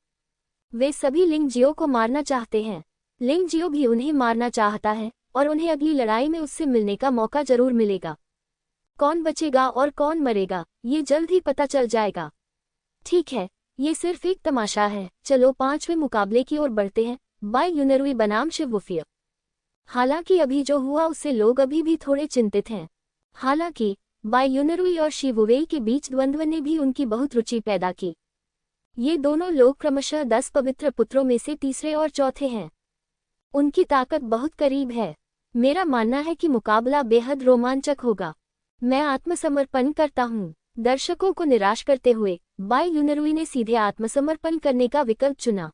वे सभी लिंग जियो को मारना चाहते हैं। लिंग जियो भी उन्हें मारना चाहता है और उन्हें अगली लड़ाई में उससे मिलने का मौका जरूर मिलेगा। कौन बचेगा और कौन मरेगा, ये जल्द ही पता चल जाएगा। ठीक है, ये सिर्फ एक तमाशा है। चलो 5वें मुकाबले की ओर बढ़ते हैं। बाय यूनरुई बनाम शिववुफिया। हालांकि अभी जो हुआ उससे लोग अभी भी थोड़े चिंतित हैं। हालांकि बाय यूनरुई और शी वुवेई के बीच द्वंद्व ने भी उनकी बहुत रुचि पैदा की। ये दोनों लोग क्रमशः 10 पवित्र पुत्रों में से तीसरे और चौथे हैं। उनकी ताकत बहुत करीब है। मेरा मानना है कि मुकाबला बेहद रोमांचक होगा। मैं आत्मसमर्पण करता हूँ। दर्शकों को निराश करते हुए बाय यूनरुई ने सीधे आत्मसमर्पण करने का विकल्प चुना।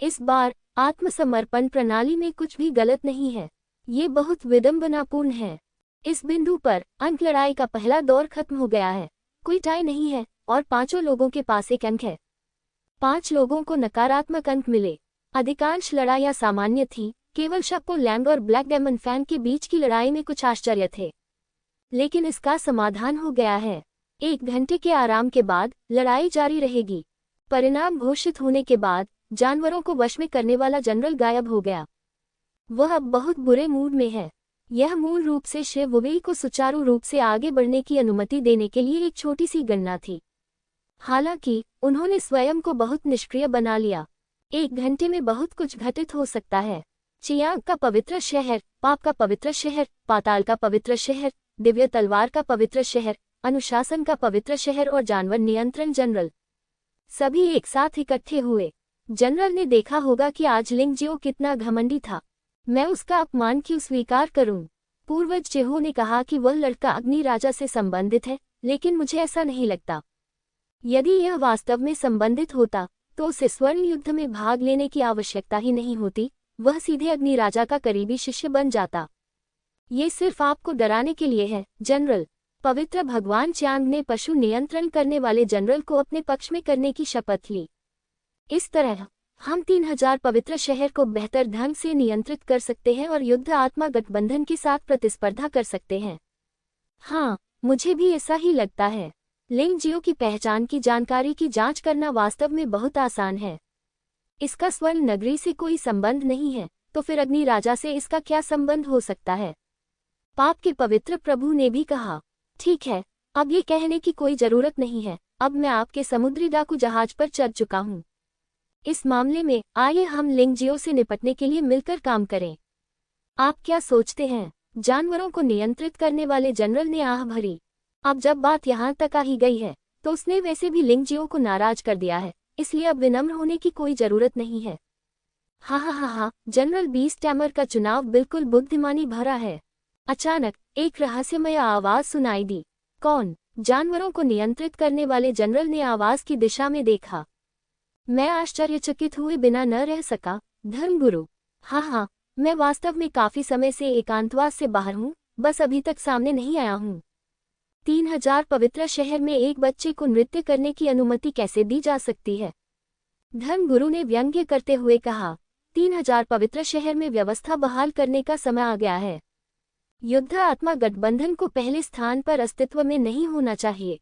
इस बार आत्मसमर्पण प्रणाली में कुछ भी गलत नहीं है। ये बहुत विडंबनापूर्ण है। इस बिंदु पर अंक लड़ाई का पहला दौर खत्म हो गया है। कोई टाई नहीं है और 5 लोगों के पास एक अंक है। 5 लोगों को नकारात्मक अंक मिले। अधिकांश लड़ाइयाँ सामान्य थीं, केवल शापो लैंग और ब्लैक डेमन फैन के बीच की लड़ाई में कुछ आश्चर्य थे। लेकिन इसका समाधान हो गया है। 1 घंटे के आराम के बाद लड़ाई जारी रहेगी। परिणाम घोषित होने के बाद जानवरों को वश में करने वाला जनरल गायब हो गया। वह अब बहुत बुरे मूड में है। यह मूल रूप से शिववेई को सुचारू रूप से आगे बढ़ने की अनुमति देने के लिए एक छोटी सी गणना थी। हालांकि उन्होंने स्वयं को बहुत निष्क्रिय बना लिया। 1 घंटे में बहुत कुछ घटित हो सकता है। चियांग का पवित्र शहर, पाप का पवित्र शहर, पाताल का पवित्र शहर, दिव्य तलवार का पवित्र शहर, अनुशासन का पवित्र शहर और जानवर नियंत्रण जनरल सभी एक साथ इकट्ठे हुए। जनरल ने देखा होगा कि आज लिंगजियो कितना घमंडी था। मैं उसका अपमान क्यों स्वीकार करूं? पूर्वज जेहो ने कहा कि वह लड़का अग्नि राजा से संबंधित है, लेकिन मुझे ऐसा नहीं लगता। यदि यह वास्तव में संबंधित होता तो उसे स्वर्ण युद्ध में भाग लेने की आवश्यकता ही नहीं होती, वह सीधे अग्नि राजा का करीबी शिष्य बन जाता। ये सिर्फ आपको डराने के लिए है, जनरल। पवित्र भगवान च्यान्ग ने पशु नियंत्रण करने वाले जनरल को अपने पक्ष में करने की शपथ ली। इस तरह हम 3000 पवित्र शहर को बेहतर ढंग से नियंत्रित कर सकते हैं और युद्ध आत्मा गठबंधन के साथ प्रतिस्पर्धा कर सकते हैं। हाँ, मुझे भी ऐसा ही लगता है। लिंगजियो की पहचान की जानकारी की जांच करना वास्तव में बहुत आसान है। इसका स्वर्ण नगरी से कोई संबंध नहीं है, तो फिर अग्नि राजा से इसका क्या संबंध हो सकता है? पाप के पवित्र प्रभु ने भी कहा, ठीक है, अब ये कहने की कोई जरूरत नहीं है, अब मैं आपके समुद्री डाकू जहाज पर चढ़ चुका हूँ। इस मामले में आइए हम लिंगजियो से निपटने के लिए मिलकर काम करें। आप क्या सोचते हैं? जानवरों को नियंत्रित करने वाले जनरल ने आह भरी। अब जब बात यहाँ तक आ ही गई है, तो उसने वैसे भी लिंगजियो को नाराज कर दिया है, इसलिए अब विनम्र होने की कोई जरूरत नहीं है। हा, जनरल बीस्ट टैमर का चुनाव बिल्कुल बुद्धिमानी भरा है। अचानक एक रहस्यमय आवाज सुनाई दी। कौन? जानवरों को नियंत्रित करने वाले जनरल ने आवाज की दिशा में देखा। मैं आश्चर्यचकित हुए बिना न रह सका। धर्मगुरु? हाँ, मैं वास्तव में काफी समय से एकांतवास से बाहर हूँ, बस अभी तक सामने नहीं आया हूँ। 3000 पवित्र शहर में एक बच्चे को नृत्य करने की अनुमति कैसे दी जा सकती है? धर्मगुरु ने व्यंग्य करते हुए कहा, 3000 पवित्र शहर में व्यवस्था बहाल करने का समय आ गया है। युद्ध आत्मा गठबंधन को पहले स्थान पर अस्तित्व में नहीं होना चाहिए।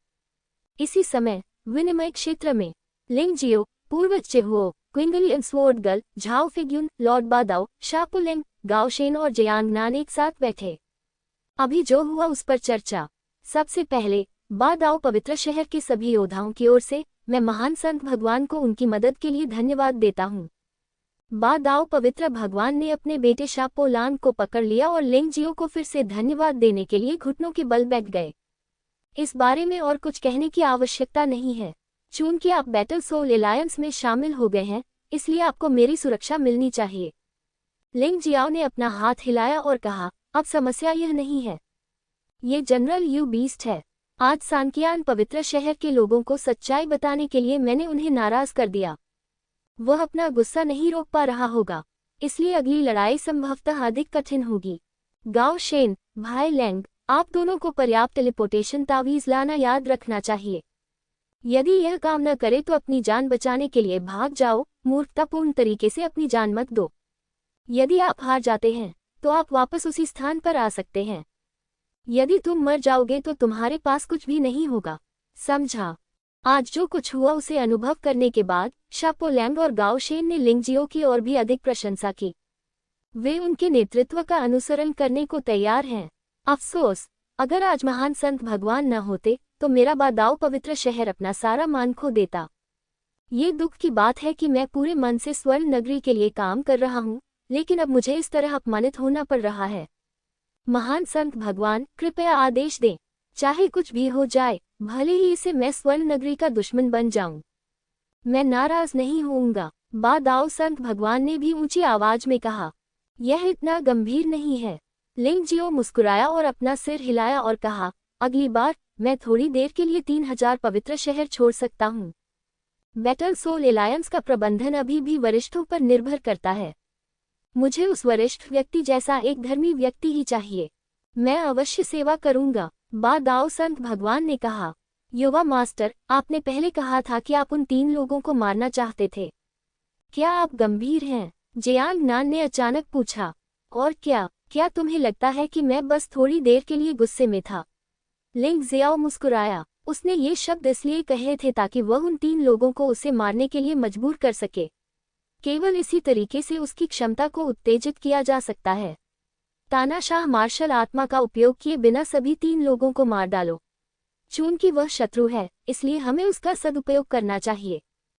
इसी समय विनिमय क्षेत्र में लिंगजियो, पूर्वज जेहो, क्विंगलियन स्वोर्डगल, झाओ फिग्युन, लॉर्ड बादाओ, शापुलेंग, गाओशेन और जयांगनान एक साथ बैठे। अभी जो हुआ उस पर चर्चा। सबसे पहले बादाओ पवित्र शहर के सभी योद्धाओं की ओर से मैं महान संत भगवान को उनकी मदद के लिए धन्यवाद देता हूँ। बादाओ पवित्र भगवान ने अपने बेटे शापोलांग को पकड़ लिया और लिंगजियो को फिर से धन्यवाद देने के लिए घुटनों के बल बैठ गए। इस बारे में और कुछ कहने की आवश्यकता नहीं है। चूंकि आप बैटल सोल एलायंस में शामिल हो गए हैं, इसलिए आपको मेरी सुरक्षा मिलनी चाहिए। लिंगजियाओ ने अपना हाथ हिलाया और कहा, अब समस्या यह नहीं है। ये जनरल यू बीस्ट है। आज सांकियान पवित्र शहर के लोगों को सच्चाई बताने के लिए मैंने उन्हें नाराज कर दिया। वह अपना गुस्सा नहीं रोक पा रहा होगा, इसलिए अगली लड़ाई संभवतः अधिक कठिन होगी। गाओ शेन, भाई लैंग, आप दोनों को पर्याप्त टेलीपोर्टेशन तावीज लाना याद रखना चाहिए। यदि यह काम न करे तो अपनी जान बचाने के लिए भाग जाओ, मूर्खतापूर्ण तरीके से अपनी जान मत दो। यदि आप हार जाते हैं तो आप वापस उसी स्थान पर आ सकते हैं। यदि तुम मर जाओगे तो तुम्हारे पास कुछ भी नहीं होगा, समझा? आज जो कुछ हुआ उसे अनुभव करने के बाद शापोलैंग और गाओशेन ने लिंगजियो की और भी अधिक प्रशंसा की। वे उनके नेतृत्व का अनुसरण करने को तैयार हैं। अफसोस, अगर आज महान संत भगवान न होते तो मेरा बादाओ पवित्र शहर अपना सारा मान खो देता। ये दुख की बात है कि मैं पूरे मन से स्वर्ण नगरी के लिए काम कर रहा हूँ, लेकिन अब मुझे इस तरह अपमानित होना पड़ रहा है। महान संत भगवान, कृपया आदेश दें, चाहे कुछ भी हो जाए, भले ही इसे मैं स्वर्ण नगरी का दुश्मन बन जाऊं, मैं नाराज नहीं होऊंगा। बादाओ संत भगवान ने भी ऊंची आवाज में कहा, यह इतना गंभीर नहीं है। लिंगजियो मुस्कुराया और अपना सिर हिलाया और कहा, अगली बार मैं थोड़ी देर के लिए 3000 पवित्र शहर छोड़ सकता हूँ। बैटल सोल एलायंस का प्रबंधन अभी भी वरिष्ठों पर निर्भर करता है। मुझे उस वरिष्ठ व्यक्ति जैसा एक धर्मी व्यक्ति ही चाहिए। मैं अवश्य सेवा करूंगा। बादाओ संत भगवान ने कहा, युवा मास्टर, आपने पहले कहा था कि आप उन 3 लोगों को मारना चाहते थे। क्या आप गंभीर हैं? जियांग नान ने अचानक पूछा। और क्या तुम्हें लगता है कि मैं बस थोड़ी देर के लिए गुस्से में था? लिंग जियाओ मुस्कुराया। उसने ये शब्द इसलिए कहे थे ताकि वह उन 3 लोगों को उसे मारने के लिए मजबूर कर सके। केवल इसी तरीके से उसकी क्षमता को उत्तेजित किया जा सकता है। तानाशाह मार्शल आत्मा का उपयोग किए बिना सभी 3 लोगों को मार डालो। चूंकि वह शत्रु है, इसलिए हमें उसका सदुपयोग करना चाहिए।